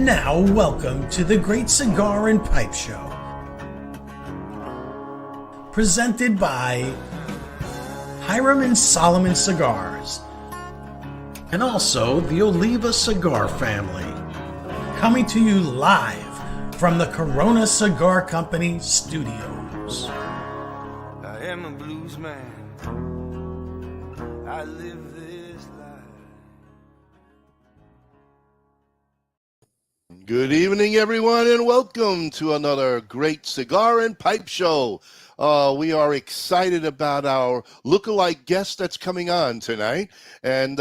now, welcome to the Great Cigar and Pipe Show, presented by Hiram and Solomon Cigars, and also the Oliva Cigar family, coming to you live from the Corona Cigar Company studios. I am a blues man. I live this life. Good evening, everyone, and welcome to another Great Cigar and Pipe Show. We are excited about our lookalike guest that's coming on tonight, and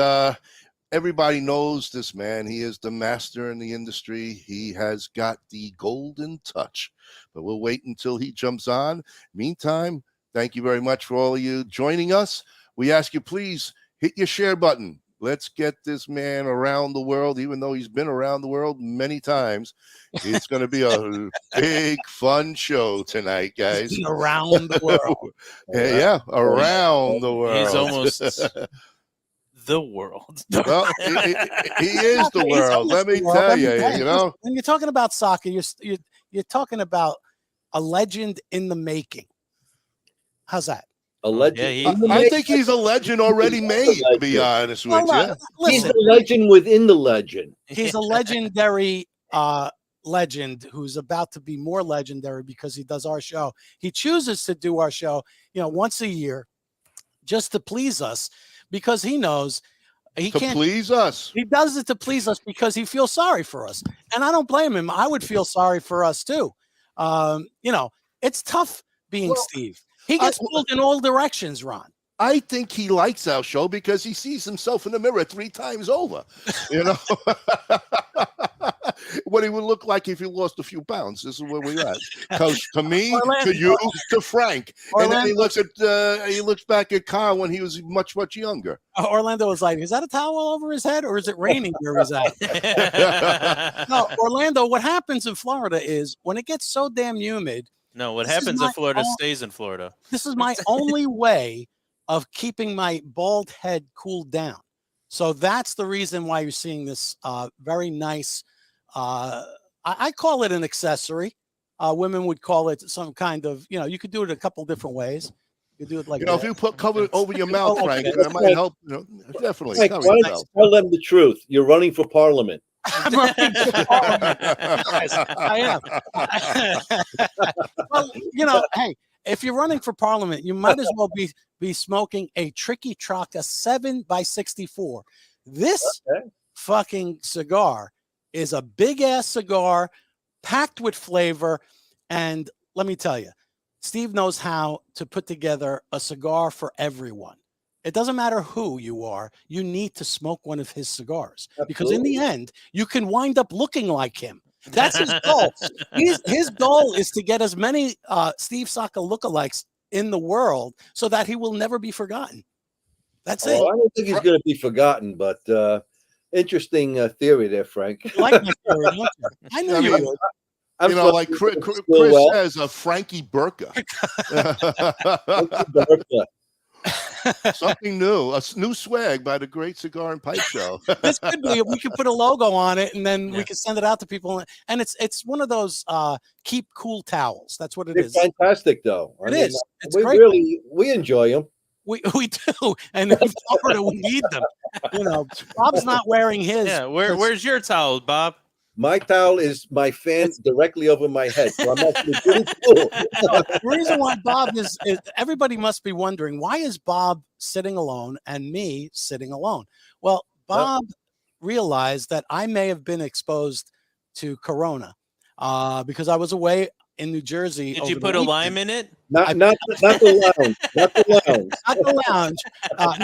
everybody knows this man. He is the master in the industry. He has got the golden touch, but we'll wait until he jumps on. Meantime, thank you very much for all of you joining us. We ask you, please hit your share button. Let's get this man around the world, even though he's been around the world many times. It's going to be a big, fun show tonight, guys. Around the world. Yeah, around the world. He's almost the world. Well, he is the world. Let me tell you, you know. When you're talking about Saka, you're talking about a legend in the making. How's that? A legend. Yeah, I think he's a legend already made, to be honest with you. He's a legend within the legend. He's a legendary legend who's about to be more legendary because he does our show. He chooses to do our show, once a year just to please us because he knows he can't please us. He does it to please us because he feels sorry for us. And I don't blame him. I would feel sorry for us too. It's tough being Steve. He gets pulled in all directions, Ron. I think he likes our show because he sees himself in the mirror 3 times over. What he would look like if he lost a few pounds. This is where we're at. Because to me, to you, to Frank, and then he looks back at Kyle when he was much younger. Orlando was like, "Is that a towel over his head, or is it raining where he's at?" No, Orlando. What happens in Florida is when it gets so damn humid. No, what happens in Florida stays in Florida. This is my only way of keeping my bald head cooled down. So that's the reason why you're seeing this very nice, I call it an accessory. Women would call it some kind of, you could do it a couple different ways. You do it like if you put cover it over your mouth, Frank, that might help. Definitely. Frank, why don't you tell them the truth? You're running for Parliament. I'm running for Parliament. Yes, I am. Well, hey, if you're running for Parliament, you might as well be smoking a Tricky Truck, a 7x64. This fucking cigar is a big ass cigar packed with flavor. And let me tell you, Steve knows how to put together a cigar for everyone. It doesn't matter who you are. You need to smoke one of his cigars. Absolutely. Because in the end, you can wind up looking like him. That's his goal. His goal is to get as many Steve Saka lookalikes in the world so that he will never be forgotten. That's it. I don't think he's going to be forgotten, but interesting theory there, Frank. You like my theory, don't you? I knew you would. Like Chris says, a Frankie Burka. Something new, a new swag by the Great Cigar and Pipe Show. This could be. We could put a logo on it, and then we could send it out to people. And it's one of those keep cool towels. That's what it is. It's fantastic, though. It is. It's we great. We enjoy them. We do, and in Florida we need them. Bob's not wearing his. Yeah, where's your towel, Bob? My towel is my fan directly over my head, so I'm actually pretty cool. The reason why Bob is everybody must be wondering, why is Bob sitting alone and me sitting alone? Well, Bob realized that I may have been exposed to Corona because I was away in New Jersey. Did you put a lime in it? Not the lounge. Not the lounge. Not the lounge.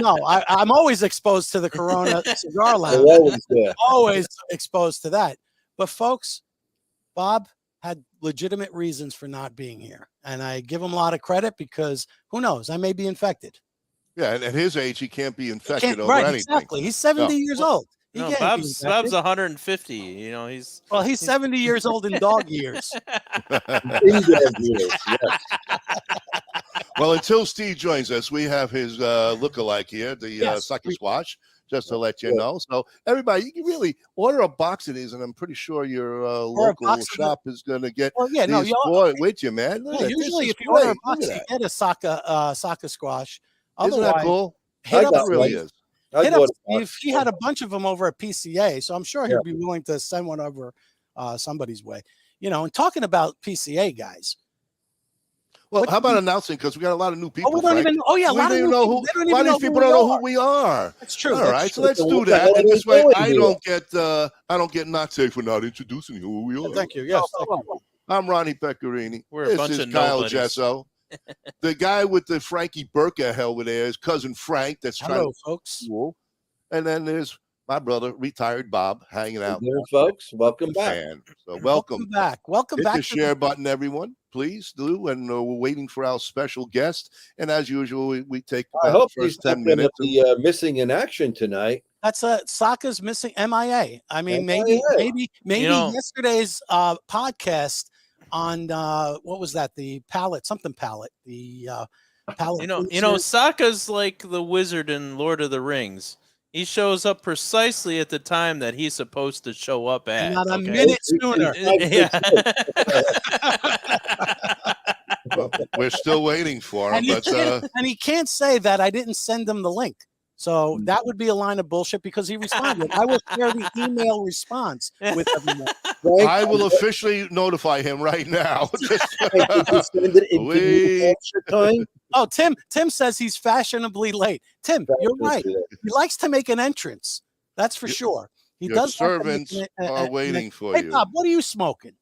No, I'm always exposed to the Corona Cigar Lounge. Always exposed to that. But folks, Bob had legitimate reasons for not being here. And I give him a lot of credit because who knows, I may be infected. Yeah, and at his age, he can't be infected over anything. Exactly. He's 70 years old. Bob's 150. He's 70 years old in dog years. Well, until Steve joins us, we have his lookalike here, the Saka Swash. just to let you know. So everybody, you can really order a box of these, and I'm pretty sure your local shop is going to get these with you, man. Yeah, usually, if you order a box, you get a Saka squash. Isn't that cool? Hit up Steve. He had a bunch of them over at PCA, so I'm sure he'd be willing to send one over somebody's way. You know, and talking about PCA guys. Well, how about announcing, because we got a lot of new people. We don't even. Oh yeah, a lot of new people. A lot of these people don't know who we are. That's true. All right, so let's do that. And this way, I don't get knocked for not introducing who we are. Thank you. Yes. I'm Ronnie Pecorini. We're a bunch of Kyle nobodies. Jesso. The guy with the Frankie Burka over there is cousin Frank. That's trying to folks. Cool. And then there's my brother, retired Bob, hanging out. There, folks. Welcome back. So welcome back. Welcome Hit back. the share button, everyone. Please do. And we're waiting for our special guest. And as usual, we take I hope the first he's 10 minutes. The missing in action tonight. That's Saka's missing MIA. I mean, MIA. maybe yesterday's podcast on what was that? The palette. The palette. Saka's like the wizard in Lord of the Rings. He shows up precisely at the time that he's supposed to show up at. Not a minute sooner. Yeah. Well, we're still waiting for him. And he can't say that I didn't send him the link. So that would be a line of bullshit because he responded. I will share the email response with everyone. I will officially notify him right now. Oh, Tim says he's fashionably late. Tim, you're right. He likes to make an entrance. That's for sure. He Your does. servants are waiting for you. Hey, Bob, what are you smoking?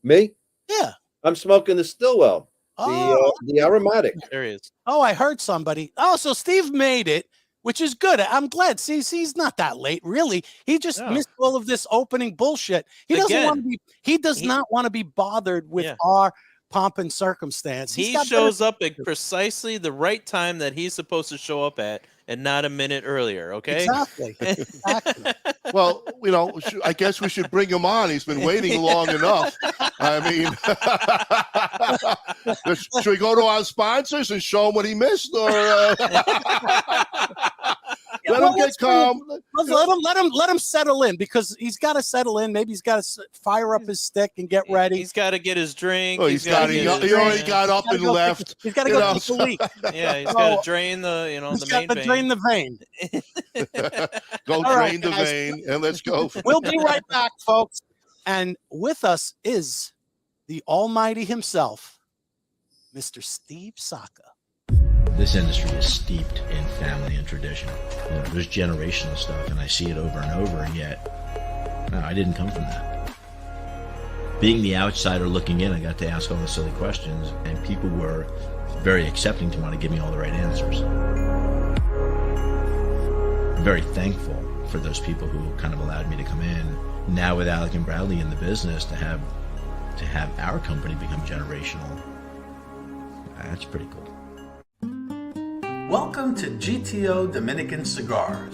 Me? Yeah. I'm smoking the Stillwell. The aromatic. There he is. Oh, I heard somebody. Oh, so Steve made it, which is good. I'm glad. See, he's not that late, really. He just missed all of this opening bullshit. He doesn't want to be. He does not want to be bothered with our pomp and circumstance. He shows up at precisely the right time that he's supposed to show up at, and not a minute earlier. Okay. Exactly. Well, I guess we should bring him on. He's been waiting long enough. I mean, should we go to our sponsors and show him what he missed, or let him get calm? Let him settle in, because he's got to settle in. Maybe he's got to fire up his stick and get ready. He's got to get his drink. Oh, he already got up and left. He's got to go take a leak. Yeah, he's got to drain the main vein. Drain the vein. Go drain the vein, and let's go. We'll be right back, folks. And with us is the almighty himself, Mr. Steve Saka. This industry is steeped in family and tradition. There's generational stuff, and I see it over and over, and yet, no, I didn't come from that. Being the outsider looking in, I got to ask all the silly questions, and people were very accepting to want to give me all the right answers. I'm very thankful for those people who kind of allowed me to come in. Now with Alec and Bradley in the business, to have our company become generational, that's pretty cool. Welcome to GTO Dominican Cigars,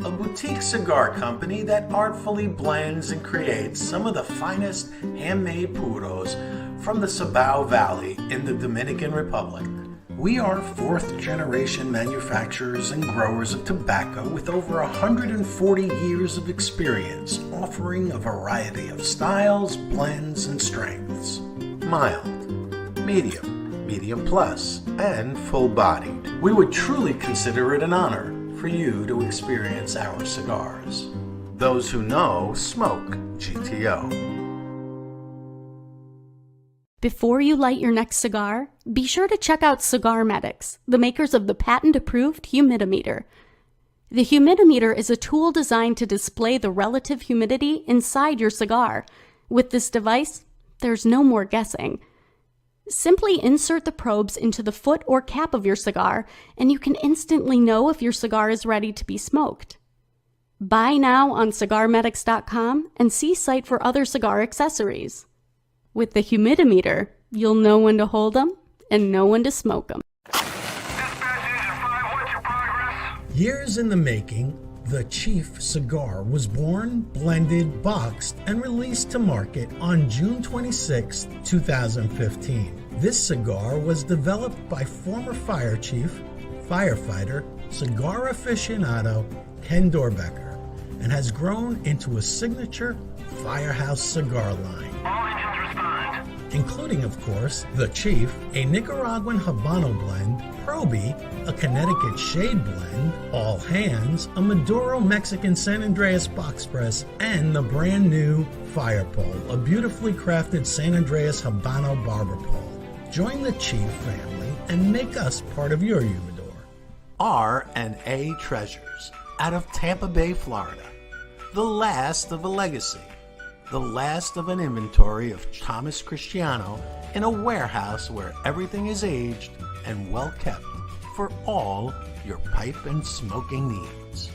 a boutique cigar company that artfully blends and creates some of the finest handmade puros from the Cibao Valley in the Dominican Republic. We are fourth-generation manufacturers and growers of tobacco with over 140 years of experience, offering a variety of styles, blends, and strengths. Mild, medium plus, and full-bodied. We would truly consider it an honor for you to experience our cigars. Those who know smoke GTO. Before you light your next cigar, be sure to check out Cigar Medics, the makers of the patent-approved humidimeter. The humidimeter is a tool designed to display the relative humidity inside your cigar. With this device, there's no more guessing. Simply insert the probes into the foot or cap of your cigar, and you can instantly know if your cigar is ready to be smoked. Buy now on cigarmedics.com and see site for other cigar accessories. With the humidimeter, you'll know when to hold them and know when to smoke them. Years in the making, the Chief cigar was born, blended, boxed, and released to market on June 26, 2015. This cigar was developed by former fire chief, firefighter, cigar aficionado Ken Dorbecker and has grown into a signature Firehouse cigar line. All engines respond. Including, of course, The Chief, a Nicaraguan Habano blend, Proby, a Connecticut Shade blend, All Hands, a Maduro Mexican San Andreas box press, and the brand new Fire Pole, a beautifully crafted San Andreas Habano barber pole. Join the Chief family and make us part of your humidor. R&A Treasures out of Tampa Bay, Florida. The last of a legacy. The last of an inventory of Thomas Cristiano in a warehouse where everything is aged and well kept for all your pipe and smoking needs.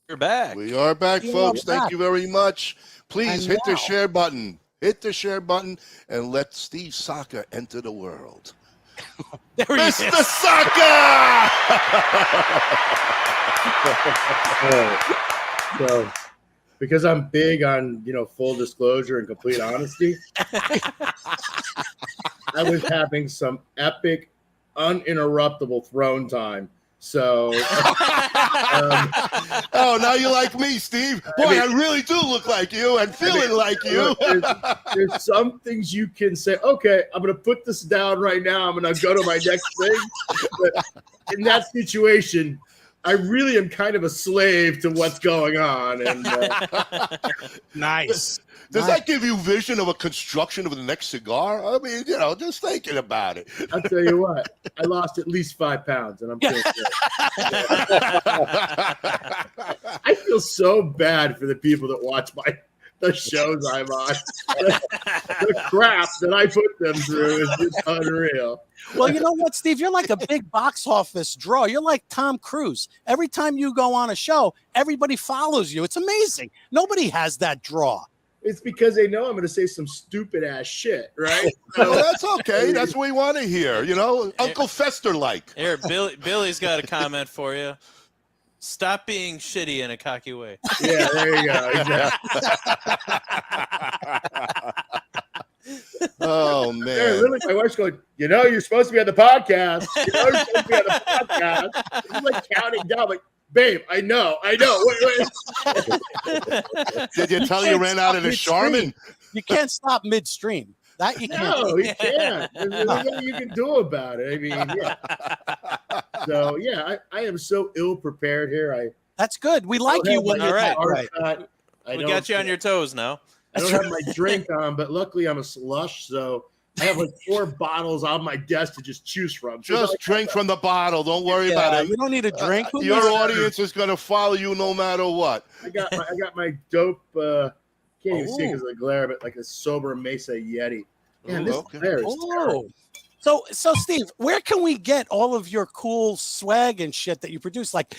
You're back. We are back, We are folks. Thank back. you very much. Please And hit the now- share button. Hit the share button and let Steve Saka enter the world. There he is. Mr. Saka! So, because I'm big on, full disclosure and complete honesty, I was having some epic, uninterruptible throne time. So, Oh, now you like me, Steve. Boy, I really do look like you and feeling like you. there's some things you can say, okay, I'm going to put this down right now. I'm going to go to my next thing. But in that situation, I really am kind of a slave to what's going on. And Nice. Does that give you vision of a construction of the next cigar? I mean, just thinking about it. I'll tell you what, I lost at least 5 pounds, and I'm feeling good. I feel so bad for the people that watch the shows I'm on. The crap that I put them through is just unreal. Well, you know what, Steve? You're like a big box office draw. You're like Tom Cruise. Every time you go on a show, everybody follows you. It's amazing. Nobody has that draw. It's because they know I'm going to say some stupid ass shit, right? Well, that's okay. That's what we want to hear. Uncle Fester like. Here, Billy's got a comment for you. Stop being shitty in a cocky way. Yeah, there you go. Exactly. Oh Yeah, man. literally, my wife's going, you're supposed to be on the podcast. You're supposed to be on the podcast. She's like counting down, like, babe, I know. Wait. Did you tell you ran out of the Charmin? You can't stop midstream. That you can't. No, you can't. There's nothing you can do about it. I mean, yeah. So, yeah, I am so ill prepared here. That's good. We like you when All you're right. right. We got you on your toes now. I don't have my drink on, but luckily I'm a slush, so I have like 4 bottles on my desk to just choose from. So Just drink from the bottle. Don't worry about it. You don't need a drink. Who Your needs- audience is going to follow you no matter what. I got my dope. Can't even see because of the glare, but like a sober Mesa Yeti. Man, Ooh, this okay. glare is terrible. So Steve, where can we get all of your cool swag and shit that you produce? Like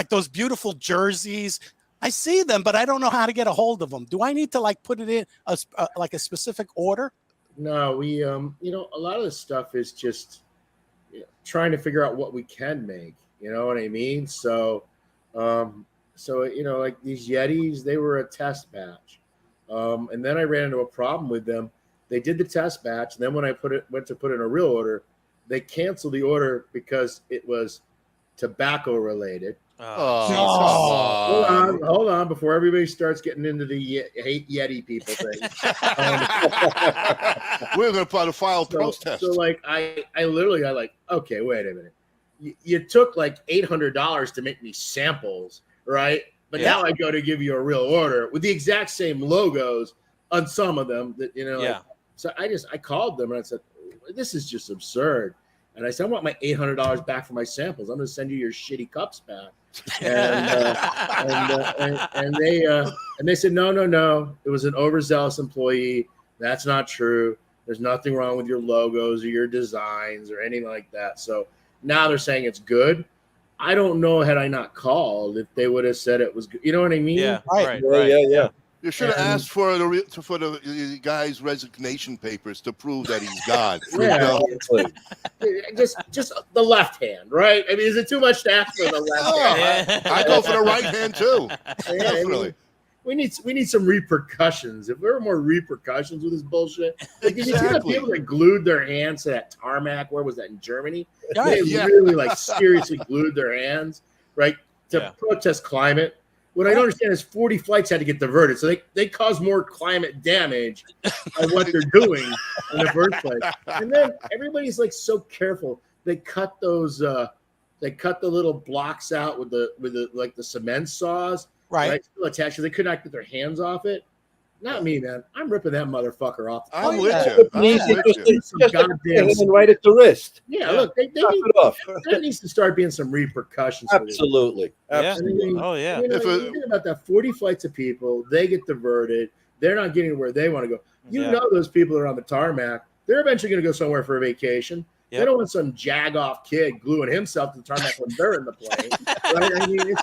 those beautiful jerseys. I see them, but I don't know how to get a hold of them. Do I need to put it in a specific order? No, we a lot of this stuff is just trying to figure out what we can make. You know what I mean? So, like these Yetis, they were a test batch, and then I ran into a problem with them. They did the test batch, and then when I went to put in a real order, they canceled the order because it was tobacco related. Hold on, before everybody starts getting into the hate Yeti people thing. We're going to file protest. So I literally okay, wait a minute. You took like $800 to make me samples, right? But now I go to give you a real order with the exact same logos on some of them that so I called them and I said, this is just absurd. And I said, I want my $800 back for my samples. I'm going to send you your shitty cups back. And they said, no. It was an overzealous employee. That's not true. There's nothing wrong with your logos or your designs or anything like that. So now they're saying it's good. I don't know, had I not called, if they would have said it was good. You know what I mean? Yeah, Right. Yeah. You should have asked for the guy's resignation papers to prove that he's gone. Yeah. Just the left hand, right? I mean, is it too much to ask for the left hand? I go for the right hand too. Yeah, Definitely. we need some repercussions. If there were more repercussions with this bullshit, like, did you see the people that glued their hands to that tarmac? Where was that, in Germany? They really like seriously glued their hands, right, to protest climate. What I don't understand is 40 flights had to get diverted, so they cause more climate damage by what they're doing in the first place. And then everybody's like so careful. They cut those. They cut the little blocks out with the like the cement saws, right? Still attached. They could not get their hands off it. Not me, man. I'm ripping that motherfucker off. I'm with you. Some goddamn right at the wrist. Yeah, look, they need, there needs to start being some repercussions. Absolutely. Absolutely. Oh yeah. You think about that, 40 flights of people, they get diverted. They're not getting where they want to go. You know those people are on the tarmac. They're eventually going to go somewhere for a vacation. They don't want some jag-off kid gluing himself to the tarmac when they're in the plane. Right? I mean,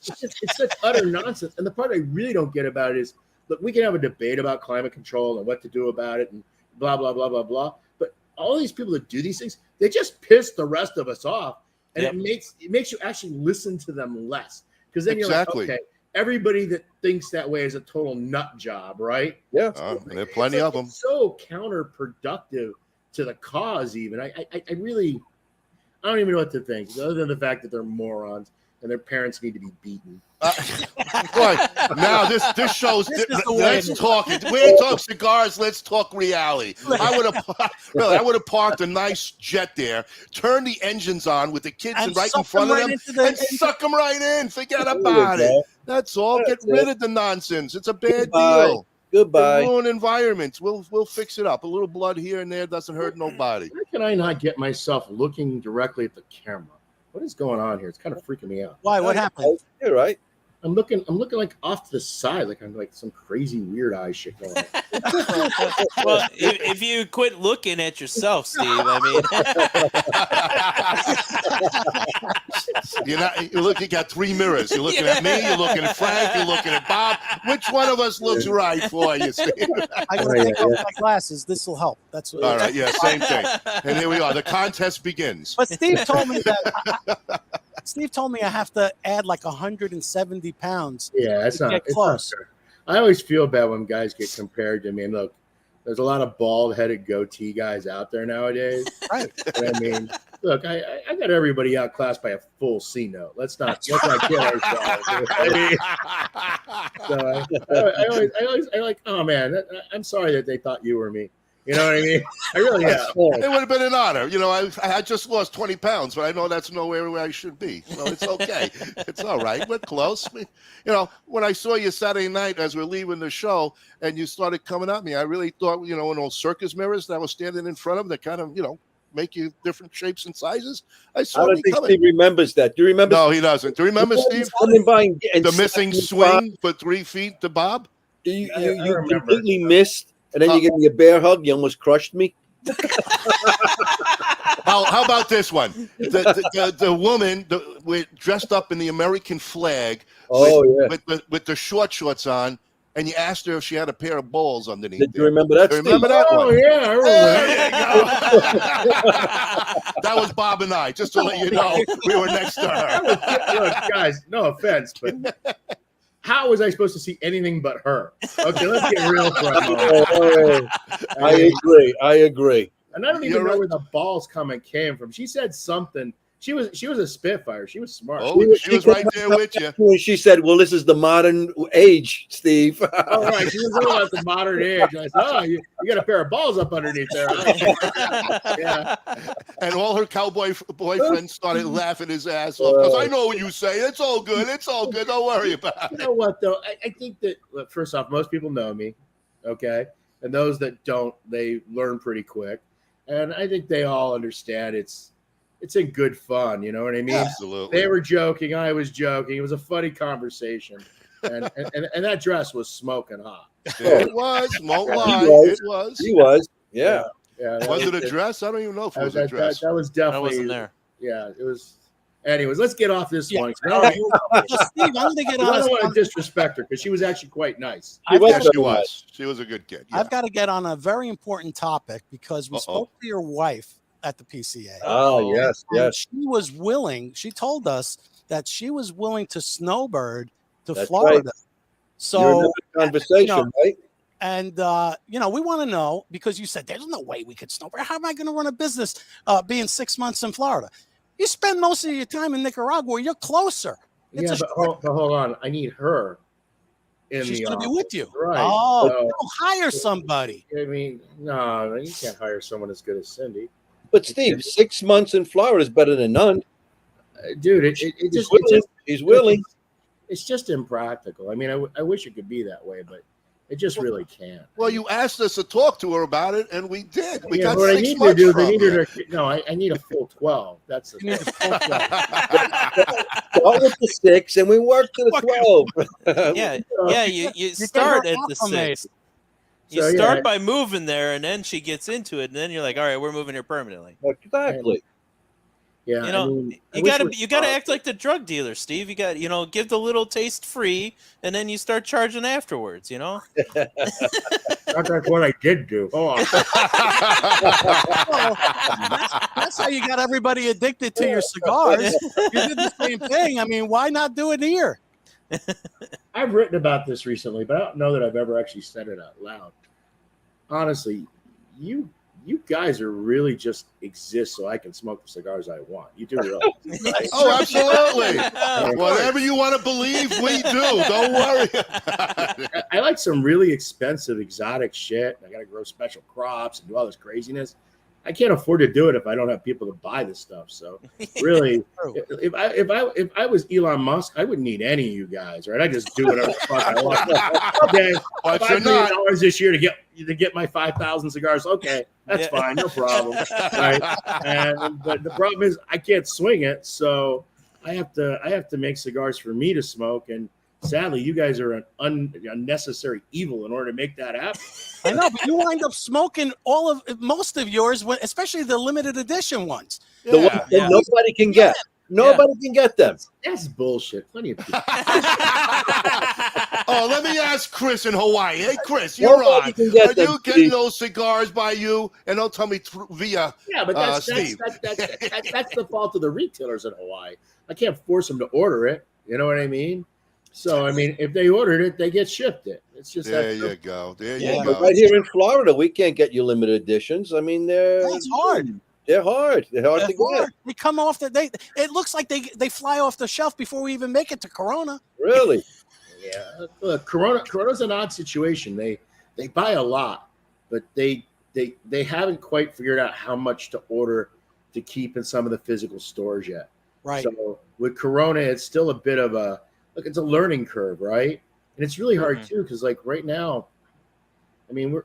it's such utter nonsense. And the part I really don't get about it is, look, we can have a debate about climate control and what to do about it and blah, blah, blah, blah, blah. But all these people that do these things, they just piss the rest of us off. And it makes you actually listen to them less. Because then you're like, okay, everybody that thinks that way is a total nut job, right? Yeah. There are plenty of them. It's so counterproductive to the cause, even. I don't even know what to think, other than the fact that they're morons and their parents need to be beaten. Boy, now this shows. Let's talk. We ain't talk cigars. Let's talk reality. I would have parked a nice jet there, turned the engines on with the kids right in front of them, and suck them right in. Forget about it. That's all. Get rid of the nonsense. It's a bad deal. Goodbye. Ruin environments. We'll fix it up. A little blood here and there doesn't hurt nobody. How can I not get myself looking directly at the camera? What is going on here? It's kind of freaking me out. Why? What happened? You're right. I'm looking like off to the side, like I'm like some crazy weird eye shit going on. Well, if you quit looking at yourself, Steve, I mean, you got three mirrors. You're looking at me, you're looking at Frank, you're looking at Bob. Which one of us looks right for you, Steve? I gotta take off my glasses. This will help. That's what. All right, yeah, same thing. And here we are. The contest begins. But Steve told me that. Steve told me I have to add like 170 pounds. Yeah, that's not close. I always feel bad when guys get compared to me. And look, there's a lot of bald-headed goatee guys out there nowadays. Right. I mean, look, I got everybody outclassed by a full C note. Let's not kill ourselves. I mean, so I like, oh man, I'm sorry that they thought you were me. You know what I mean? I really am. It would have been an honor. You know, I just lost 20 pounds, but I know that's nowhere where I should be. So it's okay. It's all right. We're close. When I saw you Saturday night as we're leaving the show and you started coming at me, I really thought, in those circus mirrors that was standing in front of them that kind of, make you different shapes and sizes. I don't think Steve remembers that. Do you remember? No, he doesn't. Do you remember, Steve? Coming by and the missing swing for 3 feet to Bob? You completely missed. And then you gave me a bear hug. You almost crushed me. How about this one? The woman dressed up in the American flag with the short shorts on, and you asked her if she had a pair of balls underneath. Did you remember that? Remember that one? Oh, yeah, I remember that. That was Bob and I, just to let you know we were next to her. Look, guys, no offense, but how was I supposed to see anything but her? Okay, let's get real for a moment. I agree. And I don't even know where the balls comment came from. She said something. She was a spitfire. She was smart. Oh, she was right there with you. She said, "Well, this is the modern age, Steve." All right, she was talking about the modern age. I said, "Oh, you got a pair of balls up underneath there." Yeah. And all her cowboy boyfriends started laughing his ass off because I know what you say. It's all good. It's all good. Don't worry about it. You know what though? I think that first off, most people know me, okay, and those that don't, they learn pretty quick, and I think they all understand it's in good fun, you know what I mean? Absolutely. They were joking, I was joking. It was a funny conversation, and that dress was smoking hot. It was. Won't lie. It was. He was. Yeah. Was it a dress? I don't even know if it was a dress. That was definitely. I wasn't there. Yeah, it was. Anyways, let's get off this one. Steve, I'm gonna get on. I don't want to disrespect her because she was actually quite nice. She was a good kid. Yeah. I've got to get on a very important topic because we spoke to your wife at the PCA. Oh, yes. She was willing. She told us that she was willing to snowbird to That's Florida. Right. So conversation, right? And we want to know, because you said there's no way we could snowboard. How am I going to run a business being 6 months in Florida? You spend most of your time in Nicaragua. You're closer. Yeah, but hold on. I need her. She's going to be with you. Right. Oh, So, hire somebody. I mean, no, you can't hire someone as good as Cindy. But Steve, 6 months in Florida is better than none. Dude, he's willing. It's just impractical. I mean, I wish it could be that way, but it just really can't. Well, you asked us to talk to her about it, and we did. We got what 6 I need months to do. from They needed her. her. No, I need a full 12. That's the thing. Start with the 6, and we work to the 12. Yeah. You start at the 6. You start by moving there, and then she gets into it, and then you're like, all right, we're moving here permanently. Exactly. Yeah, you gotta act like the drug dealer, Steve. You got give the little taste free, and then you start charging afterwards. That's what I did do. Oh, that's how you got everybody addicted to your cigars. You did the same thing. I mean, why not do it here? I've written about this recently, but I don't know that I've ever actually said it out loud. Honestly, you guys are really just exist so I can smoke the cigars I want. You do realize, right? Oh, absolutely. Whatever you want to believe, we do. Don't worry. I like some really expensive exotic shit. I got to grow special crops and do all this craziness. I can't afford to do it if I don't have people to buy this stuff. So really, if I was Elon Musk, I wouldn't need any of you guys, right? I just do whatever the fuck I want. Okay, $5 million this year to get my 5,000 cigars. Okay, that's fine, no problem. Right? But the problem is I can't swing it, so I have to make cigars for me to smoke. And sadly, you guys are an unnecessary evil in order to make that happen. I know, but you wind up smoking most of yours, especially the limited edition ones. The ones that nobody can get. Nobody can get them. That's bullshit. Plenty of people. Oh, let me ask Chris in Hawaii. Hey, Chris, you're on. Are you getting those cigars by you? And don't tell me via but that's Steve. That's the fault of the retailers in Hawaii. I can't force them to order it. You know what I mean? So, I mean, if they ordered it, they get shipped it. It's just there you go. There you but go. right here in Florida, we can't get you limited editions. I mean, That's hard. They're hard. They're hard to get. They come off it looks like they fly off the shelf before we even make it to Corona. Really? Yeah. Look, Corona's an odd situation. They buy a lot, but they haven't quite figured out how much to order to keep in some of the physical stores yet. Right. So with Corona, it's still a bit of it's a learning curve, right? And it's really hard too, because like right now, I mean, we're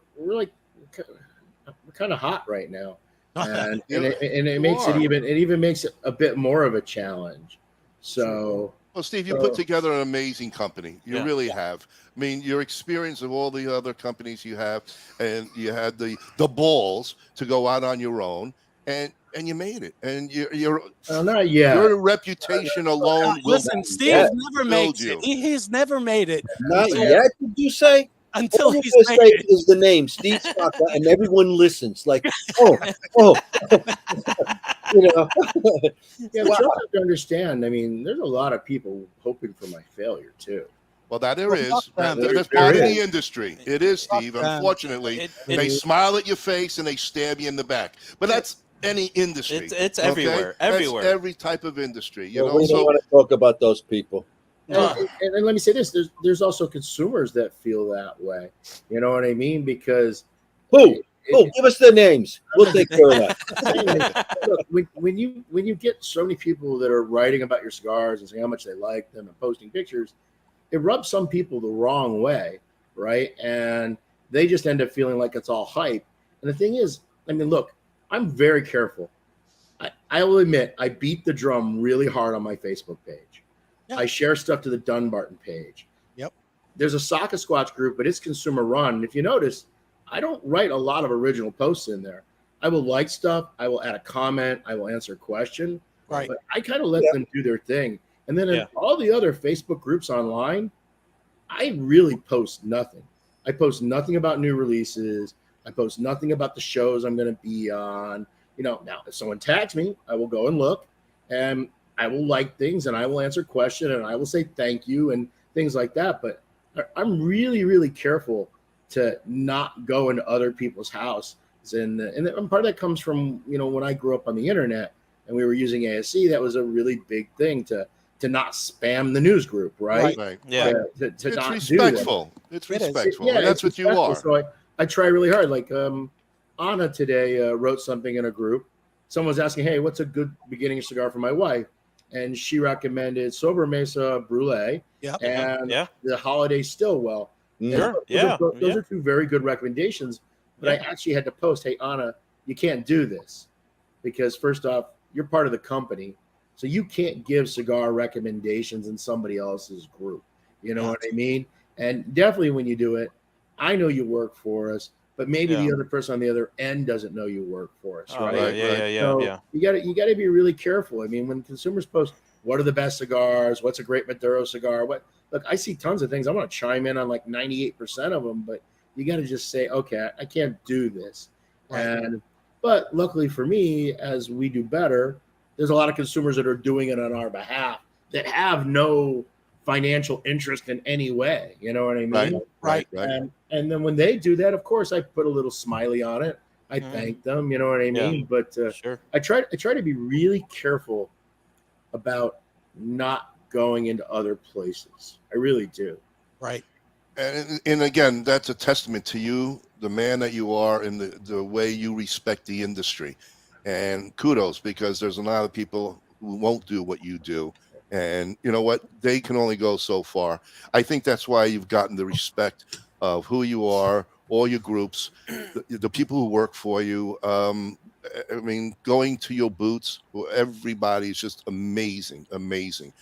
kind of hot right now, and it makes it even makes it a bit more of a challenge. So, well, Steve, you put together an amazing company. You really have. I mean, your experience of all the other companies you have, and you had the balls to go out on your own, and you made it. And you're not yet. Your reputation alone will listen. Steve never makes it. He's never made it. Not yet. Did you say? Until he's made it. Is the name Steve Saka, and everyone listens. Like, you know. Yeah, but you have to understand. I mean, there's a lot of people hoping for my failure too. Well, there is. That's part of the industry. It is, Steve. Unfortunately, they smile at your face and they stab you in the back. But that's any industry. It's everywhere. Everywhere. That's every type of industry. We don't want to talk about those people. And let me say this: there's also consumers that feel that way. You know what I mean? Because give us their names. We'll take care of that. Look, when you get so many people that are writing about your cigars and saying how much they like them and posting pictures, it rubs some people the wrong way, right? And they just end up feeling like it's all hype. And the thing is, I mean, look, I'm very careful. I will admit I beat the drum really hard on my Facebook page. Yep. I share stuff to the Dunbarton page. Yep. There's a Saka Squatch group, but it's consumer run. And if you notice, I don't write a lot of original posts in there. I will like stuff. I will add a comment. I will answer a question. Right. But I kind of let them do their thing. And then in all the other Facebook groups online, I really post nothing. I post nothing about new releases. I post nothing about the shows I'm going to be on. You know, now if someone tags me, I will go and look, and I will like things, and I will answer questions, and I will say thank you and things like that. But I'm really, really careful to not go into other people's house. And part of that comes from, when I grew up on the internet and we were using ASC, that was a really big thing to not spam the news group, right? Right. Yeah. To It's not respectful. It's It is. respectful. Yeah, and that's it's what you respectful. are. So I try really hard. Like Anna today wrote something in a group. Someone was asking, hey, what's a good beginning cigar for my wife? And she recommended Sobremesa Brulee Yep. and Yeah. the Holiday Stillwell. Sure. Yeah. Those are two very good recommendations. But I actually had to post, hey, Anna, you can't do this because first off, you're part of the company. So you can't give cigar recommendations in somebody else's group. You know what I mean? And definitely when you do it, I know you work for us, but maybe the other person on the other end doesn't know you work for us, right? Yeah. You gotta be really careful. I mean, when consumers post, what are the best cigars? What's a great Maduro cigar? Look, I see tons of things. I want to chime in on like 98% of them, but you got to just say, okay, I can't do this. Right. But luckily for me, as we do better, there's a lot of consumers that are doing it on our behalf that have no financial interest in any way. You know what I mean? Right. And then when they do that, of course, I put a little smiley on it. I thank them. You know what I mean? But Sure. I try to be really careful about not going into other places. I really do. Right. And again, that's a testament to you, the man that you are, and the way you respect the industry. And kudos, because there's a lot of people who won't do what you do. And you know what? They can only go so far. I think that's why you've gotten the respect of who you are, all your groups, the people who work for you. I mean, going to your booths, everybody's just amazing.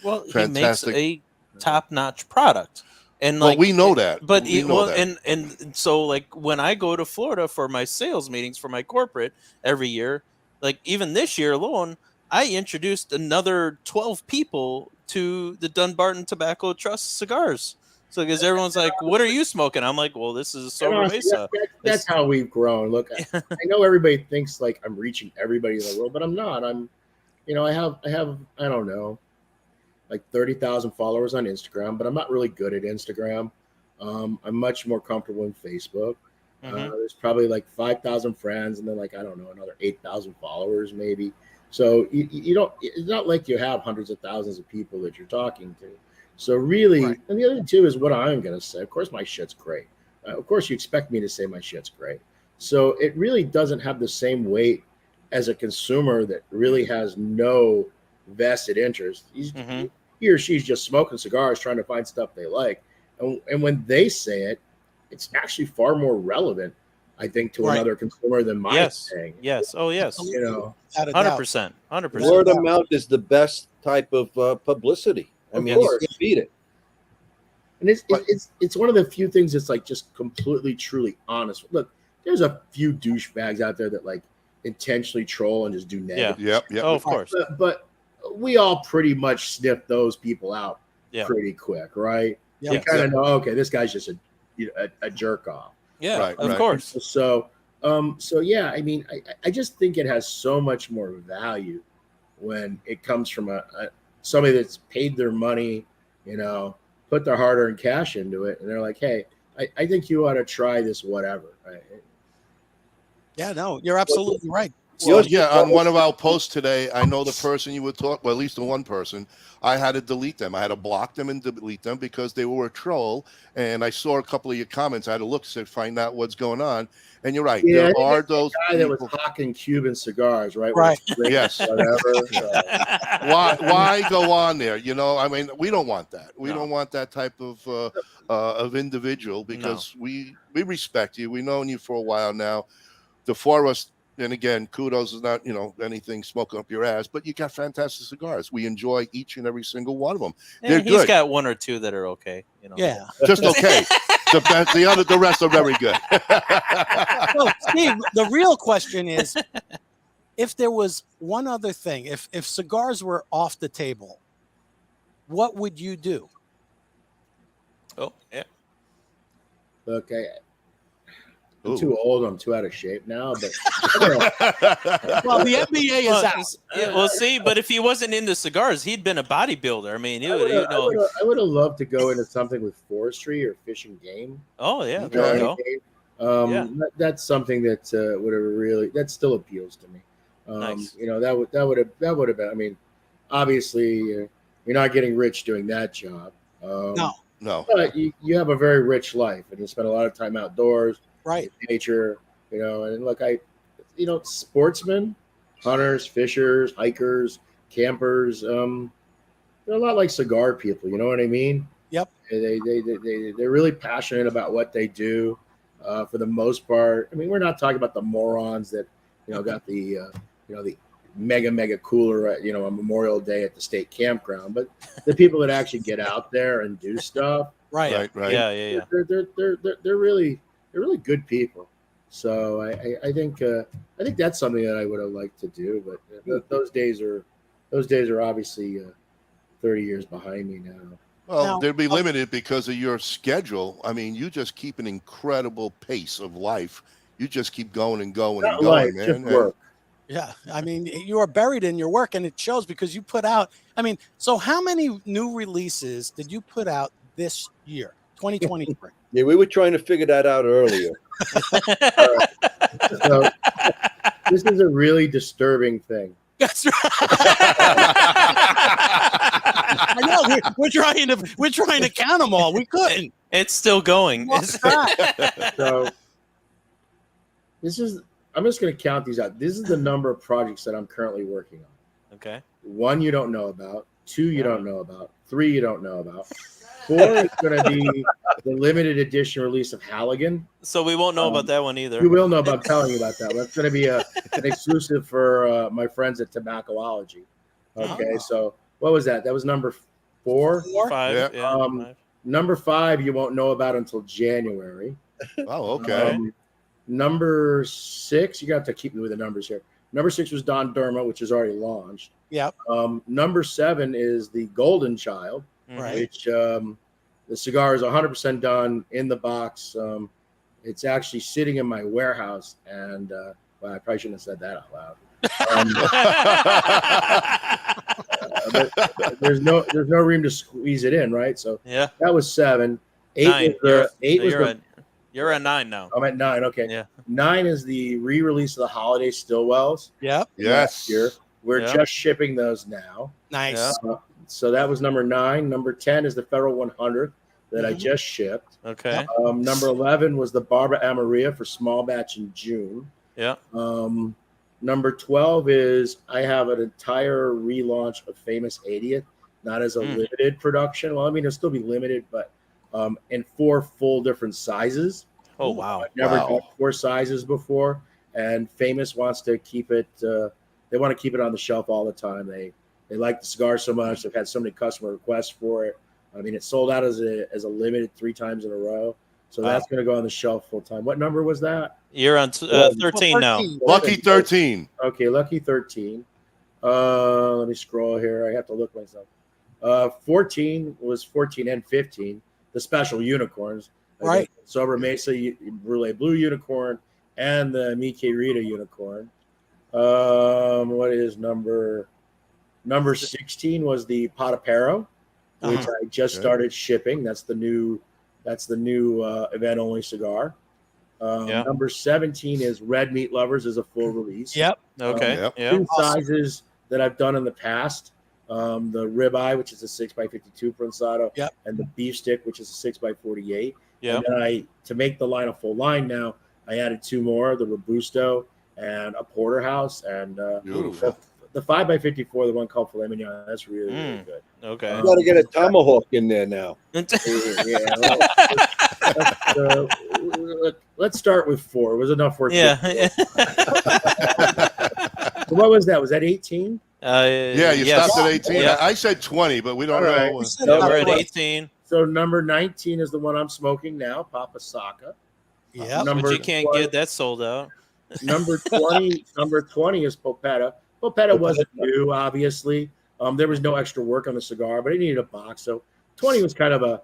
Well, Fantastic. he makes a top-notch product. And well, we know that. But we know that. And so like when I go to Florida for my sales meetings for my corporate every year, like even this year alone, I introduced another 12 people to the Dunbarton Tobacco Trust cigars. So because everyone's like, "What are you smoking?" I'm like, "Well, this is Sobremesa." That's how we've grown. Look, I know everybody thinks like I'm reaching everybody in the world, but I'm not. I have I don't know, like 30,000 followers on Instagram, but I'm not really good at Instagram. I'm much more comfortable in Facebook. There's probably like 5,000 friends, and then like I don't know, another 8,000 followers maybe. So you don't. It's not like you have hundreds of thousands of people that you're talking to. So really, and the other two is what I'm going to say. Of course, my shit's great. Of course, you expect me to say my shit's great. So it really doesn't have the same weight as a consumer that really has no vested interest. He or she's just smoking cigars, trying to find stuff they like. And when they say it, it's actually far more relevant, I think, to another consumer than my saying. Yes. Oh, yes. 100%. 100%. Word of mouth is the best type of publicity. I mean, you can't beat it. And it's one of the few things that's like just completely, truly honest. Look, there's a few douchebags out there that like intentionally troll and just do negative. Yep. Oh, of course. But we all pretty much sniff those people out pretty quick, right? Yeah. You kind of know, okay, this guy's just a jerk off. Yeah, of course. So yeah, I mean, I just think it has so much more value when it comes from somebody that's paid their money, put their hard-earned cash into it, and they're like, hey, I think you ought to try this, whatever. Right? Yeah, no, you're absolutely right. Well, on one of our posts today, I know the person you would talk, well, at least the one person, I had to delete them. I had to block them and delete them because they were a troll. And I saw a couple of your comments. I had to look to find out what's going on. And you're right. Yeah, there are those guy that was hawking Cuban cigars, right? Right. Yes. Whatever. Why go on there? I mean, we don't want that. We don't want that type of individual because we respect you. We've known you for a while now. The four of us. And again, kudos is not, anything smoking up your ass, but you got fantastic cigars. We enjoy each and every single one of them. They're He's good. got one or two that are okay. Yeah. Just okay. The rest are very good. Well, Steve, the real question is, if there was one other thing, if cigars were off the table, what would you do? Oh, yeah. Okay. I'm too old. I'm too out of shape now. But Well, the NBA is out. We'll see. But if he wasn't into cigars, he'd been a bodybuilder. I mean, I would have loved to go into something with forestry or fishing game. Oh yeah, Okay. there you go. That's something that would have that still appeals to me. Nice. That would have been. I mean, obviously, you're not getting rich doing that job. No. But you have a very rich life, and you spend a lot of time outdoors, Right. nature. And look, sportsmen, hunters, fishers, hikers, campers. They're a lot like cigar people. You know what I mean? Yep. They're really passionate about what they do. For the most part, I mean, we're not talking about the morons that got the the mega cooler at a Memorial Day at the state campground, but the people that actually get out there and do stuff. Right. Yeah. They're really good people. So I think that's something that I would have liked to do, but those days are obviously 30 years behind me now. Well, Now- they'd be limited because of your schedule. I mean, you just keep an incredible pace of life. You just keep going and going and Not going, life, man. just work. Yeah. I mean, you are buried in your work, and it shows because you put out. I mean, so how many new releases did you put out this year, 2023? Yeah, we were trying to figure that out earlier. So this is a really disturbing thing. That's right. I know we're trying to count them all. We couldn't. It's still going. Lost track. So I'm just going to count these out. This is the number of projects that I'm currently working on. Okay. 1 you don't know about. 2 you don't know about. 3 you don't know about. 4 is going to be the limited edition release of Halligan. So we won't know about that one either. You will know about telling you about that. That's going to be an exclusive for my friends at Tobaccoology. Okay, So what was that? That was number 4. 5. Yeah. Yeah. 5. Number 5 you won't know about until January. Oh, okay. Number 6, you got to keep me with the numbers here. Number 6 was Don Derma, which is already launched. Yep. Number 7 is the Golden Child, Right. which the cigar is 100% done in the box. It's actually sitting in my warehouse, and well, I probably shouldn't have said that out loud. But there's no room to squeeze it in, right? So Yeah. that was 7. 8 9. was the You're at 9 now. I'm at 9. Okay. Yeah. 9 is the re-release of the holiday Stillwells. Yep. Yes. Year. We're Yeah. just shipping those now. Nice. Yeah. So that was number 9. Number 10 is the Federal 100 that I just shipped. Okay. Number 11 was the Barbara Amaria for small batch in June. Yeah. Number 12 is I have an entire relaunch of Famous 80th, not as a limited production. Well, I mean, it'll still be limited, but in 4 full different sizes. Oh wow. I've never Wow. done 4 sizes before, and Famous wants to keep it. They want to keep it on the shelf all the time. They like the cigar so much. They've had so many customer requests for it. I mean, it sold out as a limited 3 times in a row. So that's going to go on the shelf full time. What number was that? You're on 13 now. Lucky 13. Okay, lucky 13. Let me scroll here. I have to look myself. 14 was 14 and 15, the special unicorns. Right. Sober Mesa Brulee Blue unicorn and the Mike Rita unicorn. What is number 16 was the Potapero, which I just started shipping. That's the new event only cigar. Number 17 is Red Meat Lovers is a full release. Yep. Okay. Yep. Yeah. 2 sizes that I've done in the past. The ribeye, which is a 6x52 prensado, Yep. and the beef stick, which is a 6x48. Yeah. And then to make the line a full line now, I added 2 more, the Robusto and a porterhouse, and Beautiful. the 5x54, the one called filet mignon. That's really, really good. Okay. You got to get a tomahawk in there now. Let's start with 4. It was enough work. Yeah. So what was that? Was that 18? Yeah, you yes. stopped at 18. Yeah. I said 20, but we don't All right. know. No, we're at 18. So number 19 is the one I'm smoking now, Papa Saka. Yep. But you can't get that sold out. Number 20 is Popetta. Popetta wasn't new, obviously. There was no extra work on the cigar, but it needed a box. So 20 was kind of a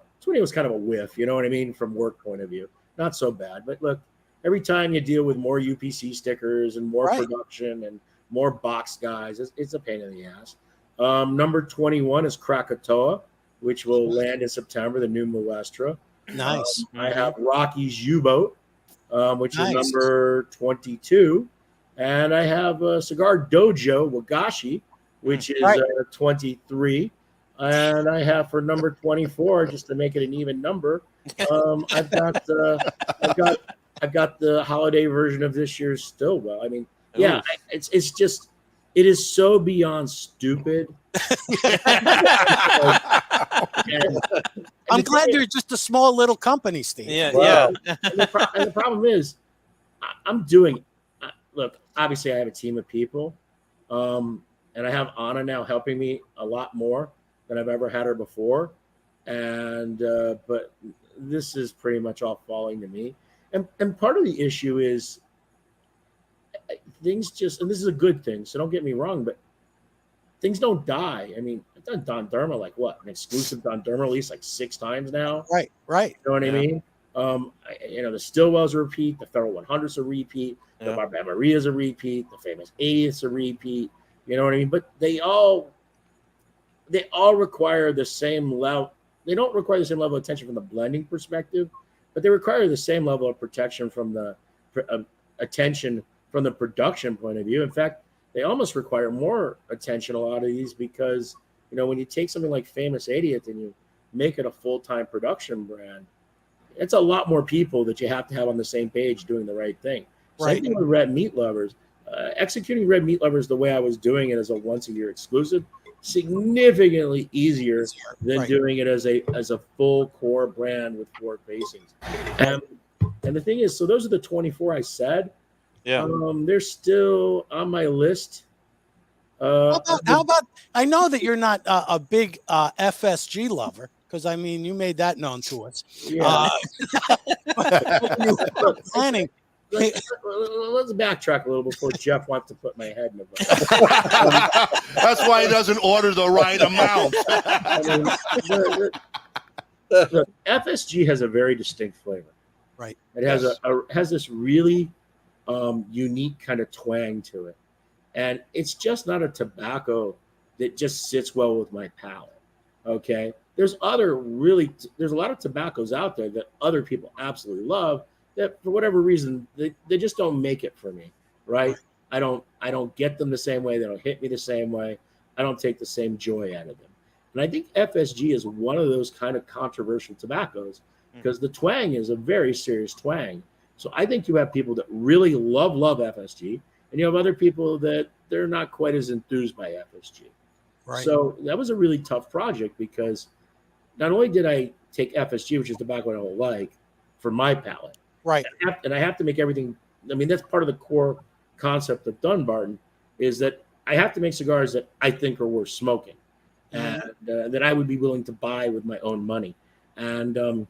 whiff, you know what I mean, from work point of view. Not so bad. But look, every time you deal with more UPC stickers and more Right. production and more box guys, it's a pain in the ass. Number 21 is Krakatoa, which will land in September, the new Moestra. Nice. I have Rocky's U-Boat, which Nice. is number 22. And I have Cigar Dojo Wagashi, which is Right. 23. And I have for number 24, just to make it an even number, I've got the holiday version of this year's Stillwell. I mean, yeah, it is so beyond stupid. I'm glad you're just a small little company, Steve. Yeah, Wow. yeah. And the problem is, I'm doing. Look, obviously, I have a team of people, and I have Anna now helping me a lot more than I've ever had her before. And but this is pretty much all falling to me. And part of the issue is things just, and this is a good thing, so don't get me wrong, but things don't die. I mean, I've done Don Derma like what, an exclusive Don Derma release like 6 times now. Right. You know what I mean? The Stillwell's a repeat, the Federal 100's a repeat, the Barbara Maria's a repeat, the Famous 80th's a repeat. You know what I mean? But they all require the same level. They don't require the same level of attention from the blending perspective, but they require the same level of protection from the attention from the production point of view. In fact, they almost require more attention, a lot of these, because, when you take something like Famous 80th and you make it a full-time production brand, it's a lot more people that you have to have on the same page doing the right thing. Right. Same thing with Red Meat Lovers. Executing Red Meat Lovers the way I was doing it as a once-a-year exclusive, significantly easier than doing it as a full core brand with 4 facings. And the thing is, so those are the 24 I said. Yeah. They're still on my list. How about? I know that you're not a big FSG lover, because I mean you made that known to us. Yeah. Planning. Let's backtrack a little before Jeff wants to put my head in the book. That's why he doesn't order the right amount. Look, FSG has a very distinct flavor. Right. It has has this really unique kind of twang to it, and it's just not a tobacco that just sits well with my palate. Okay. There's a lot of tobaccos out there that other people absolutely love, that for whatever reason they just don't make it for me, right? I don't get them the same way. They don't hit me the same way. I don't take the same joy out of them. And I think FSG is one of those kind of controversial tobaccos because the twang is a very serious twang. So I think you have people that really love FSG, and you have other people that they're not quite as enthused by FSG. Right. So that was a really tough project because not only did I take FSG, which is tobacco I don't like, for my palate, right, and I have to make everything. I mean, that's part of the core concept of Dunbarton is that I have to make cigars that I think are worth smoking, and that I would be willing to buy with my own money. And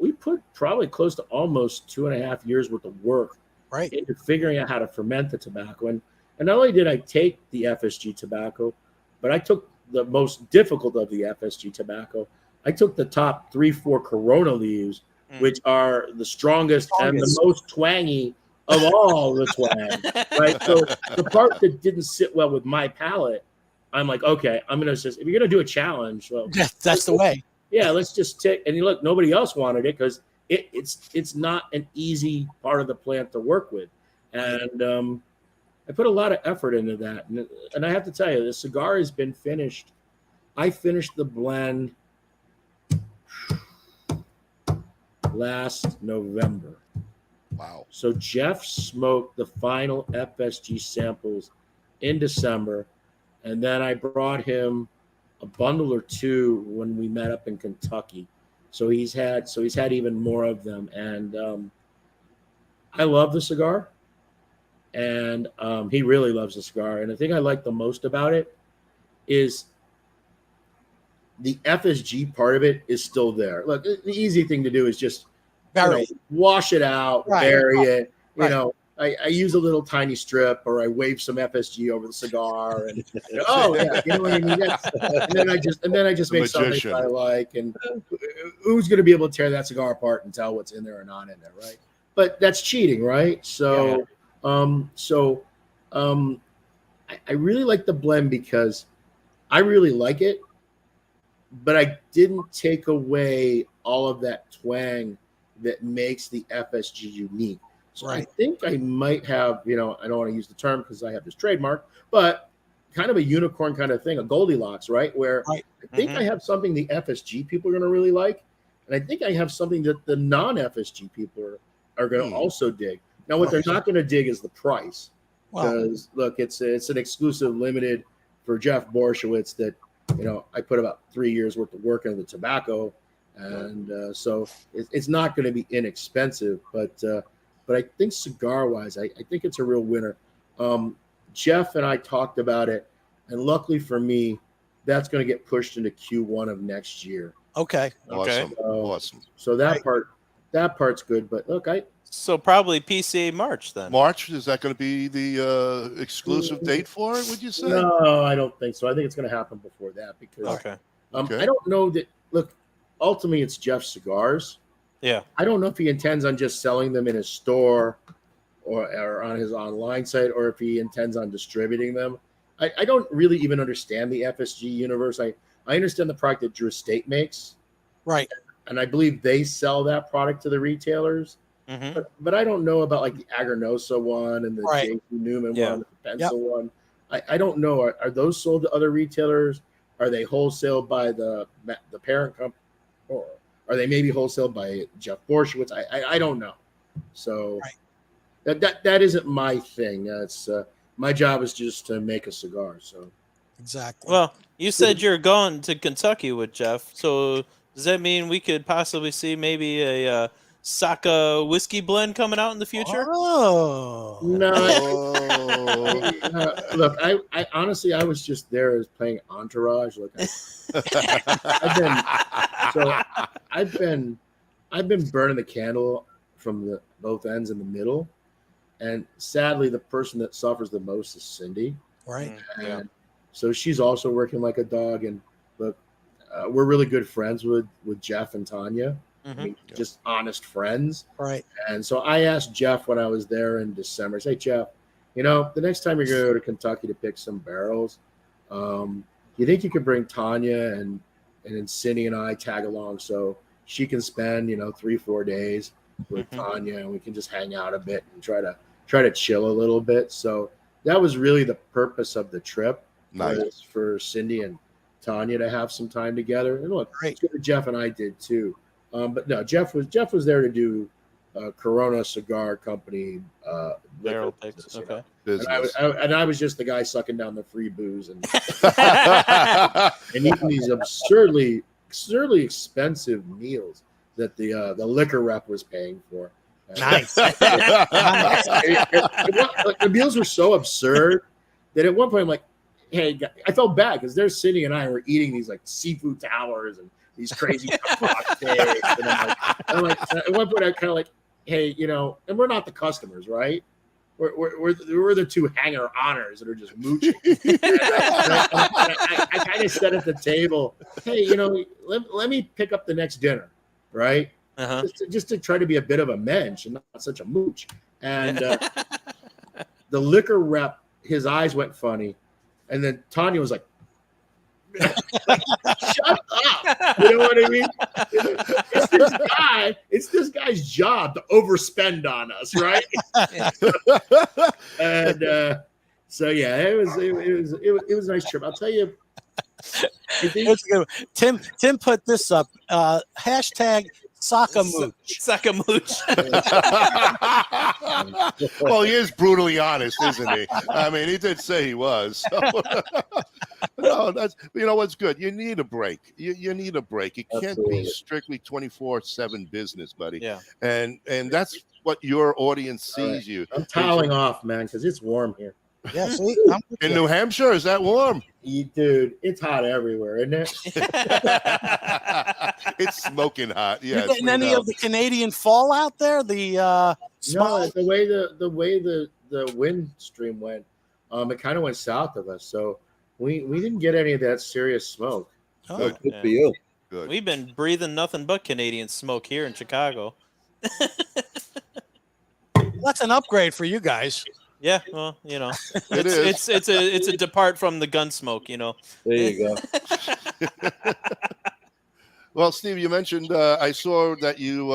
we put probably close to almost 2.5 years worth of work into figuring out how to ferment the tobacco. And not only did I take the FSG tobacco, but I took the most difficult of the FSG tobacco. I took the top 3-4 Corona leaves, which are the strongest and the most twangy of all the twang, right? So the part that didn't sit well with my palate, I'm like, okay, I'm going to just, if you're going to do a challenge, well, that's the way. Yeah, let's just take, and look, nobody else wanted it because it's not an easy part of the plant to work with. And I put a lot of effort into that. And I have to tell you, the cigar has been finished. I finished the blend last November. Wow. So Jeff smoked the final FSG samples in December. And then I brought him a bundle or 2 when we met up in Kentucky. So he's had even more of them. And I love the cigar. And he really loves the cigar. And the thing I like the most about it is the FSG part of it is still there. Look, the easy thing to do is just wash it out, bury it. You know, I use a little tiny strip, or I wave some FSG over the cigar, and you know what I mean. And then I just make something I like, and who's going to be able to tear that cigar apart and tell what's in there or not in there, right? But that's cheating, right? So, I really like the blend because I really like it, but I didn't take away all of that twang that makes the FSG unique. So I think I might have, I don't want to use the term because I have this trademark, but kind of a unicorn kind of thing, a Goldilocks, right? Where I think I have something the FSG people are going to really like, and I think I have something that the non-FSG people are going to also dig. Now, what they're not going to dig is the price. Because look, it's an exclusive limited for Jeff Borshowitz that I put about 3 years worth of work into the tobacco, and so it's not going to be inexpensive. But I think cigar wise, I think it's a real winner. Jeff and I talked about it, and luckily for me, that's going to get pushed into Q1 of next year. Okay. Awesome. So that part's good. But look, So probably PCA March then. March, is that going to be the exclusive date for it, would you say? No, I don't think so. I think it's going to happen before that because I don't know that. Look, ultimately, it's Jeff Cigars. Yeah. I don't know if he intends on just selling them in his store or on his online site, or if he intends on distributing them. I don't really even understand the FSG universe. I understand the product that Drew Estate makes. Right. And I believe they sell that product to the retailers. But I don't know about like the Agranosa one and the J.P. Newman one, the pencil one. I don't know. Are those sold to other retailers? Are they wholesaled by the parent company, or are they maybe wholesaled by Jeff Borshowitz? I don't know. So that isn't my thing. That's my job is just to make a cigar. So exactly. Well, you said you're going to Kentucky with Jeff, so does that mean we could possibly see maybe a Saka whiskey blend coming out in the future? Oh no! Look, I honestly, I was just there as playing Entourage. Look, I've been burning the candle from both ends in the middle, and sadly, the person that suffers the most is Cindy. Right. And so she's also working like a dog. And look, we're really good friends with Jeff and Tanya. I mean, just honest friends. Right. And so I asked Jeff when I was there in December, I say, Jeff, the next time you're going to go to Kentucky to pick some barrels, you think you could bring Tanya and then Cindy and I tag along so she can spend, 3-4 days with Tanya, and we can just hang out a bit and try to chill a little bit. So that was really the purpose of the trip. Was for Cindy and Tanya to have some time together. And look, it's good that Jeff and I did too. But no, Jeff was there to do Corona Cigar Company barrel picks. Okay. And I was just the guy sucking down the free booze and eating these absurdly expensive meals that the liquor rep was paying for. Nice. The meals were so absurd that at one point I'm like, hey, I felt bad because they're Cindy and I were eating these like seafood towers and these crazy steaks. And I'm like, at one point, I kind of like, hey, and we're not the customers, right? We're the two hanger honors that are just mooching. I kind of said at the table, hey, let me pick up the next dinner, right? Just to try to be a bit of a mensch and not such a mooch. And the liquor rep, his eyes went funny, and then Tanya was like, shut up. You know what I mean? It's this guy's job to overspend on us, right? And so yeah, it was a nice trip. I'll tell you. Tim put this up. Hashtag Saka Mooch. Saka Mooch. Well, he is brutally honest, isn't he? I mean, he did say he was. So. No, that's what's good. You need a break. You need a break. You can't be strictly 24/7 business, buddy. Yeah. And that's what your audience sees you. I'm toweling off, man, because it's warm here. Yeah, see, in New Hampshire, is that warm? Dude, it's hot everywhere, isn't it? It's smoking hot. Yeah. You getting any of the Canadian fall out there? The no, the way the wind stream went, it kind of went south of us, so we didn't get any of that serious smoke. Good for you. Good. We've been breathing nothing but Canadian smoke here in Chicago. That's an upgrade for you guys. Yeah, well, you know, It is. it's a depart from the gun smoke, you know. There you go. Well, Steve, you mentioned I saw that you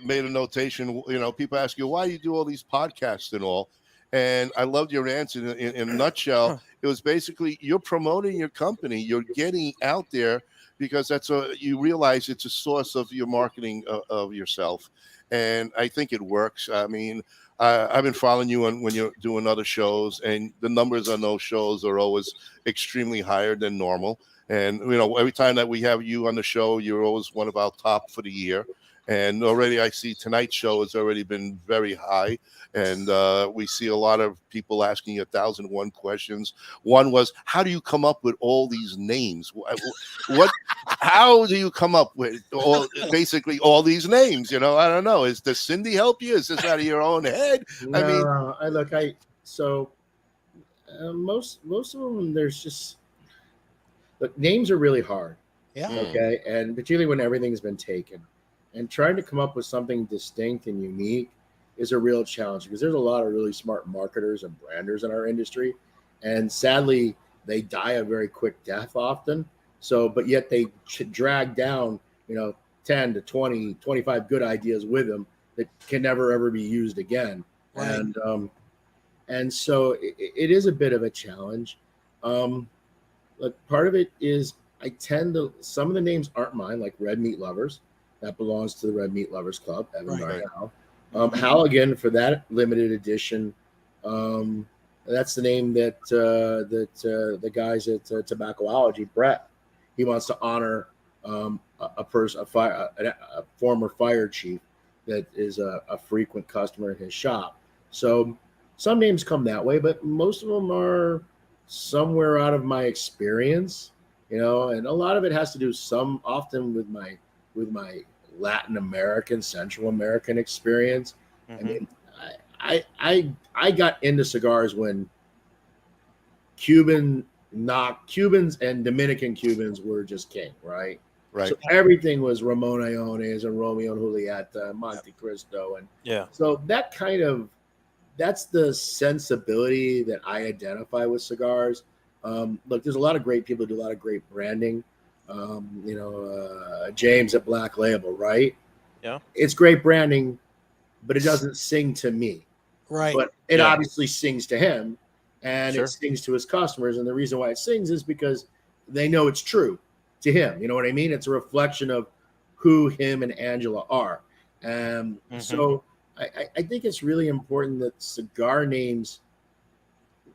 made a notation. You know, people ask you why you do all these podcasts and all, and I loved your answer. In a nutshell, it was basically you're promoting your company, you're getting out there because you realize it's a source of your marketing of yourself, and I think it works. I mean, I've been following you when you're doing other shows, and the numbers on those shows are always extremely higher than normal. And, you know, every time that we have you on the show, you're always one of our top for the year. And already I see tonight's show has already been very high. And we see a lot of people asking 1,001 questions. One was, how do you come up with all these names? How do you come up with basically all these names? You know, I don't know. Does Cindy help you? Is this out of your own head? No, most of them, there's just, look, names are really hard. Yeah. Okay. And particularly when everything's been taken, and trying to come up with something distinct and unique is a real challenge because there's a lot of really smart marketers and branders in our industry. And sadly, they die a very quick death often. So, but yet they drag down, 10 to 20, 25 good ideas with them that can never, ever be used again. Right. And so it is a bit of a challenge. Look, part of it is some of the names aren't mine, like Red Meat Lovers. That belongs to the Red Meat Lovers Club, Evan Right. Now. Halligan for that limited edition. That's the name that the guys at Tobaccoology, Brett, he wants to honor a former fire chief that is a frequent customer in his shop. So some names come that way, but most of them are somewhere out of my experience, and a lot of it has to do often with my Latin American, Central American experience. Mm-hmm. I mean, I got into cigars when Cubans and Dominican Cubans were just king, right? Right. So everything was Ramon Iones and Romeo and Julieta, Monte Cristo, and so that's the sensibility that I identify with cigars. Look, there's a lot of great people who do a lot of great branding. James at Black Label, right? Yeah. It's great branding, but it doesn't sing to me. Right. But it obviously sings to him, and Sure. it sings to his customers. And the reason why it sings is because they know it's true to him. You know what I mean? It's a reflection of who him and Angela are. So I think it's really important that cigar names,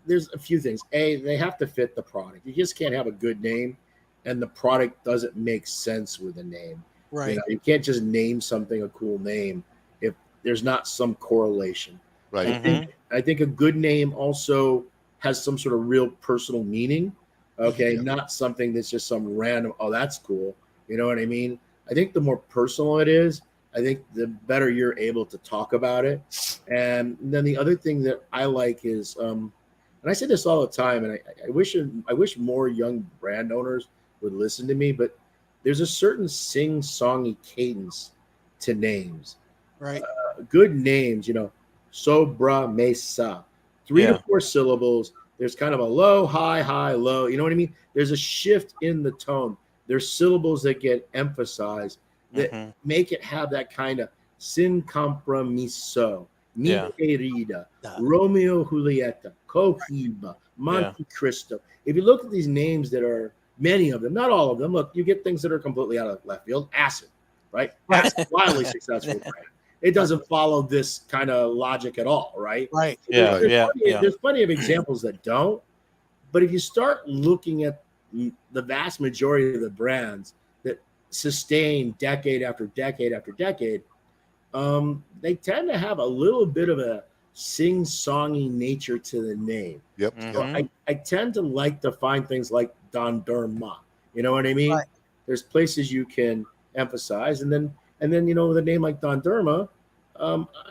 there's a few things. A, they have to fit the product. You just can't have a good name and the product doesn't make sense with a name. Right. You can't just name something a cool name if there's not some correlation. Right. I think a good name also has some sort of real personal meaning. Okay. Yeah. Not something that's just some random, oh, that's cool. You know what I mean? I think the more personal it is, I think the better you're able to talk about it. And then the other thing that I like is, and I say this all the time, and I wish more young brand owners would listen to me, but there's a certain sing-songy cadence to names. Right. Good names, Sobra Mesa, 3 to 4 syllables. There's kind of a low, high, high, low. You know what I mean? There's a shift in the tone. There's syllables that get emphasized that make it have that kind of sin compromiso, mi querida, Romeo Julieta, Cohiba, Monte Cristo. If you look at these names that are many of them, not all of them, look, you get things that are completely out of left field. Acid, right? Acid, wildly successful brand. It doesn't follow this kind of logic at all, right? Right. There's plenty of examples that don't. But if you start looking at the vast majority of the brands that sustain decade after decade after decade, they tend to have a little bit of a sing-songy nature to the name. Yep. So I tend to like to find things like Don Derma. You know what I mean? Right. There's places you can emphasize, and then with a name like Don Derma,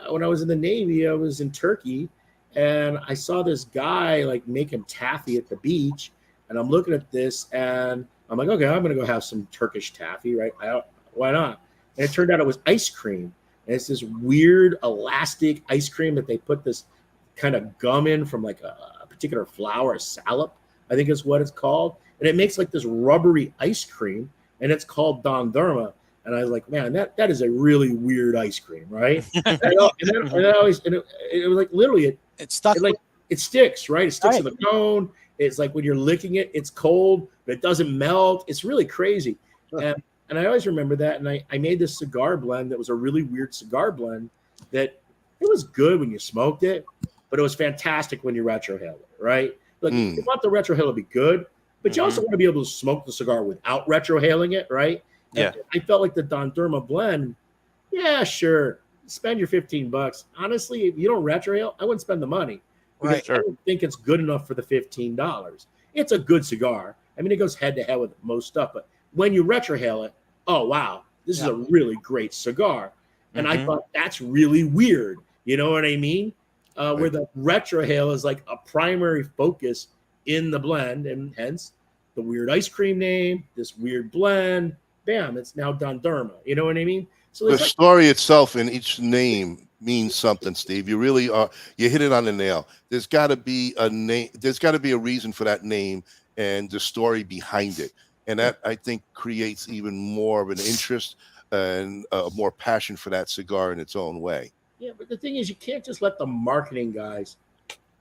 when I was in the Navy, I was in Turkey, and I saw this guy like making taffy at the beach, and I'm looking at this, and I'm like, okay, I'm going to go have some Turkish taffy, right? Why not? And it turned out it was ice cream. And it's this weird elastic ice cream that they put this kind of gum in from like a particular flower, a salep, I think is what it's called. And it makes like this rubbery ice cream, and it's called Don Derma. And I was like, man, that is a really weird ice cream, right? and it was like literally It stuck. It sticks, right? It sticks to the cone. It's like when you're licking it, it's cold, but it doesn't melt. It's really crazy. And I always remember that. And I made this cigar blend that was a really weird cigar blend that it was good when you smoked it, but it was fantastic when you retrohale it, right? Like you want the retrohale to be good, but you also want to be able to smoke the cigar without retrohaling it, right? Yeah. And I felt like the Don Derma blend, yeah, sure. Spend your $15. Honestly, if you don't retrohale, I wouldn't spend the money. Right. I don't think it's good enough for the $15. It's a good cigar. I mean, it goes head to head with most stuff, but when you retrohale it, oh wow, this is a really great cigar. And I thought that's really weird. You know what I mean? Where the retrohale is like a primary focus in the blend, and hence the weird ice cream name, this weird blend. Bam, it's now Don Derma. You know what I mean? So the story itself in each name means something, Steve. You really are. You hit it on the nail. There's got to be a name. There's got to be a reason for that name and the story behind it. And that, I think, creates even more of an interest and more passion for that cigar in its own way. Yeah, but the thing is, you can't just let the marketing guys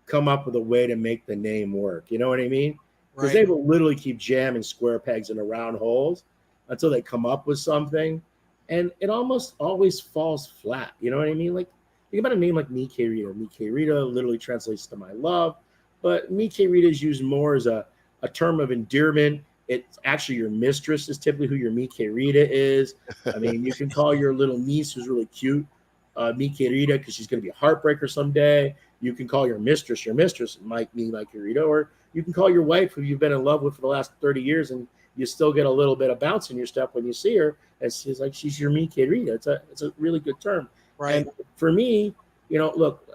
come up with a way to make the name work. You know what I mean? Because they will literally keep jamming square pegs into round holes until they come up with something. And it almost always falls flat. You know what I mean? Like, think about a name like Mi Querida. Mi Querida literally translates to my love. But Mi Querida is used more as a term of endearment. It's actually your mistress is typically who your Mi Querida is. I mean, you can call your little niece who's really cute Mi Querida because she's going to be a heartbreaker someday. You can call your mistress might be Mi Querida, or you can call your wife who you've been in love with for the last 30 years and you still get a little bit of bounce in your step when you see her. And she's like, she's your Mi Querida. It's a really good term. Right. And for me, you know, look,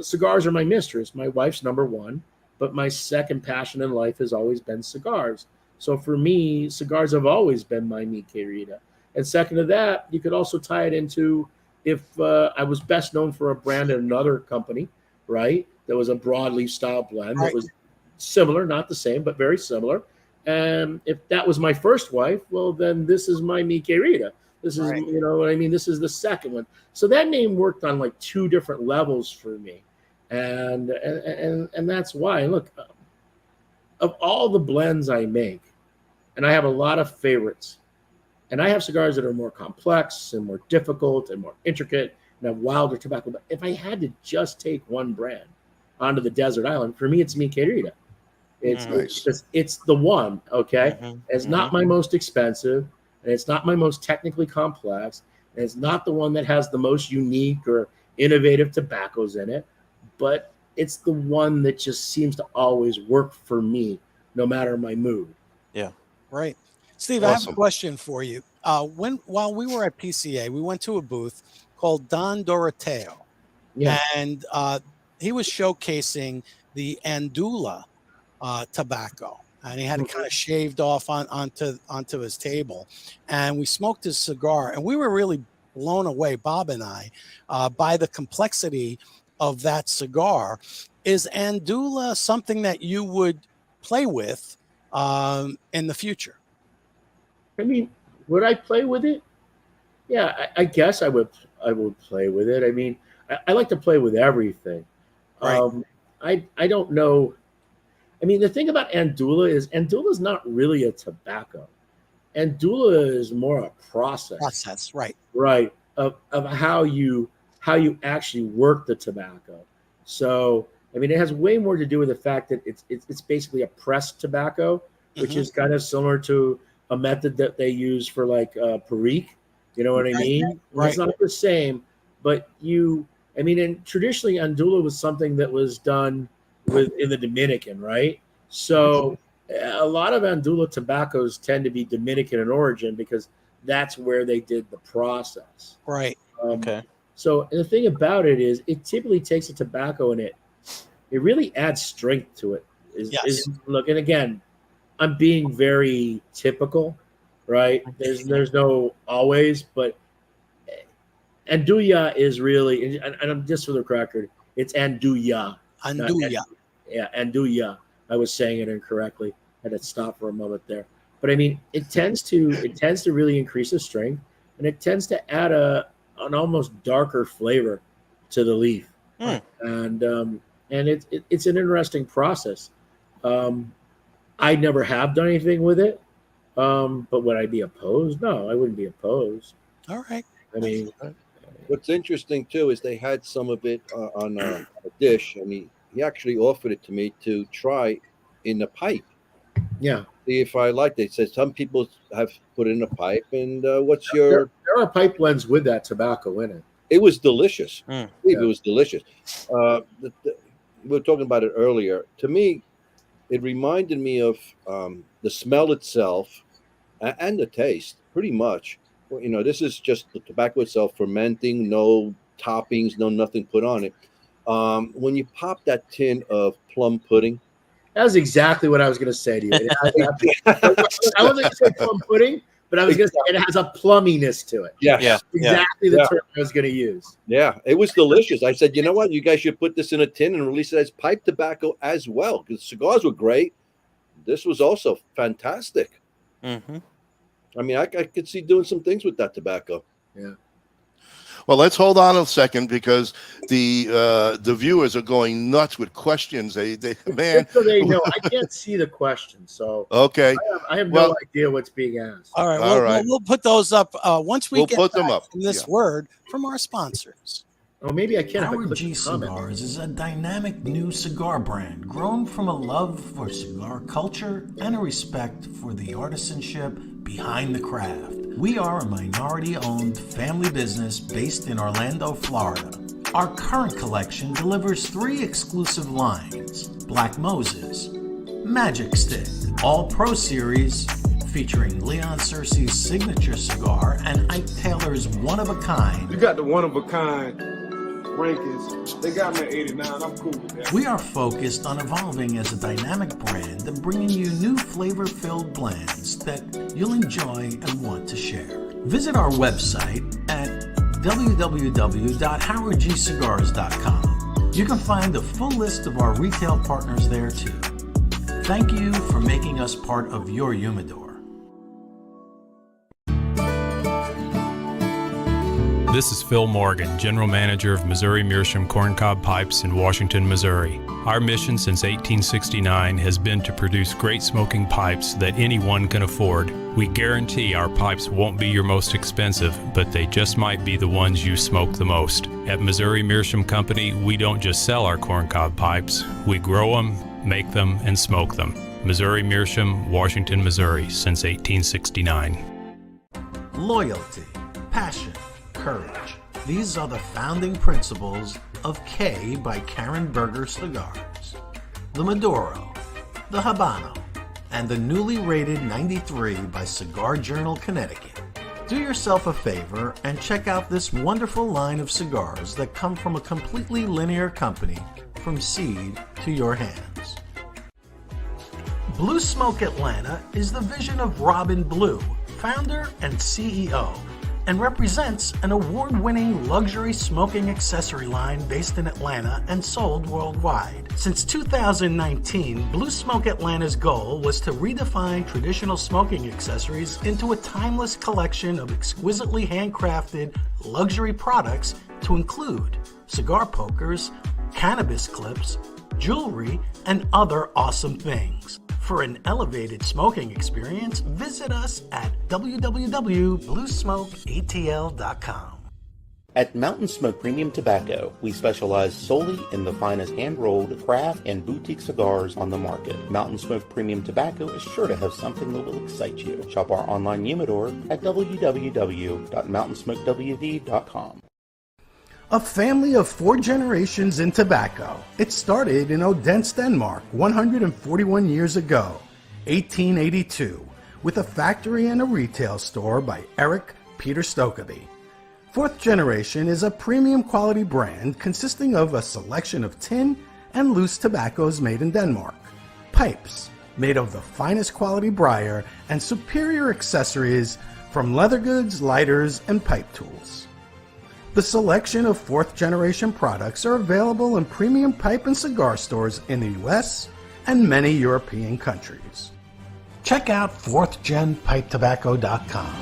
cigars are my mistress. My wife's number one. But my second passion in life has always been cigars. So for me, cigars have always been my Mi Querida. And second to that, you could also tie it into if I was best known for a brand in another company, right? That was a broadleaf style blend that was similar, not the same, but very similar. And if that was my first wife, well, then this is my Mi Querida. This is, you know what I mean? This is the second one. So that name worked on like two different levels for me. And that's why. Look, of all the blends I make, and I have a lot of favorites, and I have cigars that are more complex and more difficult and more intricate and have wilder tobacco. But if I had to just take one brand onto the desert island, for me, it's Mi Querida. It's the one, okay? It's not my most expensive, and it's not my most technically complex, and it's not the one that has the most unique or innovative tobaccos in it, but it's the one that just seems to always work for me, no matter my mood. Yeah. Right. Steve, I have a question for you. While we were at PCA, we went to a booth called Don Doroteo. Yeah. And he was showcasing the Andullo tobacco. And he had it kind of shaved off onto his table. And we smoked his cigar. And we were really blown away, Bob and I, by the complexity of that cigar. Is Andullo something that you would play with in the future? I mean, would I play with it? Yeah, I guess I would play with it. I mean, I like to play with everything. Right. I don't know. I mean, the thing about Andullo is not really a tobacco. Andullo is more a process. Right. Right. Of how you actually work the tobacco. So, I mean, it has way more to do with the fact that it's basically a pressed tobacco, which is kind of similar to a method that they use for like Perique. You know what I mean? Right. It's not the same, but and traditionally Andullo was something that was done in the Dominican, right? So a lot of Andullo tobaccos tend to be Dominican in origin because that's where they did the process. Right. Okay. So the thing about it is it typically takes a tobacco and it really adds strength to it. Look, and again, I'm being very typical, right? There's no always, but Andullo is really, and I'm just for the record, it's Andullo. Andullo. Yeah, Andullo. I was saying it incorrectly. I had to stop for a moment there. But I mean, it tends to really increase the strength, and it tends to add an almost darker flavor to the leaf. And it's an interesting process. I never have done anything with it, but would I be opposed? No, I wouldn't be opposed. All right. I mean, what's interesting too is they had some of it on a dish, and he actually offered it to me to try in the pipe. Yeah. See if I liked it. He said some people have put it in a pipe, and what's your? There are pipe blends with that tobacco in it. It was delicious. Yeah. It was delicious. We were talking about it earlier. To me, it reminded me of the smell itself and the taste, pretty much. Well, you know, this is just the tobacco itself fermenting, no toppings, no nothing put on it. When you pop that tin of plum pudding, that was exactly what I was going to say to you. I wasn't going to say plum pudding, but I was going to say it has a plumminess to it. Yeah. Exactly the term I was going to use. Yeah, it was delicious. I said, you know what? You guys should put this in a tin and release it as pipe tobacco as well, because cigars were great. This was also fantastic. Mm-hmm. I mean, I could see doing some things with that tobacco. Yeah. Well, let's hold on a second because the viewers are going nuts with questions. They man. So they know I can't see the question, so okay. I have no idea what's being asked. All right, we'll put those up once we get put them up from this word from our sponsors. Oh, maybe I can. Howard G Cigars is a dynamic new cigar brand grown from a love for cigar culture and a respect for the artisanship behind the craft. We are a minority-owned family business based in Orlando, Florida. Our current collection delivers 3 exclusive lines: Black Moses, Magic Stick, All Pro Series, featuring Leon Searcy's signature cigar and Ike Taylor's one-of-a-kind. You got the one-of-a-kind rankings. They got me at 89. I'm cool with that. We are focused on evolving as a dynamic brand and bringing you new flavor-filled blends that you'll enjoy and want to share. Visit our website at www.howardgcigars.com. You can find a full list of our retail partners there too. Thank you for making us part of your humidor. This is Phil Morgan, General Manager of Missouri Meerschaum Corncob Pipes in Washington, Missouri. Our mission since 1869 has been to produce great smoking pipes that anyone can afford. We guarantee our pipes won't be your most expensive, but they just might be the ones you smoke the most. At Missouri Meerschaum Company, we don't just sell our corncob pipes, we grow them, make them, and smoke them. Missouri Meerschaum, Washington, Missouri, since 1869. Loyalty, passion, courage. These are the founding principles of K by Karen Berger Cigars. The Maduro, the Habano, and the newly rated 93 by Cigar Journal Connecticut. Do yourself a favor and check out this wonderful line of cigars that come from a completely linear company from seed to your hands. Blue Smoke Atlanta is the vision of Robin Blue, founder and CEO, and represents an award-winning luxury smoking accessory line based in Atlanta and sold worldwide. Since 2019, Blue Smoke Atlanta's goal was to redefine traditional smoking accessories into a timeless collection of exquisitely handcrafted luxury products to include cigar pokers, cannabis clips, jewelry, and other awesome things. For an elevated smoking experience, visit us at www.bluesmokeatl.com. At Mountain Smoke Premium Tobacco, we specialize solely in the finest hand-rolled, craft, and boutique cigars on the market. Mountain Smoke Premium Tobacco is sure to have something that will excite you. Shop our online humidor at www.mountainsmokewd.com. A family of 4 generations in tobacco. It started in Odense, Denmark, 141 years ago, 1882, with a factory and a retail store by Eric Peter Stokoby. 4th generation is a premium quality brand consisting of a selection of tin and loose tobaccos made in Denmark, pipes, made of the finest quality briar and superior accessories from leather goods, lighters, and pipe tools. The selection of 4th generation products are available in premium pipe and cigar stores in the US and many European countries. Check out 4thGenPipeTobacco.com.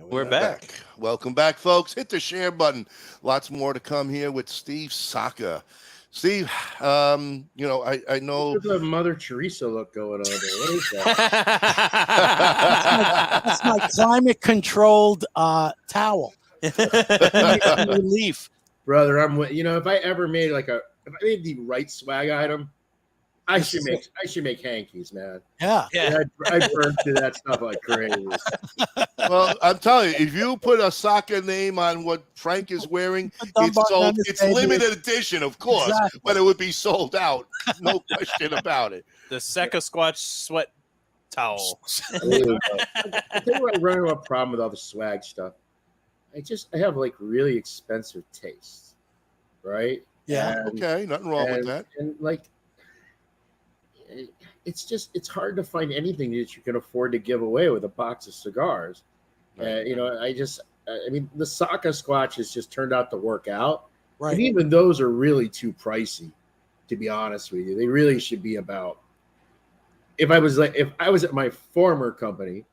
We're back. Welcome back, folks. Hit the share button. Lots more to come here with Steve Saka. Steve, I know there's a Mother Teresa look going on there. What is that? That's my climate-controlled towel. Relief, brother. If I ever made if I made the right swag item, I should make hankies, man. Yeah. I burn through that stuff like crazy. Well, I'm telling you, if you put a Saka name on what Frank is wearing, it's limited edition, of course, exactly. But it would be sold out. No question about it. The Sasquatch sweat towel. I think I run into a problem with all the swag stuff. I have really expensive tastes, right? Yeah. Okay. Nothing wrong with that. And it's hard to find anything that you can afford to give away with a box of cigars. Right. The Saka Squatches just turned out to work out. Right. And even those are really too pricey, to be honest with you. They really should be about, if I was at my former company,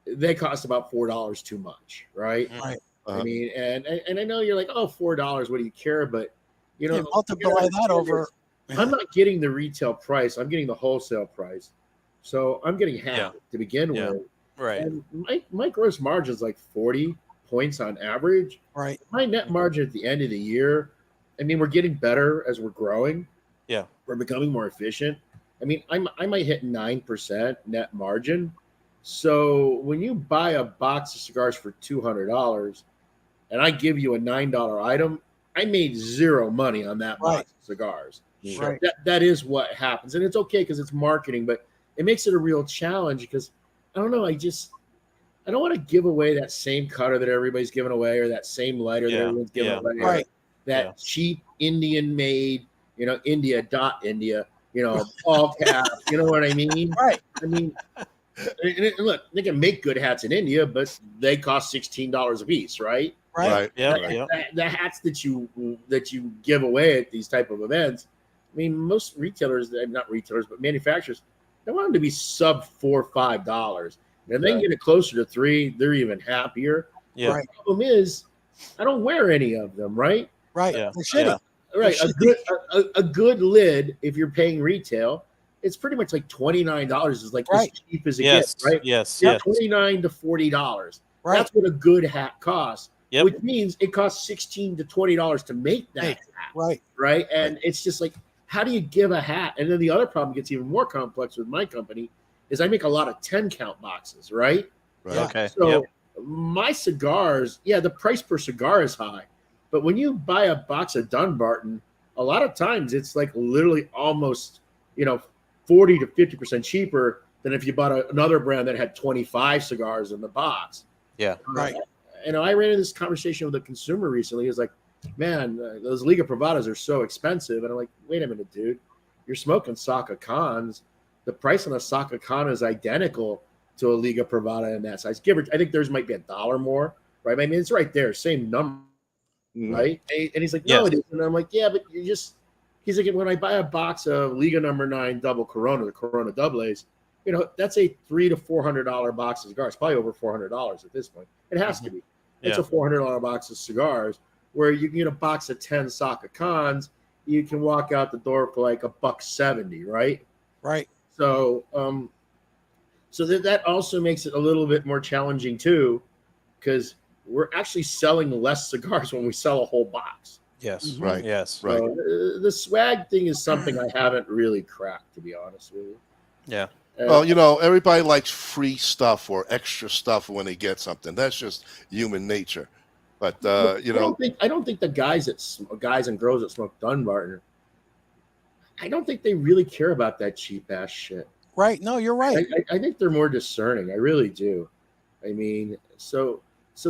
they cost about $4 too much. Right. Right. I mean, and I know you're like, oh, $4, what do you care? But multiply that over. I'm not getting the retail price. I'm getting the wholesale price. So I'm getting half to begin with. Right. And my gross margin is like 40 points on average. Right. My net margin at the end of the year, we're getting better as we're growing. Yeah. We're becoming more efficient. I might hit 9% net margin. So when you buy a box of cigars for $200 and I give you a $9 item, I made zero money on that box of cigars. Right. That is what happens. And it's okay because it's marketing, but it makes it a real challenge because I don't know. I don't want to give away that same cutter that everybody's giving away or that same lighter that everyone's giving away. Right. That cheap Indian made, India, all cap. You know what I mean? Right. Look, they can make good hats in India, but they cost $16 a piece, right? Right. Yeah. The hats that you give away at these type of events, most retailers, not retailers, but manufacturers, they want them to be sub $4 or $5. And they can get it closer to $3, they're even happier. Yeah. The problem is, I don't wear any of them, right? Right. Yeah. They're shitty. Yeah. Right. A good lid, if you're paying retail, it's pretty much like $29 is like as cheap as it gets, right? Yes. $29 to $40. Right. That's what a good hat costs. Yep. Which means it costs $16 to $20 to make that hat. Right. And it's just like, how do you give a hat? And then the other problem gets even more complex with my company is I make a lot of 10 count boxes, right? Right. Okay. So my cigars, the price per cigar is high. But when you buy a box of Dunbarton, a lot of times it's like literally almost, 40 to 50% cheaper than if you bought another brand that had 25 cigars in the box. Yeah. Right. I ran into this conversation with a consumer recently. He was like, man, those Liga Privadas are so expensive. And I'm like, wait a minute, dude. You're smoking Saka Khans. The price on a Saka Khan is identical to a Liga Privada in that size. I think theirs might be $1 more, right? It's right there, same number, right? And he's like, no, it isn't. And I'm like, yeah, but he's like, when I buy a box of Liga number 9 double Corona, the Corona Doubles, that's a $300 to $400 box of cigars, probably over $400 at this point. It has to be. It's a $400 box of cigars where you can get a box of 10 Saka Khans. You can walk out the door for like $170, right? Right. So, so that also makes it a little bit more challenging too, because we're actually selling less cigars when we sell a whole box. Yes. Right. Yes. Right. So, the swag thing is something I haven't really cracked, to be honest with you. Yeah. Well, everybody likes free stuff or extra stuff when they get something. That's just human nature. But I don't think the guys and girls that smoke Dunbarton, I don't think they really care about that cheap ass shit. Right. No, you're right. I think they're more discerning. I really do. So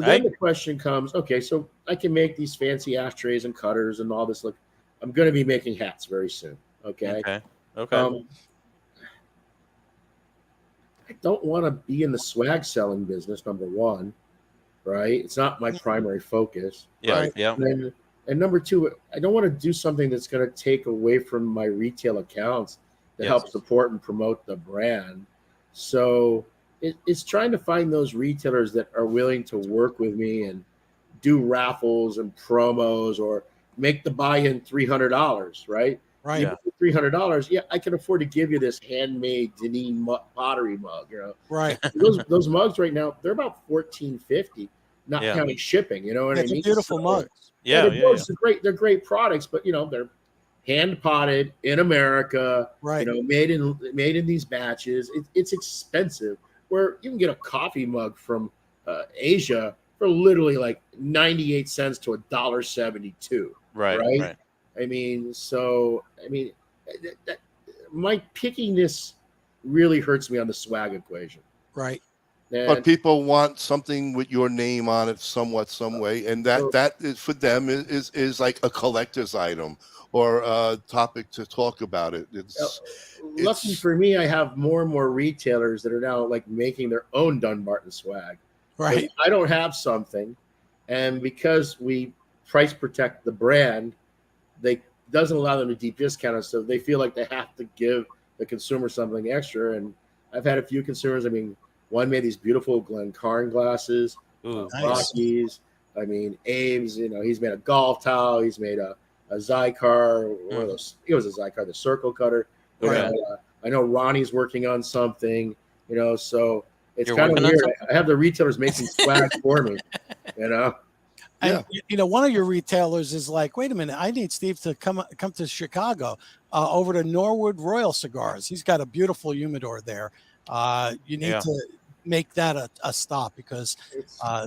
then the question comes, okay, so I can make these fancy ashtrays and cutters and all this. Look, I'm going to be making hats very soon. Okay. Okay. I don't want to be in the swag selling business. Number one, right? It's not my primary focus. Yeah. Right. Yeah. And number two, I don't want to do something that's going to take away from my retail accounts to help support and promote the brand. So it's trying to find those retailers that are willing to work with me and do raffles and promos or make the buy-in $300, right? Right. Yeah. $300. Yeah, I can afford to give you this handmade Deneen pottery mug. You know, Right. Those mugs right now, they're about $14.50, not counting shipping. You know what I mean? Beautiful mugs. They're great. They're great products, but they're hand potted in America. Right. Made in these batches. It's expensive. Where you can get a coffee mug from Asia for literally like 98 cents to $1.72. Right. I mean, my pickiness really hurts me on the swag equation. Right. But people want something with your name on it some way, and that is for them is like a collector's item or a topic to talk about it. Lucky for me, I have more and more retailers that are now like making their own Dunbarton swag. Right. I don't have something, and because we price protect the brand, they doesn't allow them to deep discount it, so they feel like they have to give the consumer something extra. And I've had a few consumers. I mean, one made these beautiful Glencairn glasses, Rockies. I mean, Ames. He's made a golf towel. He's made a Zycar. One of those. It was a Zycar, the circle cutter. Okay. I know Ronnie's working on something. So it's You're kind of working on weird. something? I have the retailers making swag for me. And one of your retailers is like, wait a minute, I need Steve to come to Chicago, over to Norwood Royal Cigars. He's got a beautiful humidor there. You need to make that a stop because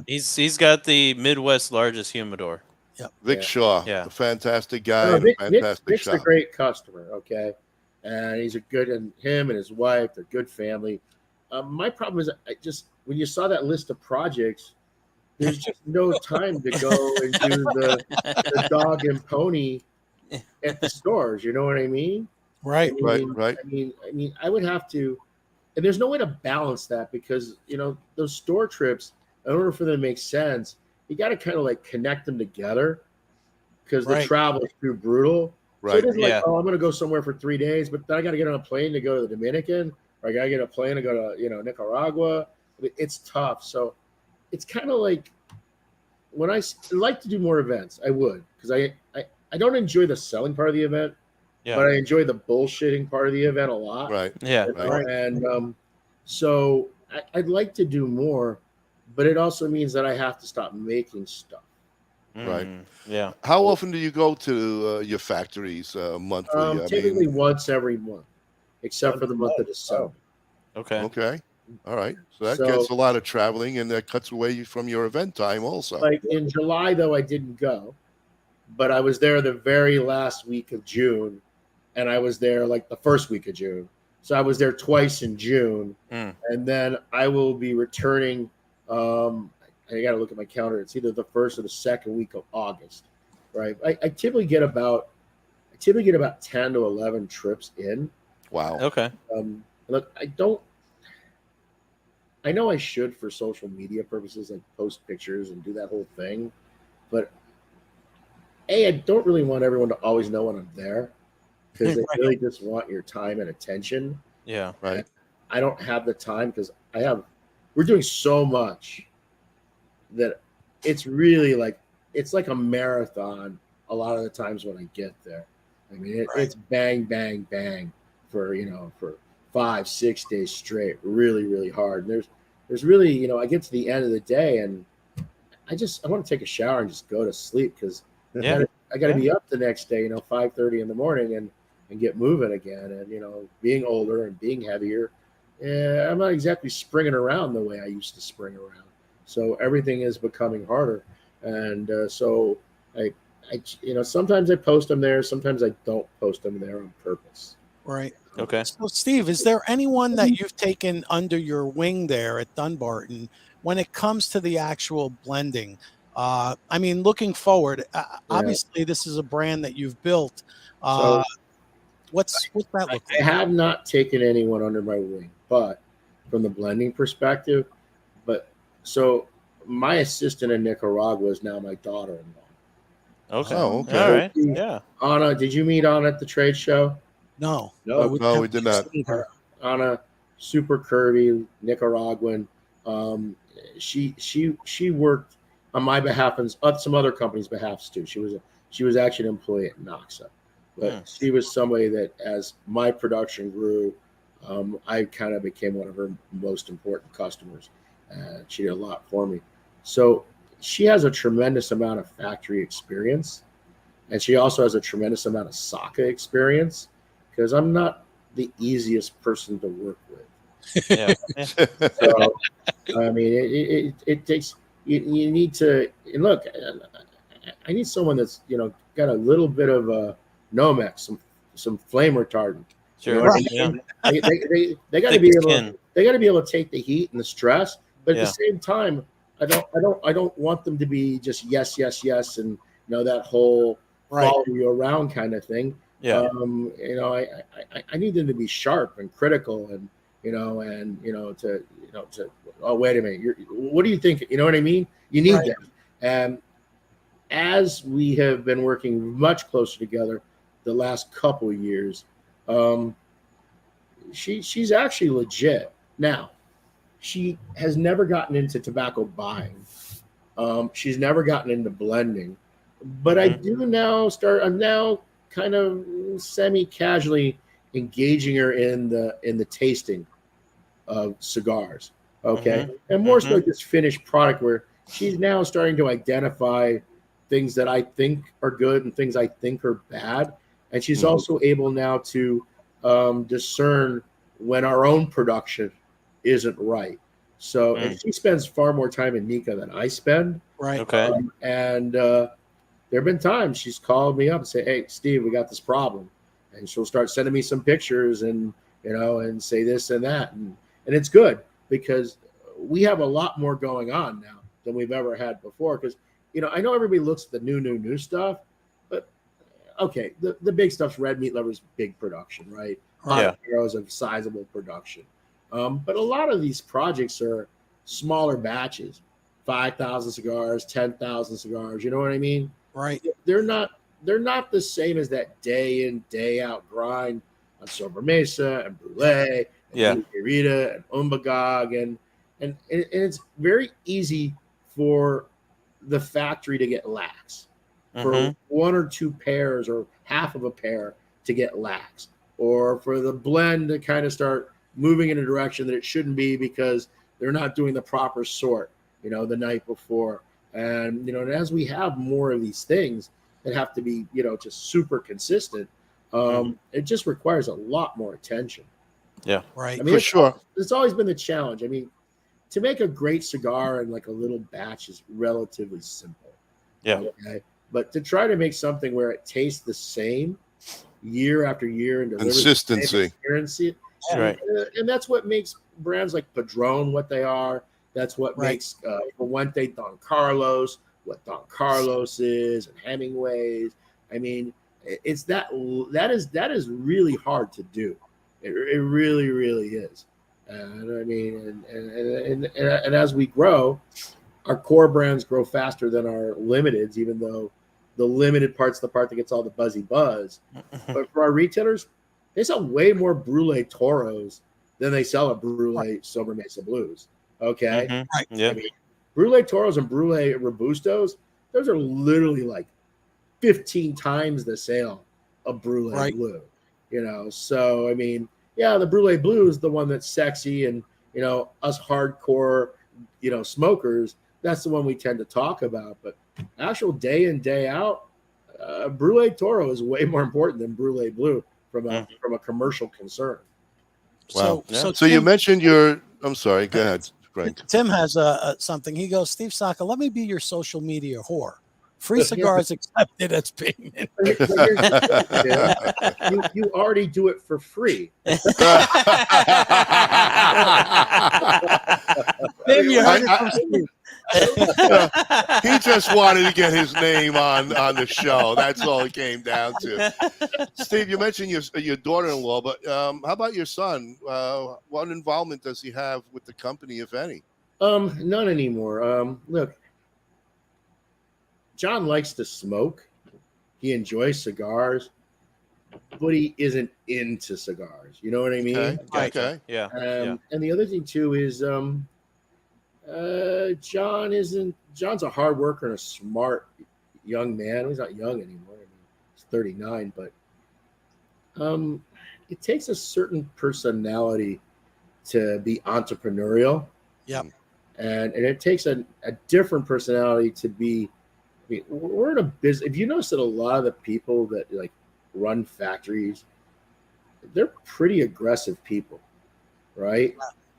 he's got the Midwest largest humidor. Yep. Vic Shaw, a fantastic guy, Vic's a great customer, okay, and he's him and his wife, they're good family. My problem is when you saw that list of projects, there's just no time to go and do the dog and pony at the stores. You know what I mean? Right. Right. I mean, I would have to, and there's no way to balance that because those store trips, in order for them to make sense, you got to kind of like connect them together because the travel is too brutal. Right. So it isn't like, I'm going to go somewhere for 3 days, but then I got to get on a plane to go to the Dominican, or I got to get on a plane to go to Nicaragua. It's tough. So it's kind of like when I like to do more events, I would, because I don't enjoy the selling part of the event, but I enjoy the bullshitting part of the event a lot. Right. Yeah. Right. And so I'd like to do more, but it also means that I have to stop making stuff. Right. Yeah. How often do you go to your factories monthly? Typically once every month, except for the month of December. Okay. Okay. All right. So that gets a lot of traveling, and that cuts away from your event time also. Like in July, though, I didn't go, but I was there the very last week of June, and I was there like the first week of June. So I was there twice in June, and then I will be returning. I got to look at my calendar. It's either the first or the second week of August, right? I typically get about 10 to 11 trips in. Wow. Okay. Look, I know I should for social media purposes, like post pictures and do that whole thing, but I don't really want everyone to always know when I'm there because they really just want your time and attention. Yeah. Right. I don't have the time because we're doing so much that it's really it's like a marathon a lot of the times when I get there. I mean, it's bang, bang, bang for 5-6 days straight, really, really hard. And there's really, I get to the end of the day and I want to take a shower and just go to sleep because I got to be up the next day, 5:30 in the morning and get moving again. And, being older and being heavier, I'm not exactly springing around the way I used to spring around. So everything is becoming harder. And so I sometimes I post them there. Sometimes I don't post them there on purpose. Right. Okay. So, Steve, is there anyone that you've taken under your wing there at Dunbarton when it comes to the actual blending? I mean, looking forward, obviously this is a brand that you've built. So what's that look I like? have not taken anyone under my wing, but from the blending perspective, so my assistant in Nicaragua is now my daughter-in-law. Okay. Oh, okay. All right. Yeah. Anna, did you meet Anna at the trade show? No, No, we did not. Anna, super curvy Nicaraguan. She worked on my behalf and some other companies' behalfs too. She was actually an employee at Noxa, but she was somebody that, as my production grew, I kind of became one of her most important customers. She did a lot for me. So she has a tremendous amount of factory experience, and she also has a tremendous amount of Saka experience, because I'm not the easiest person to work with. Yeah. So, I mean, it takes you need to look. I need someone that's got a little bit of a Nomex, some flame retardant. Sure. You know what I mean? They got to be able to take the heat and the stress, but at the same time, I don't want them to be just yes, and that whole follow you around kind of thing. Yeah. I need them to be sharp and critical, and to oh, wait a minute, what do you think? You know what I mean? You need them. And as we have been working much closer together the last couple of years, she's actually legit. Now, she has never gotten into tobacco buying. She's never gotten into blending, but I do now I'm now kind of semi-casually engaging her in the tasting of cigars. Okay. And more so this finished product, where she's now starting to identify things that I think are good and things I think are bad. And she's also able now to discern when our own production isn't right. So and she spends far more time in Nika than I spend. Right. Okay. And there have been times she's called me up and say, "Hey, Steve, we got this problem," and she'll start sending me some pictures and and say this and that, and it's good, because we have a lot more going on now than we've ever had before. Because I know everybody looks at the new stuff, but okay, the big stuff's Red Meat Lovers' big production, right? Heroes of sizable production. But a lot of these projects are smaller batches, 5,000 cigars, 10,000 cigars. You know what I mean? Right. They're not the same as that day in, day out grind on Sober Mesa and Brule and Rita and Umbagog, and it's very easy for the factory to get lax, for one or two pairs or half of a pair to get lax, or for the blend to kind of start moving in a direction that it shouldn't be because they're not doing the proper sort, the night before. And, and as we have more of these things that have to be, just super consistent, it just requires a lot more attention. Yeah. Right. I mean, For sure. It's always been the challenge. I mean, to make a great cigar in like a little batch is relatively simple. Yeah. Okay? But to try to make something where it tastes the same year after year and delivers Consistency. And that's what makes brands like Padron what they are. That's what makes Fuente Don Carlos what Don Carlos is, and Hemingway's. I mean, it's that is really hard to do. It really, really is. And I mean, and as we grow, our core brands grow faster than our limiteds, even though the limited part's the part that gets all the buzzy buzz. But for our retailers, they sell way more Brule Toros than they sell a Brule Sober Mesa Blues. Okay. Yeah. I mean, Brule Toros and Brule Robustos, those are literally like 15 times the sale of Brule Blue. So I mean, yeah, the Brule Blue is the one that's sexy, and us hardcore, smokers, that's the one we tend to talk about. But actual day in, day out, Brule Toro is way more important than Brule Blue from a commercial concern. Wow. So So you mentioned I'm sorry, go ahead, Frank. Tim has something. He goes, Steve Saka, let me be your social media whore. Free cigars accepted as being. You already do it for free. Tim, you heard it from Steve. He just wanted to get his name on the show. That's all it came down to. Steve, you mentioned your daughter-in-law, but how about your son? What involvement does he have with the company, if any? None anymore. Look, John likes to smoke. He enjoys cigars, but he isn't into cigars. You know what I mean? Okay. Yeah. And the other thing too is John's a hard worker and a smart young man. He's not young anymore. I mean, he's 39, but it takes a certain personality to be entrepreneurial. Yep. And it takes a different personality to be. I mean, we're in a business. If you notice that a lot of the people that like run factories, they're pretty aggressive people, right?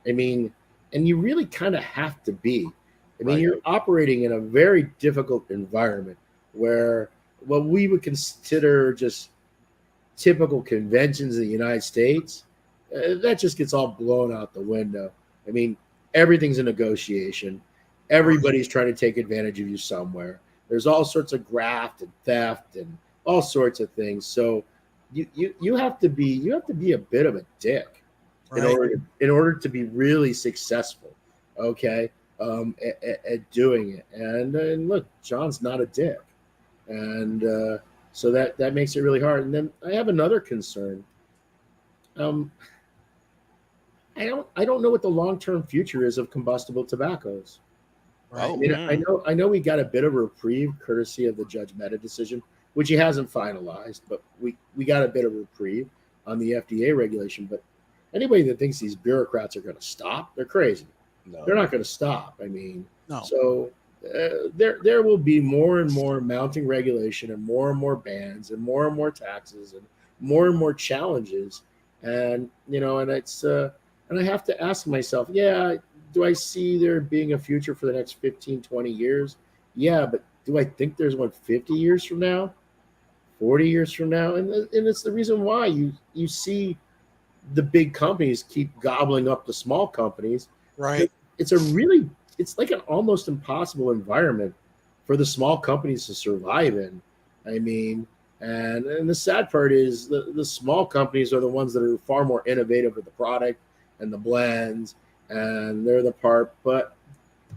I mean, and you really kind of have to be. I mean, you're operating in a very difficult environment where what we would consider just typical conventions in the United States, that just gets all blown out the window. I mean, everything's a negotiation. Everybody's trying to take advantage of you somewhere. There's all sorts of graft and theft and all sorts of things. So you have to be a bit of a dick in order to be really successful. Okay, at doing it. And look, John's not a dick, and so that makes it really hard. And then I have another concern. I don't know what the long-term future is of combustible tobaccos. Right. I mean, I know we got a bit of a reprieve courtesy of the Judge Mehta decision, which he hasn't finalized, but we got a bit of a reprieve on the FDA regulation. But anybody that thinks these bureaucrats are going to stop, they're crazy. No. They're not going to stop. I mean, no. So there will be more and more mounting regulation and more bans and more taxes and more challenges. And, and it's and I have to ask myself, do I see there being a future for the next 15, 20 years? Yeah, but do I think there's one 50 years from now, 40 years from now? And it's the reason why you see the big companies keep gobbling up the small companies. Right. It's like an almost impossible environment for the small companies to survive in. I mean, and the sad part is the small companies are the ones that are far more innovative with the product and the blends, and they're the part, but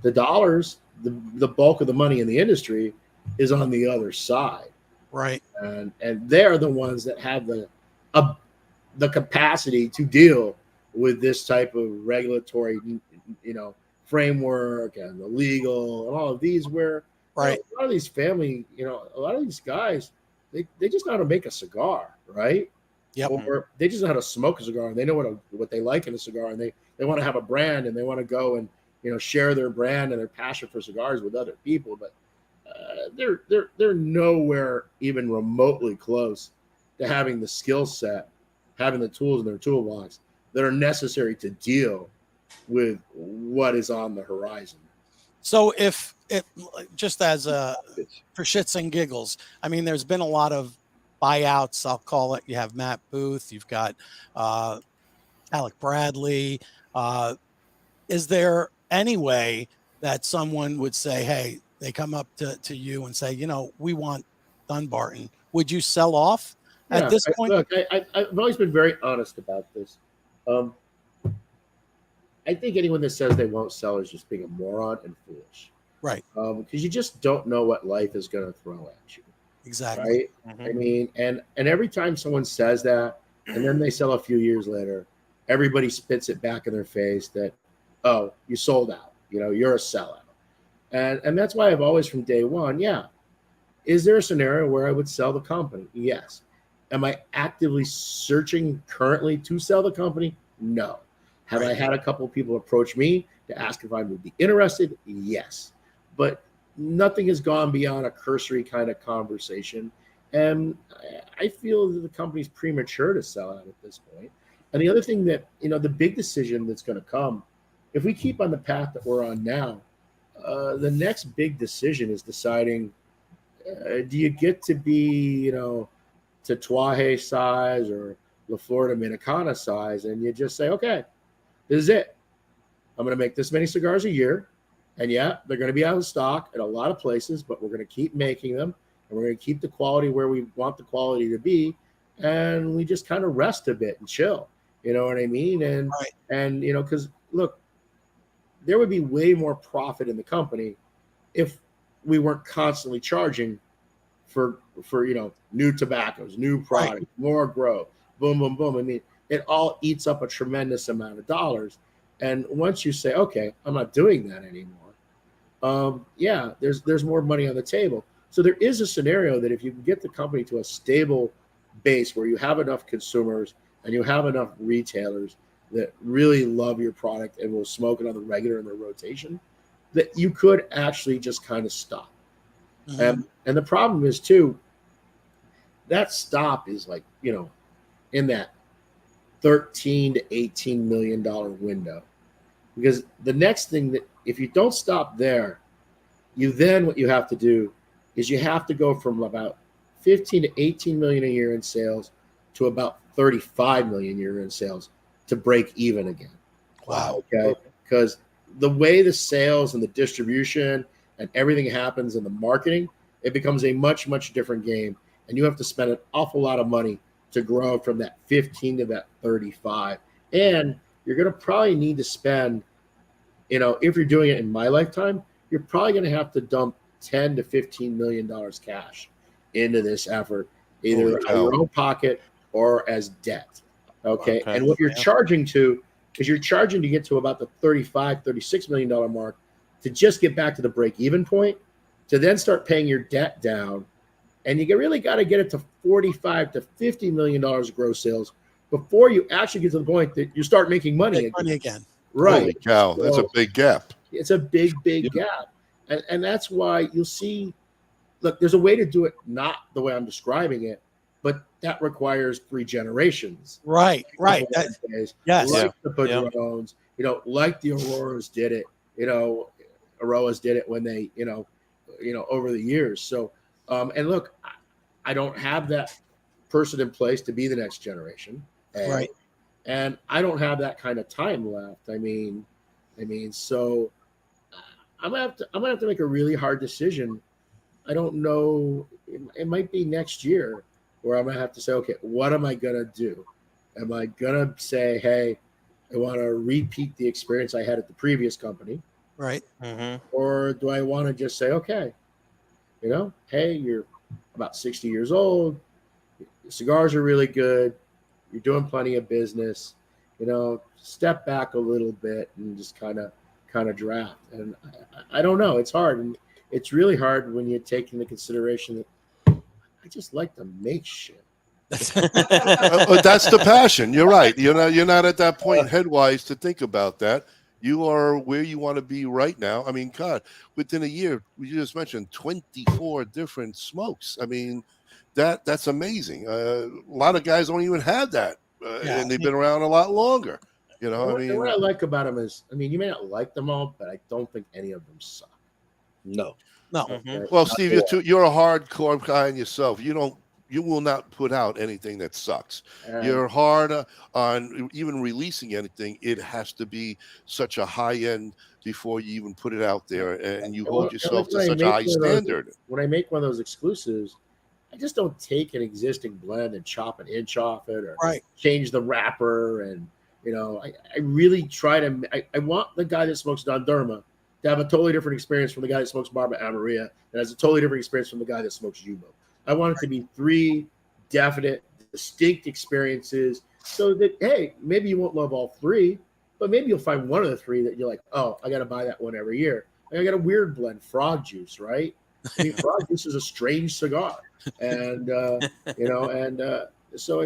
the dollars, the bulk of the money in the industry is on the other side. Right. And they're the ones that have the capacity to deal with this type of regulatory, framework and the legal and all of these where a lot of these family, a lot of these guys, they just know how to make a cigar, right? Yep. Or they just know how to smoke a cigar and they know what they like in a cigar, and they want to have a brand and they want to go and share their brand and their passion for cigars with other people, but they're nowhere even remotely close to having the skill set, having the tools in their toolbox that are necessary to deal with what is on the horizon. So if it just as for shits and giggles, I mean, there's been a lot of buyouts, I'll call it. You have Matt Booth, you've got Alec Bradley. Is there any way that someone would say, hey, they come up to you and say, we want Dunbarton. Would you sell off at this point? Look, I've always been very honest about this. I think anyone that says they won't sell is just being a moron and foolish. Right. Because you just don't know what life is going to throw at you. Exactly. Right. I mean, and every time someone says that, and then they sell a few years later, everybody spits it back in their face that, oh, you sold out. You're a sellout. And that's why I've always from day one, is there a scenario where I would sell the company? Yes. Am I actively searching currently to sell the company? No. Have I had a couple of people approach me to ask if I would be interested? Yes. But nothing has gone beyond a cursory kind of conversation. And I feel that the company's premature to sell out at this point. And the other thing that, the big decision that's going to come, if we keep on the path that we're on now, the next big decision is deciding, do you get to be, Tatuaje size or La Flor Dominicana size, and you just say, okay, this is it. I'm going to make this many cigars a year, And yeah, they're going to be out of stock at a lot of places, but we're going to keep making them, and we're going to keep the quality where we want the quality to be. And we just kind of rest a bit and chill. You know what I mean? And because look, there would be way more profit in the company if we weren't constantly charging for new tobaccos, new products, more growth, boom, boom, boom. I mean, it all eats up a tremendous amount of dollars. And once you say, okay, I'm not doing that anymore, there's more money on the table. So there is a scenario that if you can get the company to a stable base where you have enough consumers and you have enough retailers that really love your product and will smoke it on the regular in their rotation, that you could actually just kind of stop. And the problem is too, that stop is like, in that $13 to $18 million window. Because the next thing that, if you don't stop there, what you have to do is you have to go from about 15 to 18 million a year in sales to about 35 million a year in sales to break even again. Wow. Okay. Because the way the sales and the distribution and everything happens in the marketing, it becomes a much, much different game. And you have to spend an awful lot of money to grow from that 15 to that 35. And you're going to probably need to spend, if you're doing it in my lifetime, you're probably going to have to dump 10 to $15 million cash into this effort, either out of your own pocket or as debt. Okay. And what you're charging to, because you're charging to get to about the $35-36 million mark to just get back to the break-even point, to then start paying your debt down. And you really got to get it to $45 to $50 million of gross sales before you actually get to the point that you start making money again. Right. Holy cow. That's a big gap. It's a big, big gap. And that's why you'll see, look, there's a way to do it not the way I'm describing it, but that requires 3 generations. Right. Yes. Like the Padrones, like the Auroras did it, Aroas did it when they, over the years. So, and look, I don't have that person in place to be the next generation. Right. And I don't have that kind of time left. I mean, so I'm gonna have to make a really hard decision. I don't know. It might be next year where I'm gonna have to say, okay, what am I gonna do? Am I gonna say, hey, I want to repeat the experience I had at the previous company, right? Or do I want to just say, okay, hey, you're about 60 years old. Cigars are really good. You're doing plenty of business. Step back a little bit and just kind of draft. And I don't know. It's hard, and it's really hard when you take into consideration that I just like to make shit. That's the passion. You're right. You're not at that point headwise to think about that. You are where you want to be right now. I mean, God, within a year, we just mentioned 24 different smokes. I mean, that's amazing. A lot of guys don't even have that, and they've been around a lot longer. What I like about them is, you may not like them all, but I don't think any of them suck. No. Okay? Well, Steve, you're a hardcore guy in yourself. You will not put out anything that sucks. You're hard on even releasing anything. It has to be such a high end before you even put it out there, and you hold yourself to such a high standard. When I make one of those exclusives, I just don't take an existing blend and chop an inch off it or change the wrapper. And, I really try to, I want the guy that smokes Don Derma to have a totally different experience from the guy that smokes Barba Amaria and has a totally different experience from the guy that smokes Yubo. I want it to be 3 definite, distinct experiences so that, hey, maybe you won't love all 3, but maybe you'll find one of the 3 that you're like, oh, I got to buy that one every year. I got a weird blend, Frog Juice, right? Frog Juice is a strange cigar. And, so,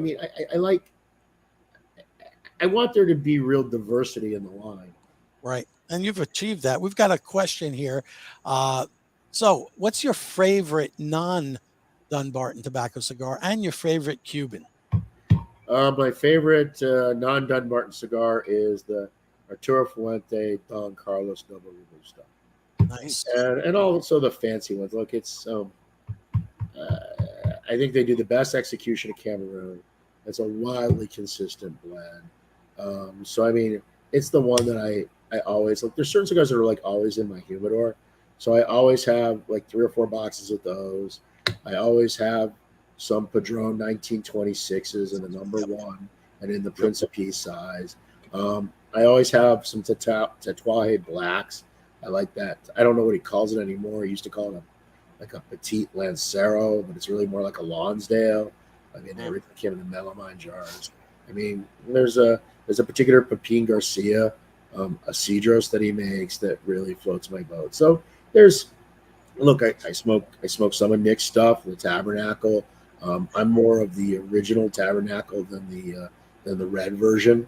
I want there to be real diversity in the line. Right. And you've achieved that. We've got a question here. So what's your favorite non-Dunbarton tobacco cigar and your favorite Cuban? My favorite non-Dunbarton cigar is the Arturo Fuente Don Carlos Novo Robusto. Nice. And also the fancy ones. Look, it's I think they do the best execution of Cameroon. It's a wildly consistent blend. So it's the one that I I always like. There's certain cigars that are like always in my humidor, so I always have like 3 or 4 boxes of those. I always have some Padron 1926s in the number 1 and in the Prince of Peace size. I always have some Tatuaje blacks. I like that. I don't know what he calls it anymore. He used to call it a Petit Lancero, but it's really more like a Lonsdale. I mean, everything came in the melamine jars. I mean, there's a particular Pepin Garcia, a Cedros that he makes that really floats my boat. So there's, look, I smoke some of Nick's stuff, the Tabernacle. I'm more of the original Tabernacle than the red version.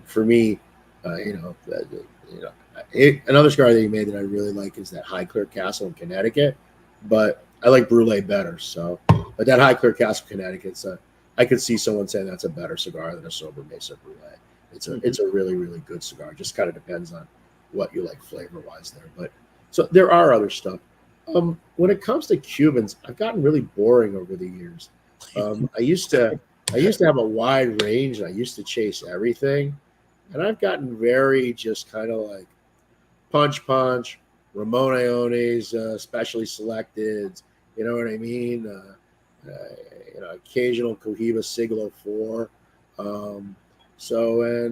For me, another cigar that he made that I really like is that High Clear Castle in Connecticut, but I like Brulee better. So, but that High Clear Castle Connecticut, I could see someone saying that's a better cigar than a Sober Mesa Brulee. It's a really, really good cigar. Just kind of depends on what you like flavor wise there. But so there are other stuff. When it comes to Cubans, I've gotten really boring over the years. I used to have a wide range, and I used to chase everything, and I've gotten very just kind of like punch, Ramon Iones, specially selected. You know what I mean? Occasional Cohiba Siglo 4. And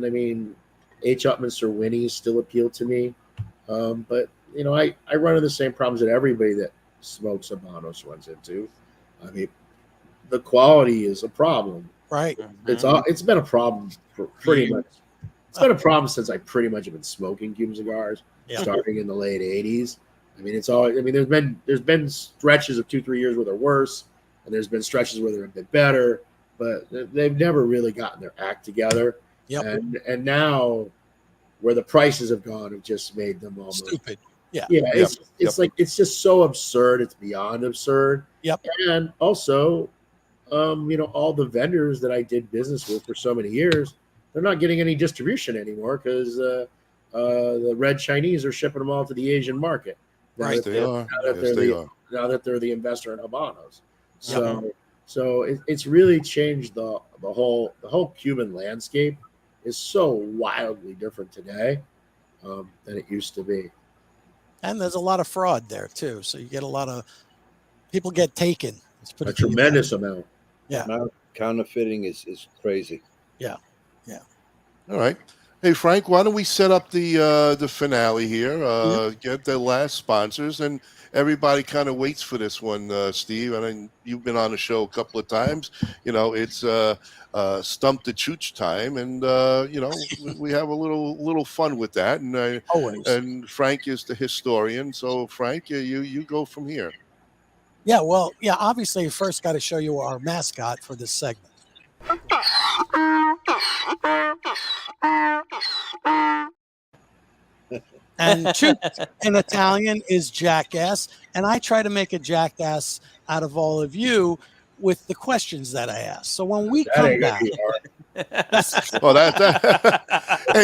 I mean, H. Upminster Winnies still appeal to me. But I run into the same problems that everybody that smokes Habanos runs into. I mean, the quality is a problem. Right. It's been a problem for pretty much. It's been a problem since I pretty much have been smoking Cuban cigars, starting in the late '80s. I mean, it's all. I mean, there's been stretches of 2-3 years where they're worse, and there's been stretches where they're a bit better, but they've never really gotten their act together. Yep. And now, where the prices have gone, have just made them almost stupid. Yeah. It's like it's just so absurd. It's beyond absurd. Yep. And also, all the vendors that I did business with for so many years, they're not getting any distribution anymore because the red Chinese are shipping them all to the Asian market. Now Right, they are. Now that they're the investor in Habanos. So it's really changed the whole Cuban landscape is so wildly different today than it used to be. And there's a lot of fraud there too. So you get a lot of people get taken. A tremendous amount. Yeah. Amount of counterfeiting is crazy. Yeah. All right. Hey, Frank, why don't we set up the finale here, get the last sponsors, and everybody kind of waits for this one, Steve. I mean, you've been on the show a couple of times. It's Stump the Chooch time, and, we have a little fun with that. And always. And Frank is the historian. So, Frank, you go from here. Yeah, well, obviously, first got to show you our mascot for this segment. And Chooch in Italian is jackass, and I try to make a jackass out of all of you with the questions that I ask. So when we come back, hey,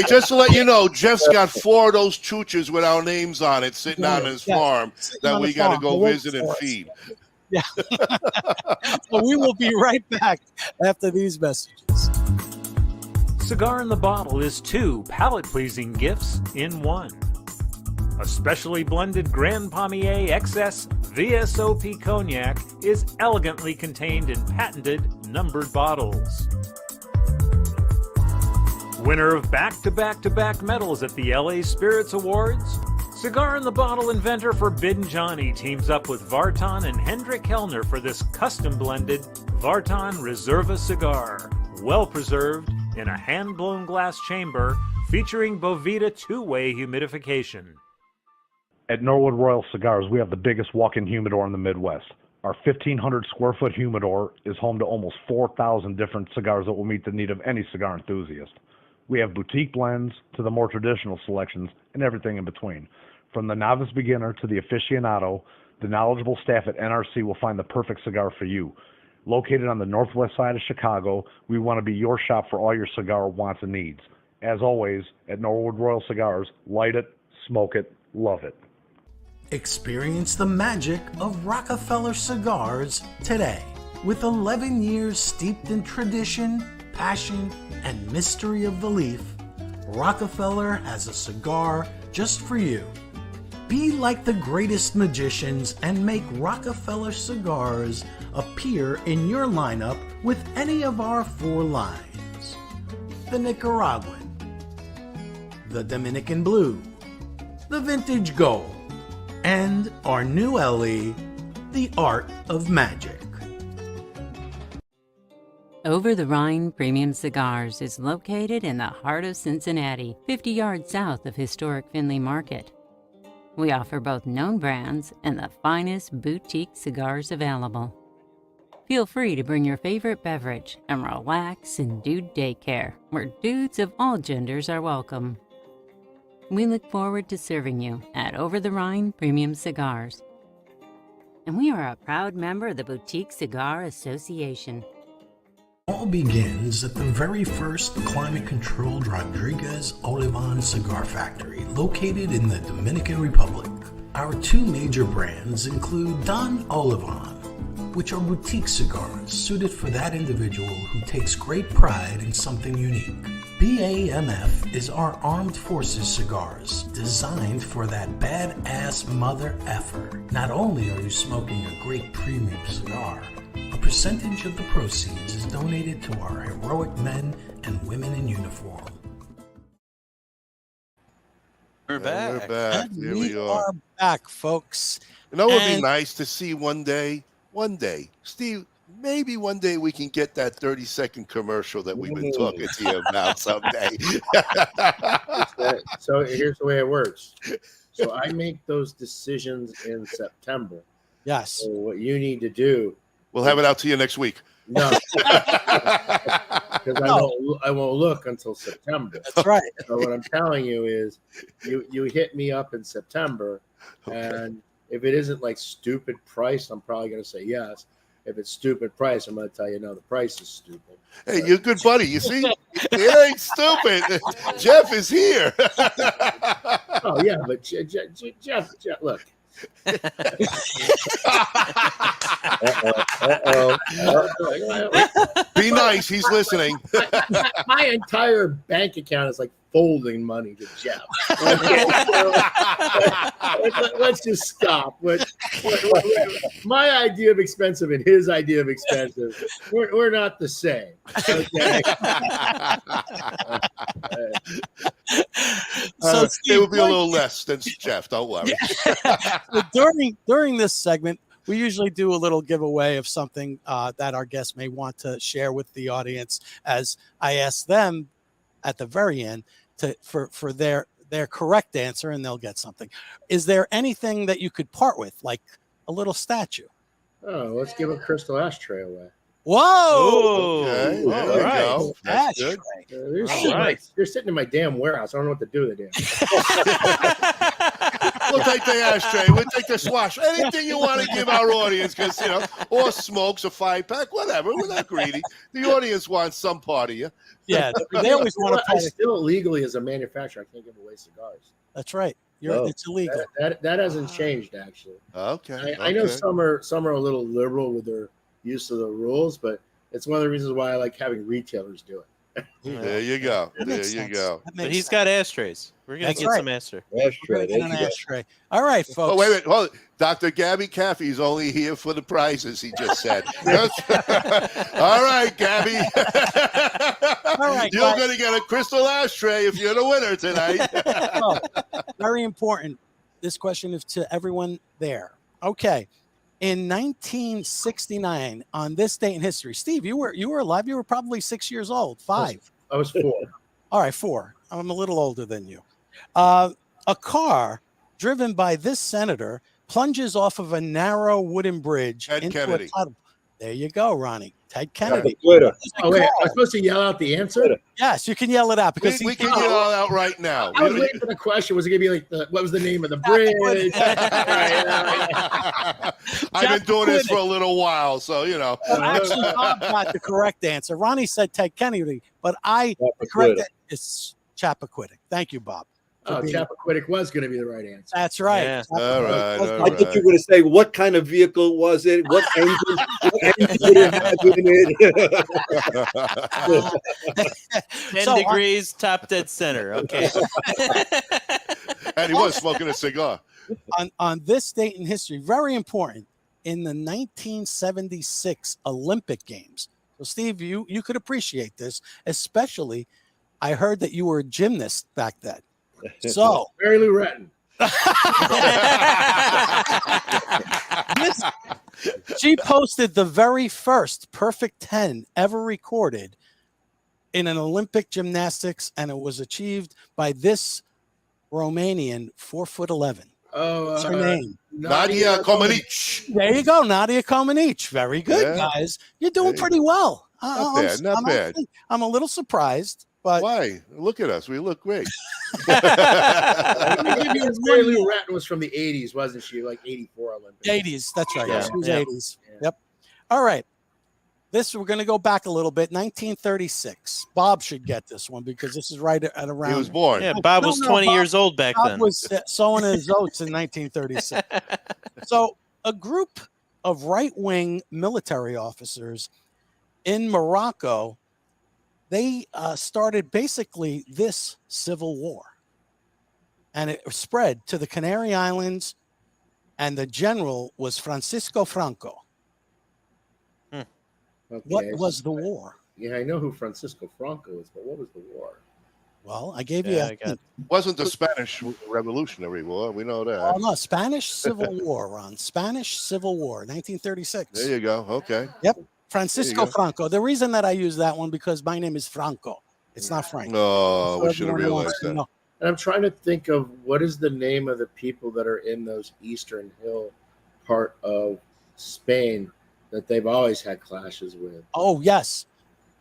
just to let you know, Jeff's got 4 of those chooches with our names on it sitting on his farm that we got to go visit and feed. Yeah. So we will be right back after these messages. Cigar in the Bottle is 2 palate-pleasing gifts in 1. A specially blended Grand Pommier XS VSOP cognac is elegantly contained in patented numbered bottles. Winner of back-to-back-to-back medals at the LA Spirits Awards, Cigar in the Bottle inventor Forbidden Johnny teams up with Vartan and Hendrik Kellner for this custom-blended Vartan Reserva cigar, well-preserved in a hand-blown glass chamber featuring Bovita 2-way humidification. At Norwood Royal Cigars, we have the biggest walk-in humidor in the Midwest. Our 1,500 square foot humidor is home to almost 4,000 different cigars that will meet the need of any cigar enthusiast. We have boutique blends to the more traditional selections and everything in between. From the novice beginner to the aficionado, the knowledgeable staff at NRC will find the perfect cigar for you. Located on the northwest side of Chicago, we want to be your shop for all your cigar wants and needs. As always, at Norwood Royal Cigars, light it, smoke it, love it. Experience the magic of Rockefeller Cigars today. With 11 years steeped in tradition, passion, and mystery of the leaf, Rockefeller has a cigar just for you. Be like the greatest magicians and make Rockefeller cigars appear in your lineup with any of our 4 lines: the Nicaraguan, the Dominican Blue, the Vintage Gold, and our new LE, the Art of Magic. Over the Rhine Premium Cigars is located in the heart of Cincinnati, 50 yards south of historic Findlay Market. We offer both known brands and the finest boutique cigars available. Feel free to bring your favorite beverage and relax in Dude Daycare, where dudes of all genders are welcome. We look forward to serving you at Over the Rhine Premium Cigars. And we are a proud member of the Boutique Cigar Association. All begins at the very first climate-controlled Rodriguez Olivan cigar factory located in the Dominican Republic. Our 2 major brands include Don Olivan, which are boutique cigars suited for that individual who takes great pride in something unique. BAMF is our armed forces cigars designed for that badass mother effer. Not only are you smoking a great premium cigar, a percentage of the proceeds is donated to our heroic men and women in uniform. We're back. We're back. Here we are back, folks. You know what would be nice to see one day, Steve, maybe one day we can get that 30-second commercial that we've been talking to you about someday. So here's the way it works. So I make those decisions in September. Yes. So what you need to do. We'll have it out to you next week. No. Because I won't look until September. That's right. So what I'm telling you is you hit me up in September, and if it isn't like stupid price, I'm probably going to say yes. If it's stupid price, I'm going to tell you no, the price is stupid. Hey, you're a good buddy. You see? It ain't stupid. Jeff is here. Oh, yeah, but Jeff, look. Be nice. He's listening. My entire bank account is like folding money to Jeff. Let's just stop. My idea of expensive and his idea of expensive, we're not the same. Okay. So it would be a little less than Jeff. Don't worry. So during this segment, we usually do a little giveaway of something that our guests may want to share with the audience, as I ask them at the very end for their correct answer, and they'll get something. Is there anything that you could part with, like a little statue? Oh, let's give a crystal ashtray away. Whoa! Okay. All There we right. go. That's good. They're sitting in my damn warehouse. I don't know what to do with it. We'll take the ashtray. We'll take the swash. Anything you want to give our audience, because, or smokes, a 5-pack, whatever. We're not greedy. The audience wants some part of you. Yeah, they always want to. I still legally, as a manufacturer, I can't give away cigars. That's right. It's illegal. That hasn't changed, actually. Okay. I know some are a little liberal with their use of the rules, but it's one of the reasons why I like having retailers do it. There you go. There you go. But he's got ashtrays. We're going to get some ashtray. Ashtray. All right, folks. Oh, wait. Hold on. Dr. Gabby Caffey is only here for the prizes, he just said. All right, Gabby. All right, you're going to get a crystal ashtray if you're the winner tonight. Very important. This question is to everyone there. Okay. In 1969, on this date in history, Steve, you were alive. You were probably 6 years old. 5. I was 4. All right, 4. I'm a little older than you. A car driven by this senator plunges off of a narrow wooden bridge into Kennedy. a tunnel. There you go, Ronnie. Ted Kennedy. Oh, wait, I'm supposed to yell out the answer? Yes, you can yell it out because we can yell it out right now. I was waiting for the question. Was it going to be like what was the name of the bridge? I've been doing this for a little while, so Actually, Bob got the correct answer. Ronnie said Ted Kennedy, but the correct answer is Chappaquiddick. Thank you, Bob. Oh, Chappaquiddick was going to be the right answer. That's right. Yeah. All right. I thought you were going to say what kind of vehicle was it? What engine did it have in it? 10 degrees, top dead center. Okay. And he was smoking a cigar. On this date in history, very important, in the 1976 Olympic Games. So, Steve, you could appreciate this, especially I heard that you were a gymnast back then. So, Mary Lou Retton. She posted the very first perfect 10 ever recorded in an Olympic gymnastics, and it was achieved by this Romanian 4'11". Oh, What's her name? Nadia Comaneci. There you go, Nadia Comaneci. Very good, guys. You're doing pretty well. Not bad. I'm a little surprised, but why? Look at us. We look great. Mary Lou Retton was from the 80s, wasn't she? Like 84 Olympics. 80s. That's right. Yeah. She was Yeah. 80s. Yep. All right. We're going to go back a little bit. 1936. Bob should get this one because this is right at around. He was born. Yeah, Bob was 20 years old back Bob then. was sowing his oats in 1936. So a group of right-wing military officers in Morocco, they started basically this civil war. And it spread to the Canary Islands, and the general was Francisco Franco. Okay, What was the war? Yeah, I know who Francisco Franco is, but what was the war? Well, I gave you Wasn't the Spanish Revolutionary War? We know that. Oh, no, Spanish Civil War, Ron. Spanish Civil War, 1936. There you go. Okay. Yep. Francisco go. Franco. The reason that I use that one because my name is Franco. It's not Frank. No, So we should have everyone realized wants to that. know. And I'm trying to think of what is the name of the people that are in those Eastern Hill part of Spain that they've always had clashes with. Oh, yes.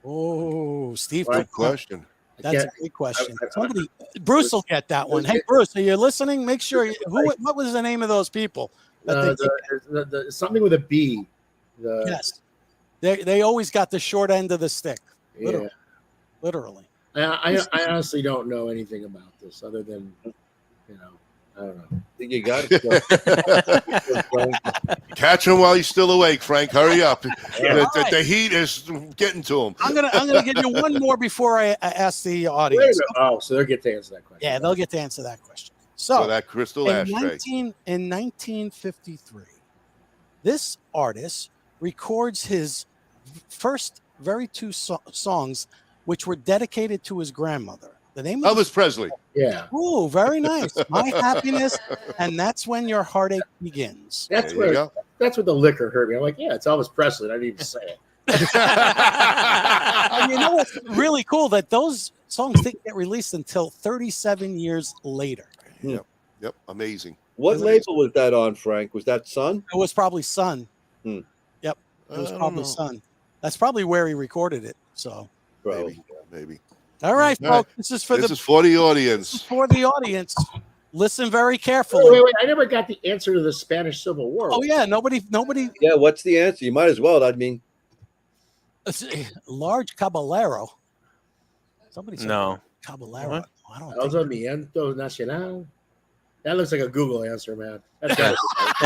Oh, Steve. Good question. That's a great question. Somebody, Bruce will get that one. Hey, Bruce, are you listening? Make sure. What was the name of those people? Something with a B. Yes. They always got the short end of the stick. Yeah. Literally. I honestly don't know anything about this other than, I don't know. You got it. Catch him while he's still awake, Frank. Hurry up. Yeah. The heat is getting to him. I'm gonna give you one more before I ask the audience. So they'll get to answer that question. Yeah, they'll get to answer that question. So that crystal ashtray. In 1953, this artist records his first two songs, which were dedicated to his grandmother. The name of Elvis Presley. Yeah. Oh, very nice. My Happiness, and That's When Your Heartache Begins. That's what the liquor hurt me. I'm like, yeah, it's Elvis Presley. I didn't even say it. And you know what's really cool? That those songs didn't get released until 37 years later. Yep. Amazing. What label was that on, Frank? Was that Sun? It was probably Sun. Hmm. Yep. It was probably Sun. That's probably where he recorded it. So maybe. All right, folks. This is for the audience. For the audience. Listen very carefully. Wait. I never got the answer to the Spanish Civil War. Oh yeah, nobody. Yeah, what's the answer? You might as well. I mean, large caballero. Somebody said No. Caballero. What? I don't Alzo Miento Nacional. That looks like a Google answer, man. That's got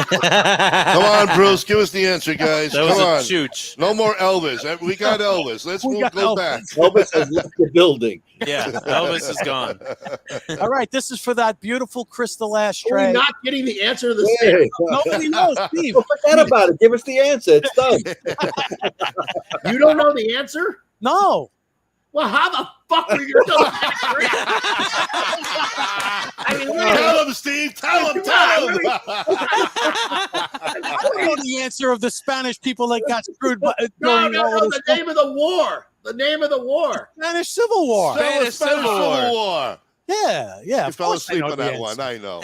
Come on, Bruce. Give us the answer, guys. That was Come a on. chooch. No more Elvis. We got Elvis. Let's go back. Elvis has left the building. Yeah, Elvis is gone. All right, this is for that beautiful crystal Are ashtray. we not getting the answer to the Hey. Nobody knows, Steve. Well, forget about it. Give us the answer. It's done. You don't know the answer? No. Well, how the fuck are you going to know that? I mean, Tell him, Steve. Tell him. I don't know the answer of the Spanish people that got screwed. No, during all of the this name of the war. The name of the war. Spanish Civil War. Spanish Civil War. Yeah. You of fell course I asleep know on the that answer. one. I know.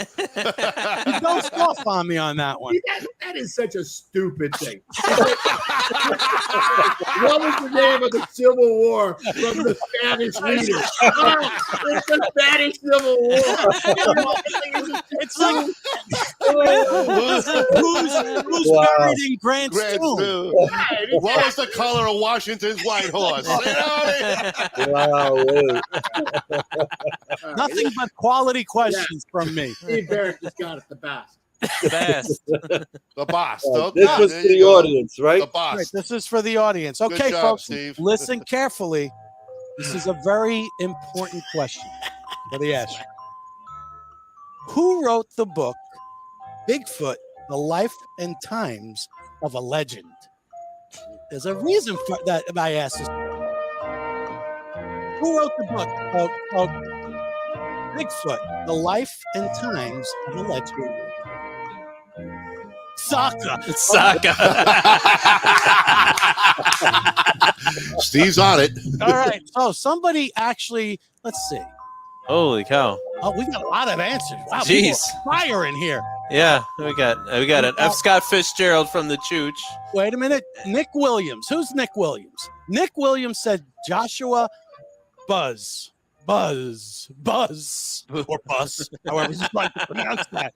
You don't scoff on me on that one. That is such a stupid thing. What was the name of the Civil War from the Spanish leader? It's the Spanish Civil War. It's like who's buried in Grant's tomb? What was the color of Washington's white horse? Nothing but quality questions from me. Steve Barrett just got it the best. The boss. This was for the audience, right? The boss. Right, this is for the audience. Good Okay, job, folks, Steve. listen carefully. This is a very important question for the ashtray. Who wrote the book Bigfoot, The Life and Times of a Legend? There's a reason for that I asked this. Who wrote the book called Bigfoot, The Life and Times of a Legend? Saka. Steve's on it. All right. So somebody actually, let's see. Holy cow. Oh, we got a lot of answers. Wow, Jeez. Fire in here. Yeah, we got it. F. Scott Fitzgerald from the Chooch. Wait a minute. Nick Williams. Who's Nick Williams? Nick Williams said Joshua Buzz, or Buzz, however you like to pronounce that.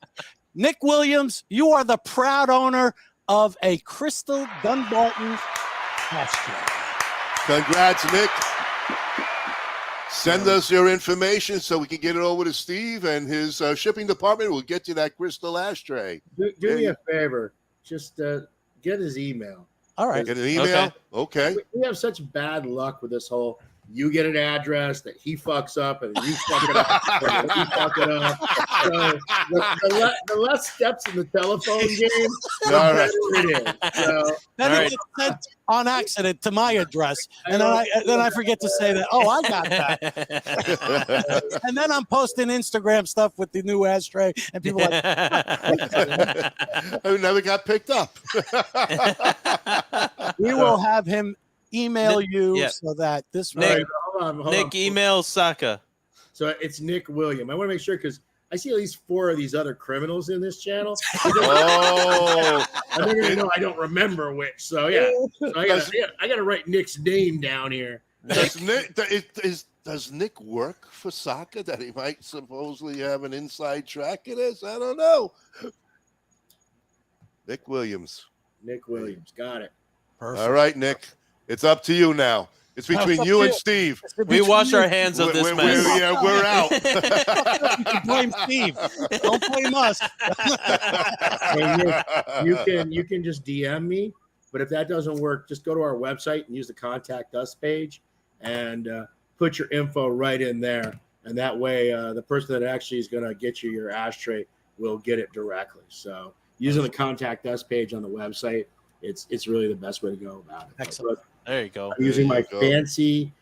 Nick Williams, you are the proud owner of a Crystal Dunbarton ashtray. Congrats, Nick. Send us your information so we can get it over to Steve, and his shipping department will get you that crystal ashtray. Do me a favor. Just get his email. All right. Get an email? Okay. We have such bad luck with this whole you get an address that he fucks up and you fuck it up and he fuck it up. So the less steps in the telephone game, the better it is. So, then it gets sent on accident to my address, and then I forget to say that. Oh, I got that. And then I'm posting Instagram stuff with the new ashtray, and people are like, I never got picked up. we will have him email you so that this way. Hold on. Nick, email Saka. So it's Nick William. I want to make sure because I see at least 4 of these other criminals in this channel. Oh, and they're gonna know I don't remember which. So yeah, I gotta write Nick's name down here. Does Nick work for Saka that he might supposedly have an inside track in this? I don't know. Nick Williams. Got it. Perfect. All right, Nick. It's up to you now. It's between you and Steve. We wash our hands of this mess. We're out. You can blame Steve. Don't blame us. Hey, Nick, you can just DM me, but if that doesn't work, just go to our website and use the contact us page and put your info right in there. And that way, the person that actually is going to get you your ashtray will get it directly. So using the contact us page on the website, it's really the best way to go about it. Excellent. There you go. I'm using my fancy,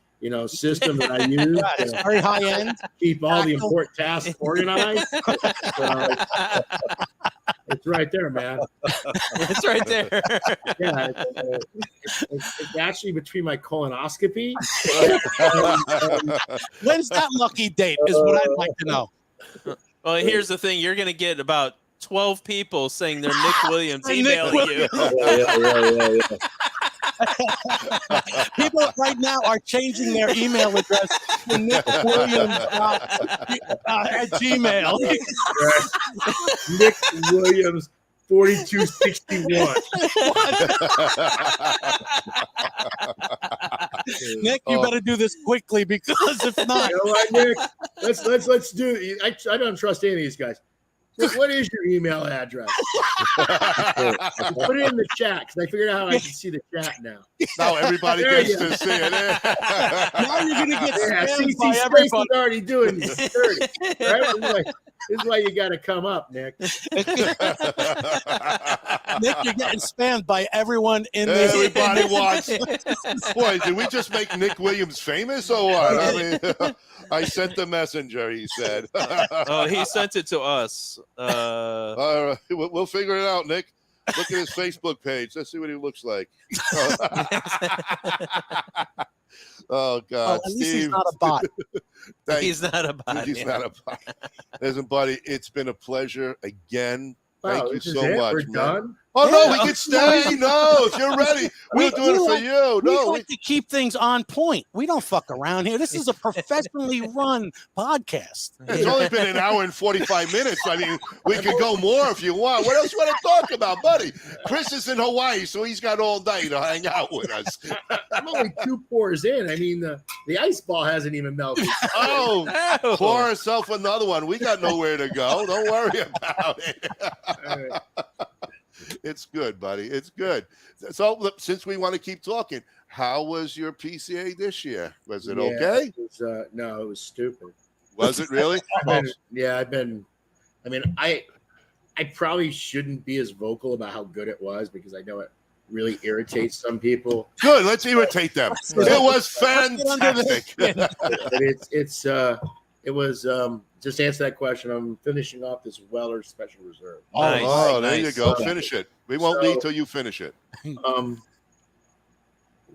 system that I use. It's very high end. Keep all the important tasks organized. So it's right there, man. It's right there. Yeah, it's actually between my colonoscopy. When's that lucky date? Is what I'd like to know. Well, here's the thing: you're gonna get about 12 people saying they're Nick Williams emailing you. Yeah. People right now are changing their email address to nickWilliams@gmail. Nick Williams 4261. Nick, you better do this quickly because if not, You know what, Nick? Let's do it. I don't trust any of these guys. Nick, what is your email address? Put it in the chat because I figured out how I can see the chat now. Now everybody gets to see it. now you're gonna get spammed by Space everybody. is already doing this. 30, right? This is why you got to come up, Nick. Nick, you're getting spammed by everyone in this. Everybody wants. Boy, did we just make Nick Williams famous or what? I mean, I sent the messenger, he said. Oh, he sent it to us. All right, we'll figure it out, Nick. Look at his Facebook page. Let's see what he looks like. Oh, God. At least he's Steve. not a bot. He's not a bot. He's not a bot. Listen, buddy, it's been a pleasure again. Wow, Thank you this is so it? much, We're man. done? Oh, no, Yeah. we can stay. No, if you're ready, we'll do it for you. We No, like to keep things on point. We don't fuck around here. This is a professionally run podcast. it's only been an hour and 45 minutes. I mean, we could go more if you want. What else you want to talk about, buddy? Chris is in Hawaii, so he's got all day to hang out with us. I'm only 2 pours in. I mean, the ice ball hasn't even melted. Oh, pour herself another one. We got nowhere to go. Don't worry about it. It's good, buddy. It's good. So, look, since we want to keep talking, how was your PCA this year? Was it okay? No, it was stupid. Was it really? I mean, I probably shouldn't be as vocal about how good it was because I know it really irritates some people. Good. Let's irritate them. It was fantastic. It was just to answer that question. I'm finishing off this Weller Special Reserve. Nice. Oh, there you go. Finish it. We won't leave till you finish it.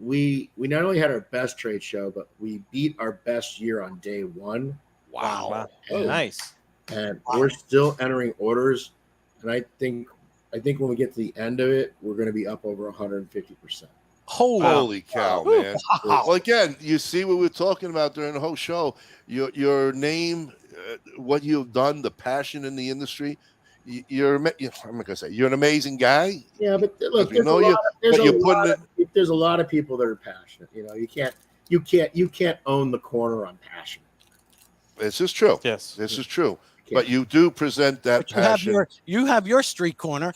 We not only had our best trade show, but we beat our best year on day one. Wow. Nice. And we're still entering orders. And I think when we get to the end of it, we're going to be up over 150%. Holy cow, man. Well, again, you see what we're talking about during the whole show. Your name, what you've done, the passion in the industry. I'm not going to say you're an amazing guy. Yeah, but look, there's a lot of people that are passionate. You know, you can't own the corner on passion. This is true. Yes, this is true. But you do present that passion. You have your street corner.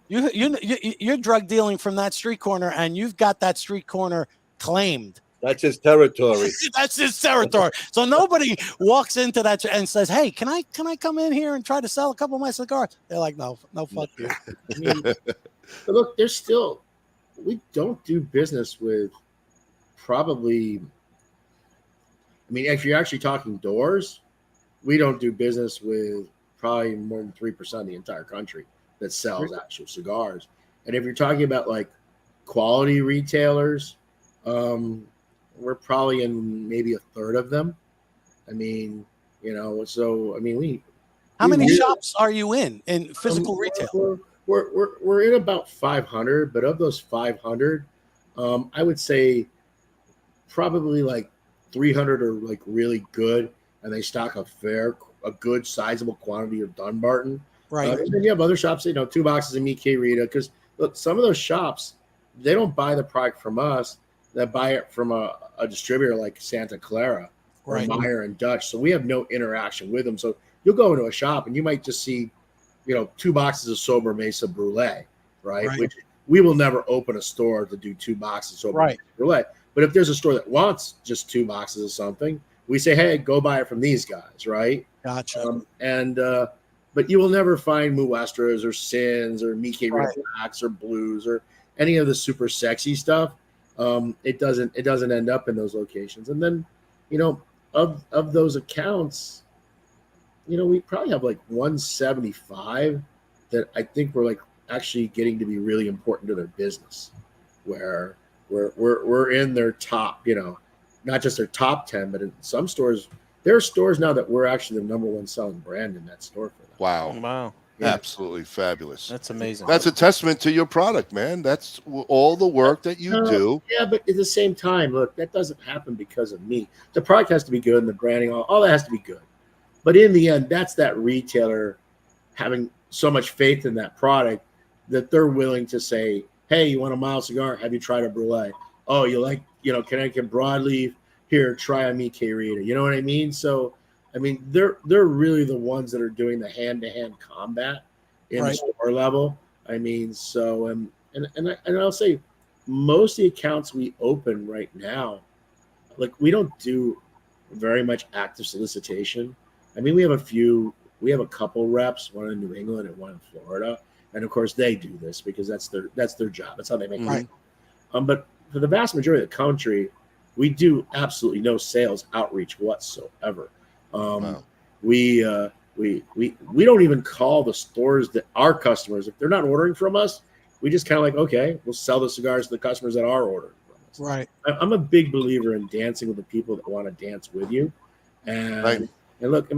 You're drug dealing from that street corner, and you've got that street corner claimed. That's his territory. That's his territory. So nobody walks into that and says, "Hey, can I come in here and try to sell a couple of my cigars?" They're like, "No, fuck you." I mean, but look, we don't do business with probably. I mean, if you're actually talking doors, we don't do business with probably more than 3% of the entire country that sells actual cigars. And if you're talking about like quality retailers, we're probably in maybe a third of them. I mean, so I mean, How many shops are you in physical retail? We're in about 500, but of those 500, I would say probably like 300 are like really good, and they stock a good sizable quantity of Dunbarton. Right. And then you have other shops, 2 boxes of Mickey Rita. Because look, some of those shops, they don't buy the product from us. They buy it from a distributor like Santa Clara or Meyer and Dutch. So we have no interaction with them. So you'll go into a shop and you might just see, 2 boxes of Sober Mesa Brulee, right? Which we will never open a store to do 2 boxes of Sober Mesa Brulee. But if there's a store that wants just 2 boxes of something, we say, hey, go buy it from these guys, right? Gotcha. But you will never find Muestras or Sins or Mickey Blacks or Blues or any of the super sexy stuff. It doesn't end up in those locations. And then, of those accounts, we probably have like 175 that I think we're like actually getting to be really important to their business, where we're in their top, not just their top 10, but in some stores, there are stores now that we're actually the number 1 selling brand in that store for them. Wow. Yeah. Absolutely fabulous. That's amazing. That's a testament to your product, man. That's all the work that you do. Yeah, but at the same time, look, that doesn't happen because of me. The product has to be good and the branding, all that has to be good. But in the end, that's that retailer having so much faith in that product that they're willing to say, hey, you want a mild cigar? Have you tried a Brulee? Oh, you like, Connecticut broadleaf? Here, try a Mickey Rita. You know what I mean? So, I mean, they're really the ones that are doing the hand-to-hand combat in the store level. I mean, so and I'll say most of the accounts we open right now, like we don't do very much active solicitation. I mean, we have a couple reps, one in New England and one in Florida, and of course they do this because that's their job. That's how they make money. But for the vast majority of the country, we do absolutely no sales outreach whatsoever. We don't even call the stores that our customers, if they're not ordering from us, we just kind of like, okay, we'll sell the cigars to the customers that are ordering from us. Right. I'm a big believer in dancing with the people that want to dance with you. And look,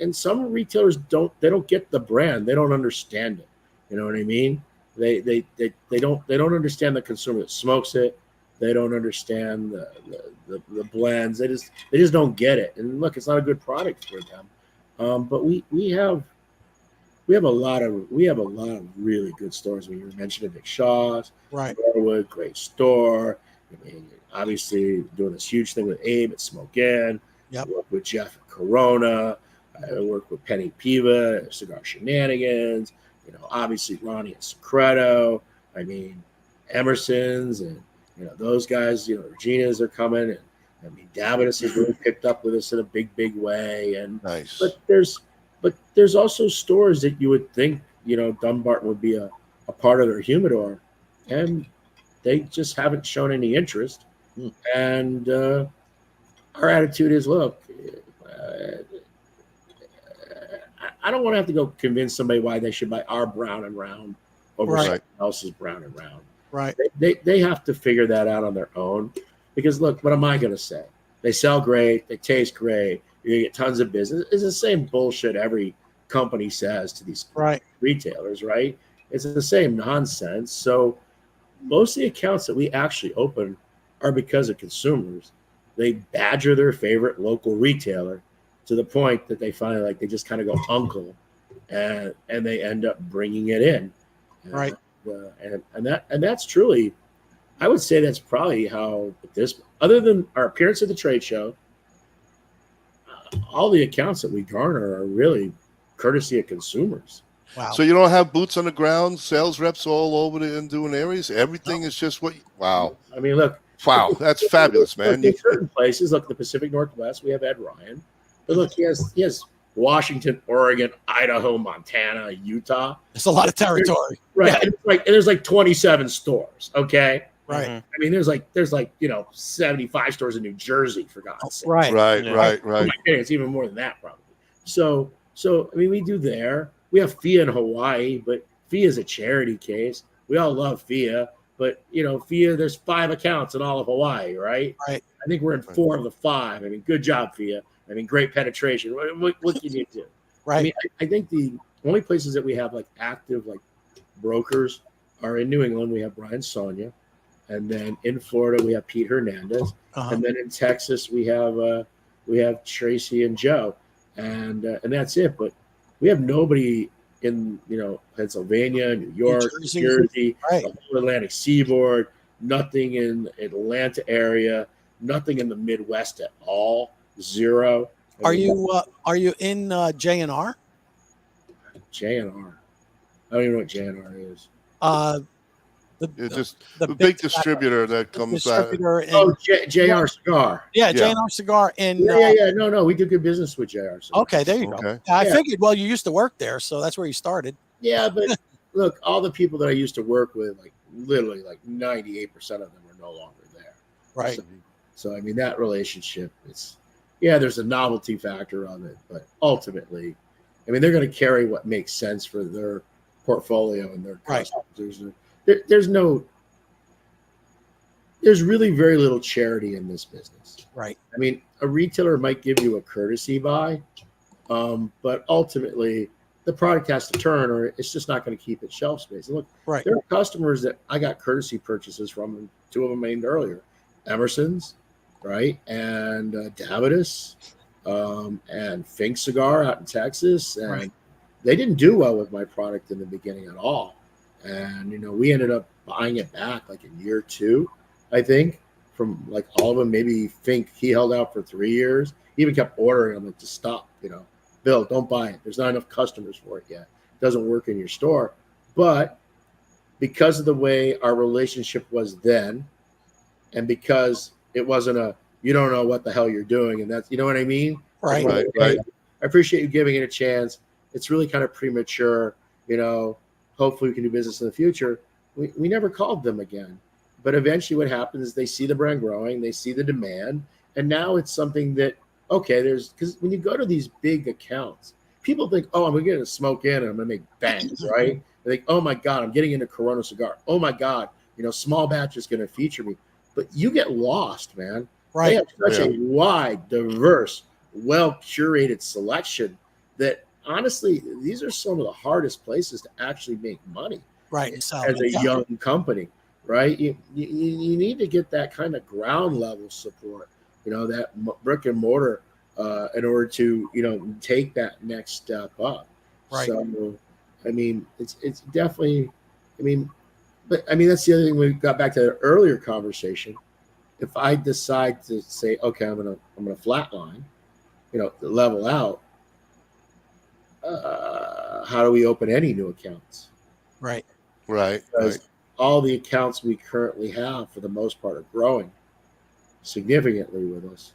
and some retailers don't get the brand. They don't understand it. You know what I mean? They don't understand the consumer that smokes it. They don't understand the blends. They just don't get it. And look, it's not a good product for them. But we have a lot of really good stores. When you mentioned Big Shaw's, right? Norwood, great store. I mean, obviously doing this huge thing with Abe at Smokin. Yep. I work with Jeff at Corona. I work with Penny Piva at Cigar Shenanigans. You know, obviously Ronnie at Secreto. I mean, Emerson's and those guys. You know, Regina's are coming, and I mean, Davidas has really picked up with us in a big way. And nice. But there's also stores that you would think Dunbarton would be a part of their humidor, and they just haven't shown any interest. And our attitude is, look, I don't want to have to go convince somebody why they should buy our Brown and Round over someone else's Brown and Round. Right. They have to figure that out on their own, because look, what am I going to say? They sell great, they taste great, you're going to get tons of business. It's the same bullshit every company says to these retailers, right? It's the same nonsense. So most of the accounts that we actually open are because of consumers. They badger their favorite local retailer to the point that they finally they just kind of go uncle, and they end up bringing it in, right? And that's truly, I would say that's probably how this, other than our appearance at the trade show, all the accounts that we garner are really courtesy of consumers. Wow. So you don't have boots on the ground, sales reps all over and doing areas. Everything is just wow. I mean, look. Wow, that's fabulous, man. In certain places, like the Pacific Northwest, we have Ed Ryan. But look, he has Washington, Oregon, Idaho, Montana, Utah. It's a lot of territory. Right. Yeah. And there's 27 stores. Okay. Right. I mean, there's 75 stores in New Jersey, for God's sake. Right. It's even more than that, probably. So I mean, we do there. We have FIA in Hawaii, but FIA is a charity case. We all love FIA, but FIA, there's 5 accounts in all of Hawaii, right? Right. I think we're in 4 of the 5. I mean, good job, FIA. I mean, great penetration. What can you do? Right. I mean, I think the only places that we have active brokers are in New England. We have Brian Sonia, and then in Florida we have Pete Hernandez, and then in Texas we have Tracy and Joe, and that's it. But we have nobody in Pennsylvania, New York, New Jersey, the whole Atlantic Seaboard. Nothing in Atlanta area. Nothing in the Midwest at all. 0. Are you in J&R? J&R. I don't even know what J&R is. It's just the big distributor that comes out. JR Cigar. Yeah, JR Cigar. No, we do good business with JR Cigar. Okay, there you go. I figured, well, you used to work there, so that's where you started. Yeah, but look, all the people that I used to work with, literally 98% of them are no longer there. Right. So I mean, that relationship, there's a novelty factor of it, but ultimately, I mean, they're going to carry what makes sense for their portfolio and their customers. There's really very little charity in this business. Right. I mean, a retailer might give you a courtesy buy, but ultimately the product has to turn, or it's just not going to keep its shelf space. And look, there are customers that I got courtesy purchases from, and 2 of them named earlier, Emerson's, right, and Davidas, and Fink Cigar out in Texas, and they didn't do well with my product in the beginning at all. And we ended up buying it back in year 2, I think, from all of them. Maybe Fink, he held out for 3 years. He even kept ordering them to stop. Bill, don't buy it. There's not enough customers for it yet. It doesn't work in your store. But because of the way our relationship was then, and because it wasn't you don't know what the hell you're doing, and that's, you know what I mean? Right. I appreciate you giving it a chance. It's really kind of premature. Hopefully we can do business in the future. We never called them again. But eventually what happens is they see the brand growing, they see the demand, and now it's something that, because when you go to these big accounts, people think, I'm going to get a Smokin and I'm going to make bangs, right? They think, oh my God, I'm getting into Corona Cigar. Oh my God, small batch is going to feature me. But you get lost, man. They have such a wide, diverse, well-curated selection that honestly, these are some of the hardest places to actually make money. Right. And sell. As a young company, right? You need to get that kind of ground level support, that brick and mortar in order to, take that next step up. Right. So, I mean, it's definitely, but that's the other thing. We got back to the earlier conversation. If I decide to say, okay, I'm gonna flatline, level out, how do we open any new accounts? Right. Because all the accounts we currently have, for the most part, are growing significantly with us.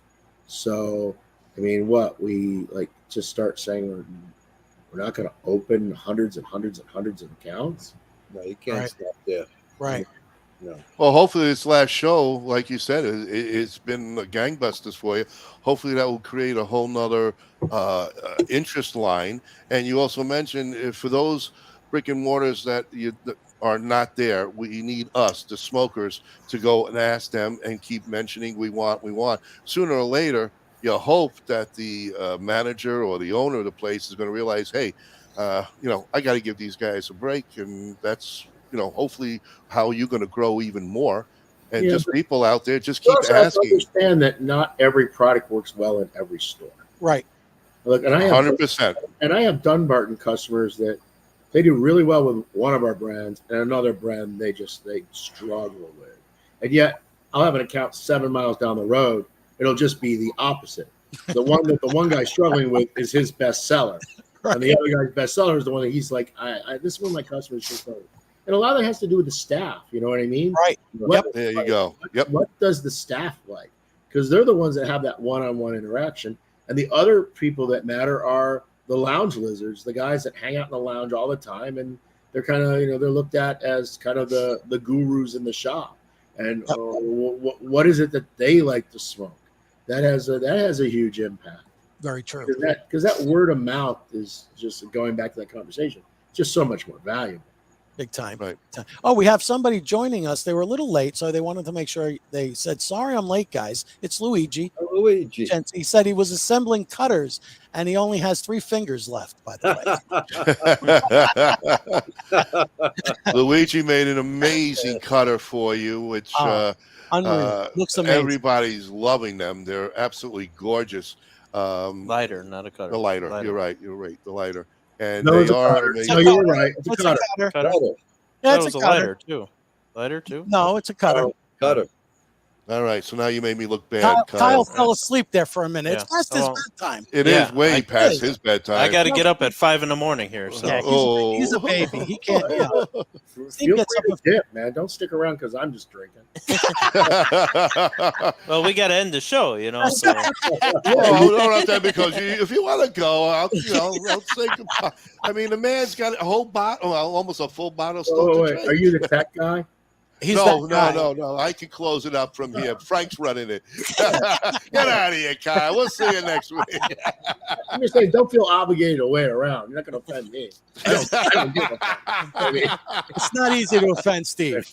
So, we just start saying we're not going to open hundreds and hundreds and hundreds of accounts? No, you can't stop there. Right. No. Well, hopefully this last show, like you said, it's been gangbusters for you. Hopefully that will create a whole nother interest line. And you also mentioned, for those brick and mortars that are not there, we need us, the smokers, to go and ask them and keep mentioning we want. Sooner or later, you hope that the manager or the owner of the place is going to realize, hey, I got to give these guys a break, and that's hopefully how you're going to grow even more. And just people out there just keep asking. Understand that not every product works well in every store. Right. Look, and I have 100%. And I have Dunbarton customers that they do really well with one of our brands, and another brand they struggle with. And yet I'll have an account 7 miles down the road. It'll just be the opposite. The one that the one guy's struggling with is his best seller. Right. And the other guy's best seller is the one that he's like, this is one of my customers just don't. And a lot of that has to do with the staff. You know what I mean? Right. There you go. What does the staff like? Because they're the ones that have that one-on-one interaction. And the other people that matter are the lounge lizards, the guys that hang out in the lounge all the time. And they're kind of, they're looked at as kind of the gurus in the shop. And what is it that they like to smoke? That has a huge impact. Very true. Because that word of mouth is just, going back to that conversation, just so much more valuable. Big time. Right. Oh, we have somebody joining us. They were a little late, so they wanted to make sure. They said, sorry I'm late, guys. It's Luigi. Luigi. He said he was assembling cutters, and he only has 3 fingers left, by the way. Luigi made an amazing cutter for you, which unreal. Looks amazing. Everybody's loving them. They're absolutely gorgeous. Lighter, not a cutter. The lighter. You're right. The lighter. And no, they are amazing. No, you were right. It's a cutter. Cutter. Yeah, it's a lighter too. Lighter too? No, it's a cutter. Cutter. All right, so now you made me look bad. Kyle fell asleep there for a minute. Yeah. It's past his bedtime. It is way past his bedtime. I got to get up at 5 a.m. here. So he's a baby. He can't. Feel free to dip, man. Don't stick around because I'm just drinking. Well, we got to end the show, So. Don't have that because if you want to go, I'll say goodbye. I mean, the man's got a whole bottle, almost a full bottle. Wait. Are you the tech guy? No. I can close it up from here. Frank's running it. Get out of here, Kyle. We'll see you next week. I'm just saying, don't feel obligated to wait around. You're not going to offend me. I don't give a fuck. It's not easy to offend Steve.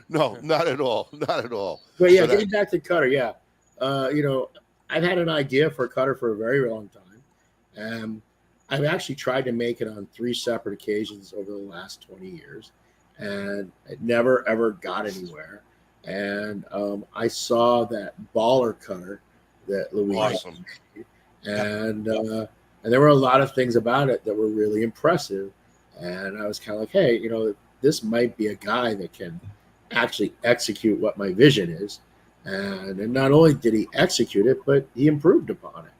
No, not at all. Not at all. But yeah, getting back to cutter, yeah. I've had an idea for a cutter for a very long time. I've actually tried to make it on 3 separate occasions over the last 20 years. And it never, ever got anywhere. And I saw that baller cutter that Louise made. And there were a lot of things about it that were really impressive. And I was kind of like, hey, this might be a guy that can actually execute what my vision is. And not only did he execute it, but he improved upon it.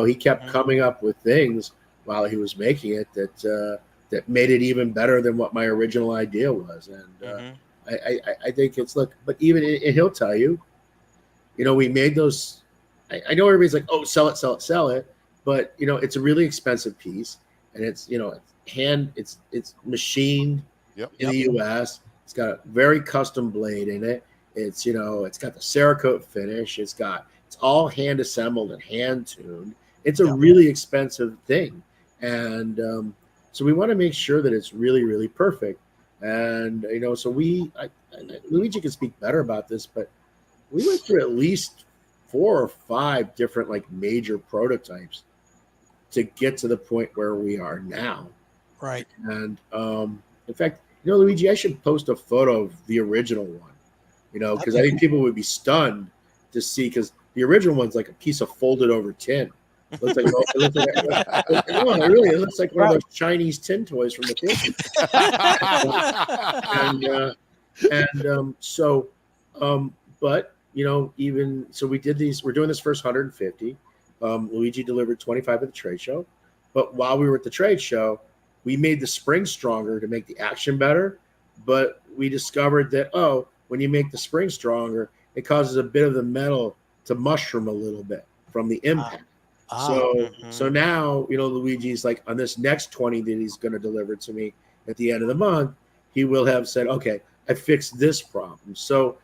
He kept coming up with things while he was making it that made it even better than what my original idea was. And I think but even and he'll tell you, we made those. I know everybody's like, oh, sell it. But it's a really expensive piece, and it's it's machined in the U.S. It's got a very custom blade in it. It's it's got the Cerakote finish. It's all hand assembled and hand tuned. It's a really expensive thing, and so we want to make sure that it's really, really perfect. And, so Luigi can speak better about this, but we went through at least 4 or 5 different major prototypes to get to the point where we are now. Right. And in fact, Luigi, I should post a photo of the original one, because I think people would be stunned to see, because the original one's like a piece of folded over tin. It looks like, it really is. It looks like one of those Chinese tin toys from the 50s. But even so, we did these. We're doing this first 150. Luigi delivered 25 at the trade show, but while we were at the trade show, we made the spring stronger to make the action better. But we discovered that when you make the spring stronger, it causes a bit of the metal to mushroom a little bit from the impact. So now, Luigi's like, on this next 20 that he's going to deliver to me at the end of the month, he will have said, okay, I fixed this problem. So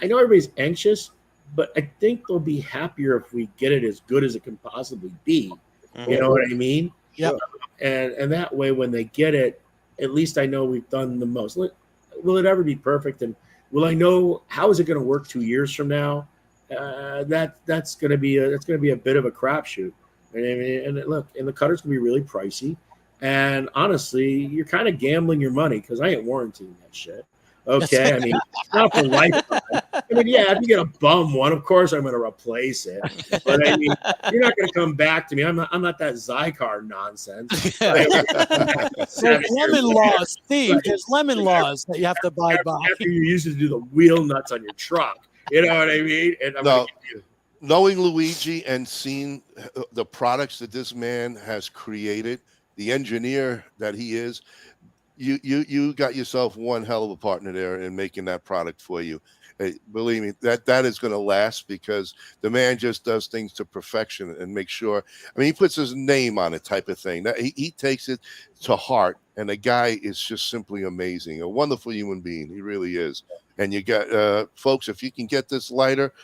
I know everybody's anxious, but I think they'll be happier if we get it as good as it can possibly be. You know what I mean? Yeah. And that way, when they get it, at least I know we've done the most. Will it ever be perfect? And will I know how is it going to work 2 years from now? That's going to be a bit of a crapshoot. And the cutter's going to be really pricey. And honestly, you're kind of gambling your money because I ain't warranting that shit. Okay, I mean, not for lifetime. I mean, yeah, if you get a bum one, of course I'm going to replace it. But I mean, you're not going to come back to me. I'm not that Zycar nonsense. There's lemon laws, Steve. There's lemon laws that you have to abide by. After you used to do the wheel nuts on your truck, you know what I mean? And knowing Luigi and seeing the products that this man has created, the engineer that he is, you got yourself one hell of a partner there in making that product for you. Hey, believe me, that is going to last because the man just does things to perfection and make sure. I mean, he puts his name on it, type of thing. He takes it to heart, and the guy is just simply amazing. A wonderful human being, he really is. And you got folks, if you can get this cutter,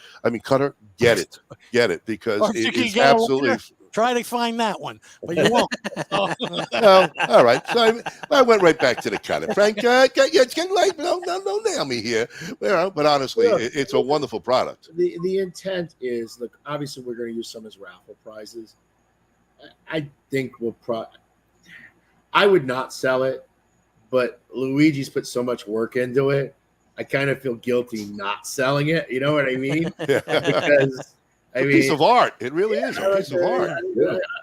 get it because it is absolutely. Try to find that one, but you won't. No, all right. So I went right back to the cutter. Frank, it's getting late. Don't nail me here. But honestly, it's a wonderful product. The intent is, look, obviously we're going to use some as raffle prizes. I think I would not sell it, but Luigi's put so much work into it. I kind of feel guilty not selling it. You know what I mean? Because a piece of art. It really is a piece of art.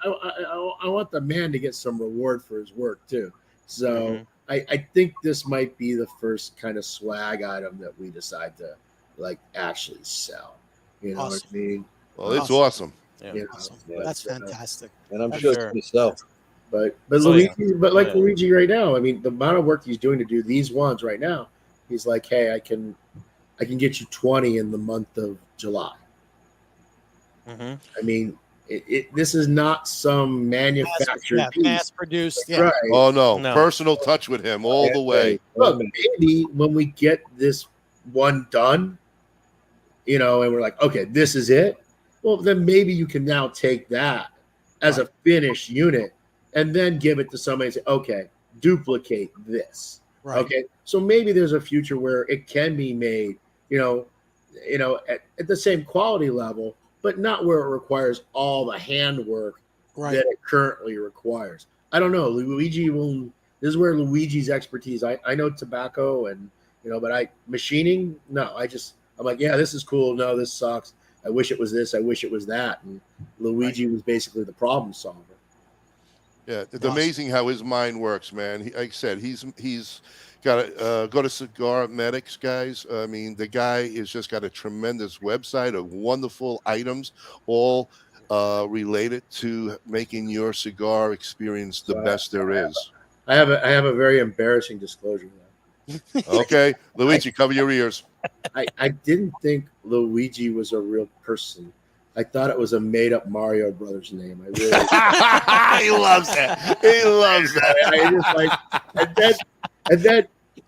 I want the man to get some reward for his work too. So I think this might be the first kind of swag item that we decide to actually sell. You know what I mean? Well, it's awesome. Yeah. Awesome. That's fantastic. And I'm sure it's going to sell. But Luigi right now, I mean, the amount of work he's doing to do these ones right now, he's like, hey, I can get you 20 in the month of July. I mean, this is not some manufactured piece. Mass-produced. Yeah. Right. Oh, no. Personal touch with him all the way. Look, maybe when we get this one done, and we're like, okay, this is it. Well, then maybe you can now take that as a finished unit and then give it to somebody and say, okay, duplicate this. Right. Okay. So maybe there's a future where it can be made, at the same quality level, but not where it requires all the handwork that it currently requires. I don't know. This is where Luigi's expertise. I know tobacco and, but machining, no. I'm like, yeah, this is cool. No, this sucks. I wish it was this. I wish it was that. And Luigi was basically the problem solver. Yeah, it's amazing how his mind works, man. Like I said, he's got to go to Cigar Medics, guys. I mean, the guy has just got a tremendous website of wonderful items, all related to making your cigar experience the best there is. I have a very embarrassing disclosure now. Okay, Luigi, cover your ears. I didn't think Luigi was a real person. I thought it was a made-up Mario Brothers name. I really. He loves that. He loves that. I just like, and then,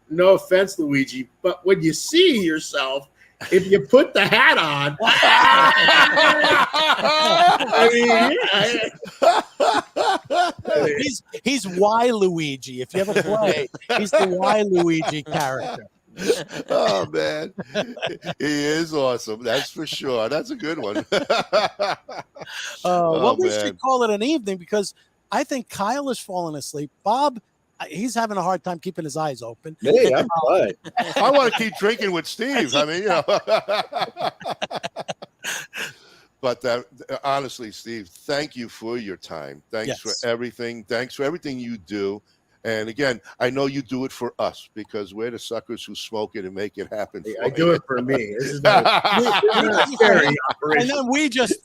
no offense, Luigi, but when you see yourself, if you put the hat on, he's Waluigi. If you ever play, he's the Waluigi character. Oh man, he is awesome. That's for sure. That's a good one. Well, we should call it an evening because I think Kyle is falling asleep. Bob, he's having a hard time keeping his eyes open. Hey, I'm fine. I want to keep drinking with Steve. I mean, you know. But honestly, Steve, thank you for your time. Thanks for everything. Thanks for everything you do. And again, I know you do it for us because we're the suckers who smoke it and make it happen. I do it for me. This is not a charity operation.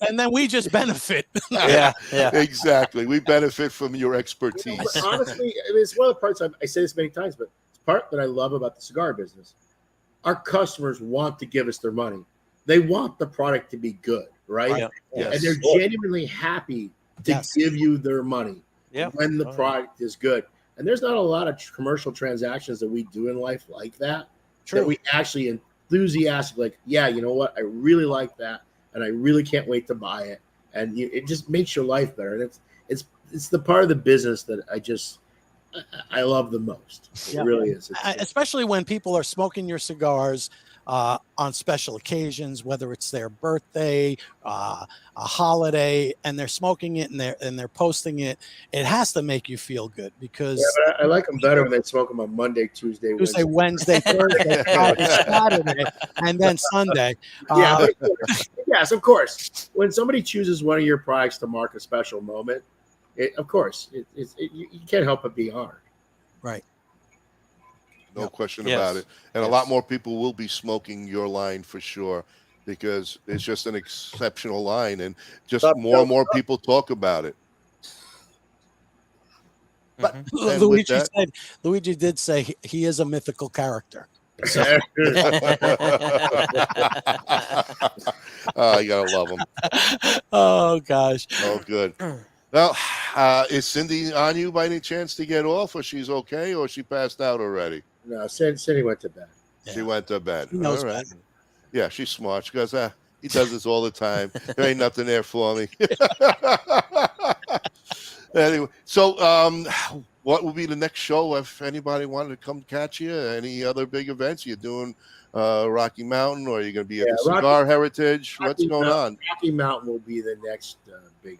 And then we just benefit. Yeah. Exactly. We benefit from your expertise. But honestly, I mean, it's one of the parts I say this many times, but it's part that I love about the cigar business. Our customers want to give us their money. They want the product to be good, right? Yes. And they're genuinely happy to give you their money when the product is good. And there's not a lot of commercial transactions that we do in life like that. That we actually enthusiastically like, yeah, you know what? I really like that, and I really can't wait to buy it. And it just makes your life better. And it's the part of the business that I love the most. It really is. Especially when people are smoking your cigars on special occasions, whether it's their birthday, a holiday, and they're smoking it and they're posting it. It has to make you feel good because but I like them better when they smoke them on Monday, Tuesday, Wednesday, Thursday, Friday, Saturday, and then Sunday. Yes, of course. When somebody chooses one of your products to mark a special moment, of course, you can't help but be honored. Right. No question about it. And a lot more people will be smoking your line for sure because it's just an exceptional line and just more and more people talk about it. But Luigi did say he is a mythical character. So. You gotta love him. Oh gosh. Oh good. Well, is Cindy on you by any chance to get off, or she's okay, or she passed out already? No, Cindy went to bed. She went to bed. All right. Yeah, she's smart. She goes, he does this all the time. There ain't nothing there for me. Anyway, so what will be the next show if anybody wanted to come catch you? Any other big events? You're doing Rocky Mountain, or are you going to be at the Cigar Heritage? What's going on? Rocky Mountain will be the next big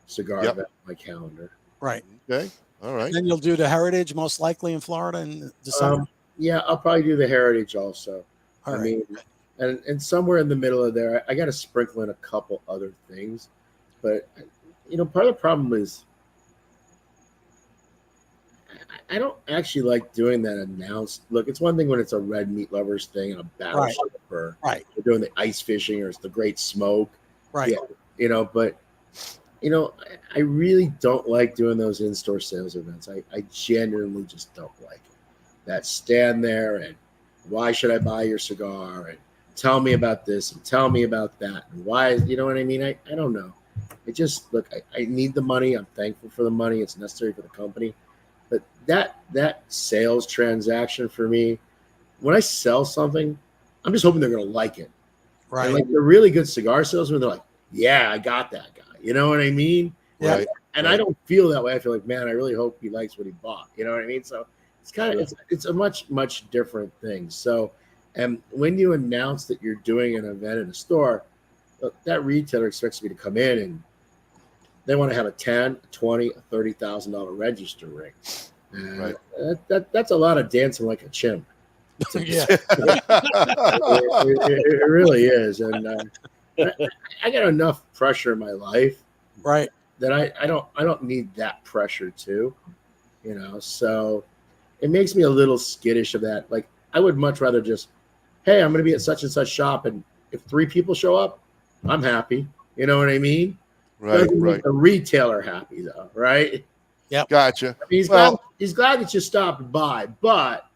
cigar event on my calendar. Right. Okay. All right. And then you'll do the Heritage most likely in Florida in December. Yeah, I'll probably do the Heritage also. All I right. mean, and somewhere in the middle of there, I got to sprinkle in a couple other things. But, part of the problem is I don't actually like doing that announced. Look, it's one thing when it's a red meat lovers thing and a battleship or we're doing the ice fishing or it's the Great Smoke. Right. Yeah, but I really don't like doing those in-store sales events. I genuinely just don't like it. That stand there and why should I buy your cigar and tell me about this and tell me about that and why, you know what I mean? I don't know. It just, look, I need the money. I'm thankful for the money. It's necessary for the company. But that sales transaction for me, when I sell something, I'm just hoping they're going to like it. Right. And like the really good cigar salesmen, they're like, yeah, I got that guy. You know what I mean? Right. And I don't feel that way. I feel like, man, I really hope he likes what he bought. You know what I mean? So it's kind of it's a much different thing. So, and when you announce that you're doing an event in a store, look, that retailer expects me to come in and they want to have a $10, $20, $30,000 register ring. Right. That's a lot of dancing like a chimp. Yeah. It really is, and I got enough pressure in my life, right, that I don't need that pressure too, So it makes me a little skittish of that. Like I would much rather just, hey, I'm going to be at such and such shop, and if 3 people show up, I'm happy. You know what I mean? Right. Make the retailer happy though, right? Yep. Gotcha. I mean, he's glad that you stopped by, but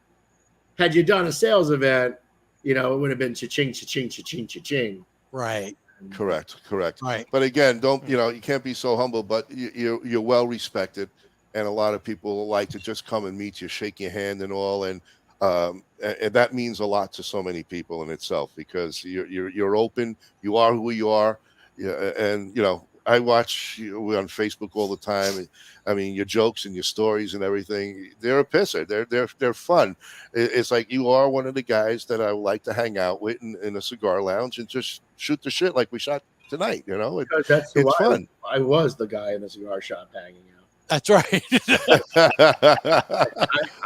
had you done a sales event, it would have been cha-ching, cha-ching, cha-ching, cha-ching. Right. Correct. Right. But again, you can't be so humble, but you're well respected. And a lot of people like to just come and meet you, shake your hand and all. And that means a lot to so many people in itself because you're open, you are who you are. Yeah. And, I watch you on Facebook all the time. I mean, your jokes and your stories and everything, they're a pisser. They're fun. It's like you are one of the guys that I like to hang out with in a cigar lounge and just shoot the shit like we shot tonight. It's fun. I was the guy in the cigar shop hanging out. That's right.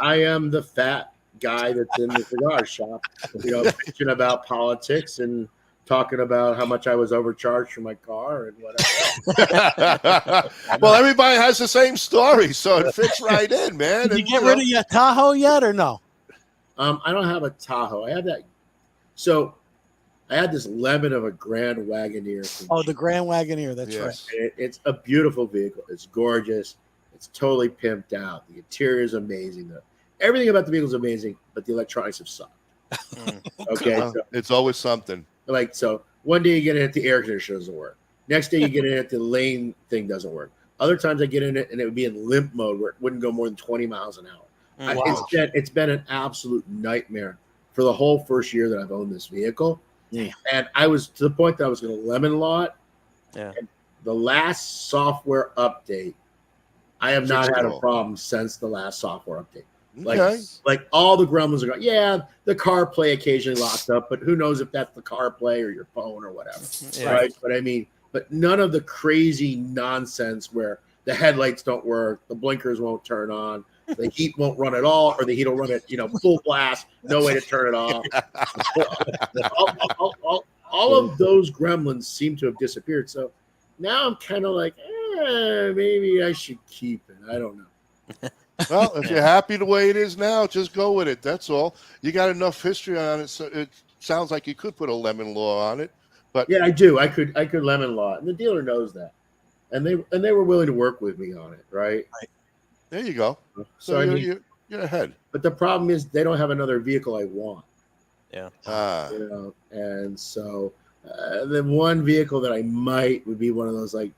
I am the fat guy that's in the cigar shop, bitching about politics and talking about how much I was overcharged for my car and whatever. Well, everybody has the same story, so it fits right in, man. Did you get rid of your Tahoe yet or no? I don't have a Tahoe. I have that. So I had this lemon of a Grand Wagoneer. Oh, the Grand Wagoneer. That's right. It's a beautiful vehicle. It's gorgeous. It's totally pimped out. The interior is amazing. Everything about the vehicle is amazing, but the electronics have sucked. Okay. So, it's always something. So one day you get in it, the air conditioner doesn't work. Next day you get in it, the lane thing doesn't work. Other times I get in it and it would be in limp mode where it wouldn't go more than 20 miles an hour. Wow. It's been an absolute nightmare for the whole first year that I've owned this vehicle. Yeah. And I was to the point that I was going to lemon law it. Yeah. And the last software update, I have not had a problem since the last software update. Like all the gremlins are going, yeah, the CarPlay occasionally locks up, but who knows if that's the CarPlay or your phone or whatever. Yeah. Right. But none of the crazy nonsense where the headlights don't work, the blinkers won't turn on, the heat won't run at all, or the heat will run at full blast, no way to turn it off. all of those gremlins seem to have disappeared. So now I'm kind of like, maybe I should keep it. I don't know. Well, if you're happy the way it is now, just go with it. That's all. You got enough history on it, so it sounds like you could put a lemon law on it. But yeah, I do. I could lemon law it, and the dealer knows that, and they were willing to work with me on it. Right. There you go. So you're ahead. But the problem is they don't have another vehicle I want. Yeah. And so the one vehicle that I might would be one of those like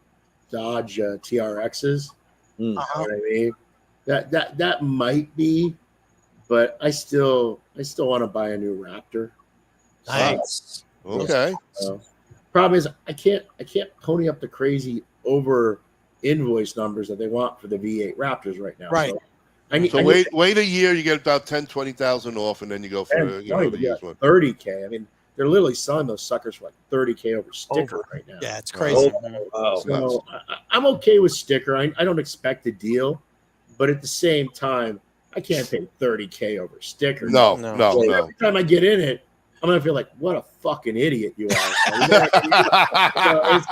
Dodge TRXs. You know what I mean? That might be, but I still want to buy a new Raptor. Nice. Okay. Problem is I can't pony up the crazy over invoice numbers that they want for the V8 Raptors right now. Right. So wait a year, you get about 20,000 off, and then you go for the used one. 30K. I mean, they're literally selling those suckers for like 30K over sticker right now. Yeah, it's crazy. So I'm okay with sticker. I don't expect a deal, but at the same time, I can't pay 30K over sticker. No. Every time I get in it, I'm gonna feel like, what a fucking idiot you are. It's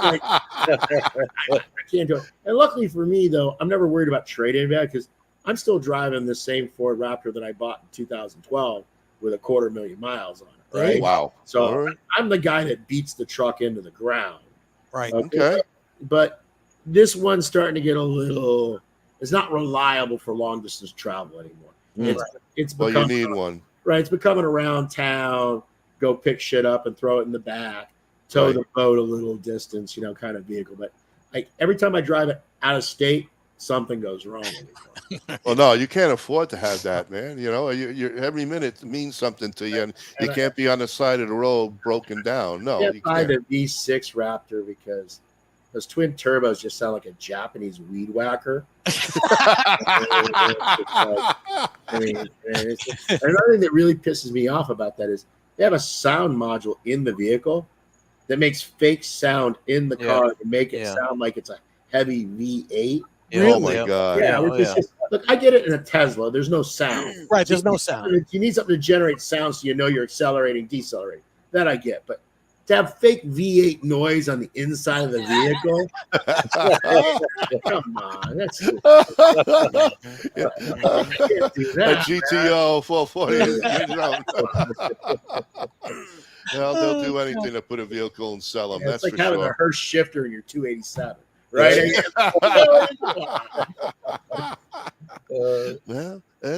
like, I can't do it. And luckily for me, though, I'm never worried about trade-in value because I'm still driving the same Ford Raptor that I bought in 2012 with 250,000 miles on it. Right? Wow. So I'm the guy that beats the truck into the ground. Right. Okay. But this one's starting to get a little. It's not reliable for long distance travel anymore. It's become, you need one. Right. It's becoming around town. Go pick shit up and throw it in the back, tow the boat a little distance, kind of vehicle. But every time I drive it out of state, something goes wrong with it. Well, no, you can't afford to have that, man. You're every minute means something to you, and you can't be on the side of the road broken down. No, you can't buy the V6 Raptor because those twin turbos just sound like a Japanese weed whacker. Another thing that really pisses me off about that is they have a sound module in the vehicle that makes fake sound in the car to make it sound like it's a heavy V8. Really? Oh my god! Yeah, look, I get it in a Tesla. There's no sound. Right, there's no sound. You need something to generate sound so you know you're accelerating, decelerating. That I get, but to have fake V8 noise on the inside of the vehicle, come on, that's a GTO 440. They'll do anything to put a vehicle and sell them. That's like for having sure. a Hearst shifter in your 287, right?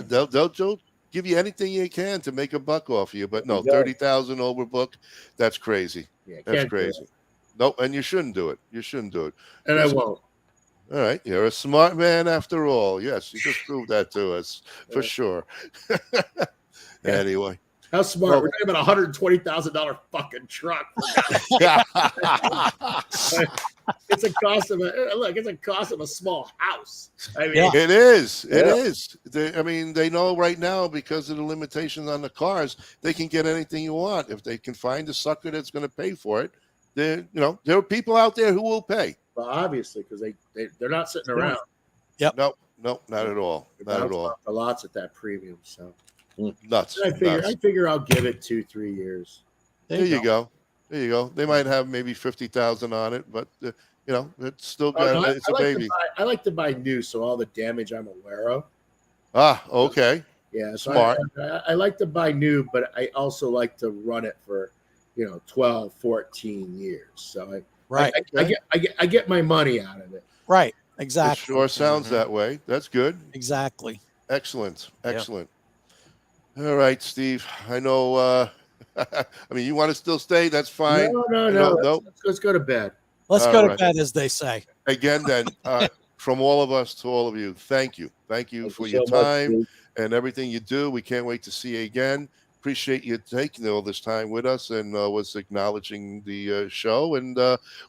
They'll give you anything you can to make a buck off you, but no, 30,000 overbook, that's crazy. Yeah, that's crazy. Nope, and you shouldn't do it. And I won't. All right, you're a smart man after all. Yes, you just proved that to us for sure. Anyway. How smart? We're talking about $120,000 fucking truck. It's a cost of a small house. I mean, it is. It is. They know right now because of the limitations on the cars, they can get anything you want if they can find a sucker that's going to pay for it. There are people out there who will pay. Well, obviously, because they're not sitting around. Yep. Nope, not at all. Not at all. The lots at that premium. So nuts. I figure I'll give it 2-3 years. There you go. There you go. They might have maybe 50,000 on it, but you know, it's still got. It's a baby. I like to buy new, so all the damage I'm aware of. Ah, okay. Yeah, so Smart. I like to buy new, but I also like to run it for 12, 14 years. So I get my money out of it. Right. Exactly. It sure sounds that way. That's good. Exactly. Excellent. Excellent. All right, Steve. I know. I mean, you want to still stay? That's fine. No. Let's go to bed. Let's go to bed, as they say. Again, then, from all of us to all of you, thank you. Thank you for your time and everything you do. We can't wait to see you again. Appreciate you taking all this time with us and was acknowledging the show. And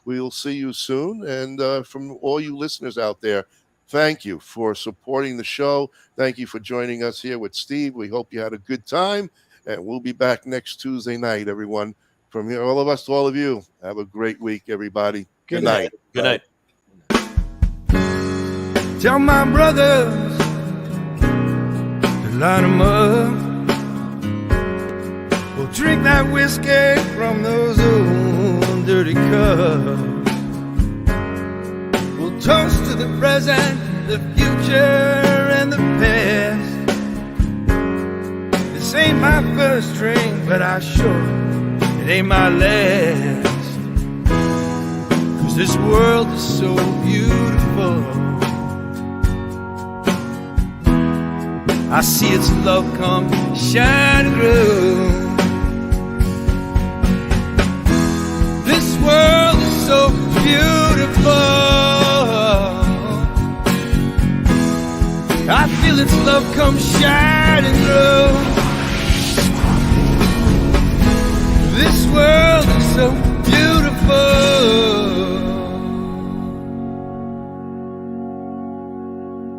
we'll see you soon. And from all you listeners out there, thank you for supporting the show. Thank you for joining us here with Steve. We hope you had a good time. And we'll be back next Tuesday night, everyone. From here, all of us to all of you, have a great week, everybody. Good night. Good night. Tell my brothers to line them up. We'll drink that whiskey from those old dirty cups. We'll toast to the present, the future, and the past. This ain't my first drink, but I sure it ain't my last. 'Cause this world is so beautiful. I see its love come shining through. This world is so beautiful. I feel its love come shining through. This world is so beautiful.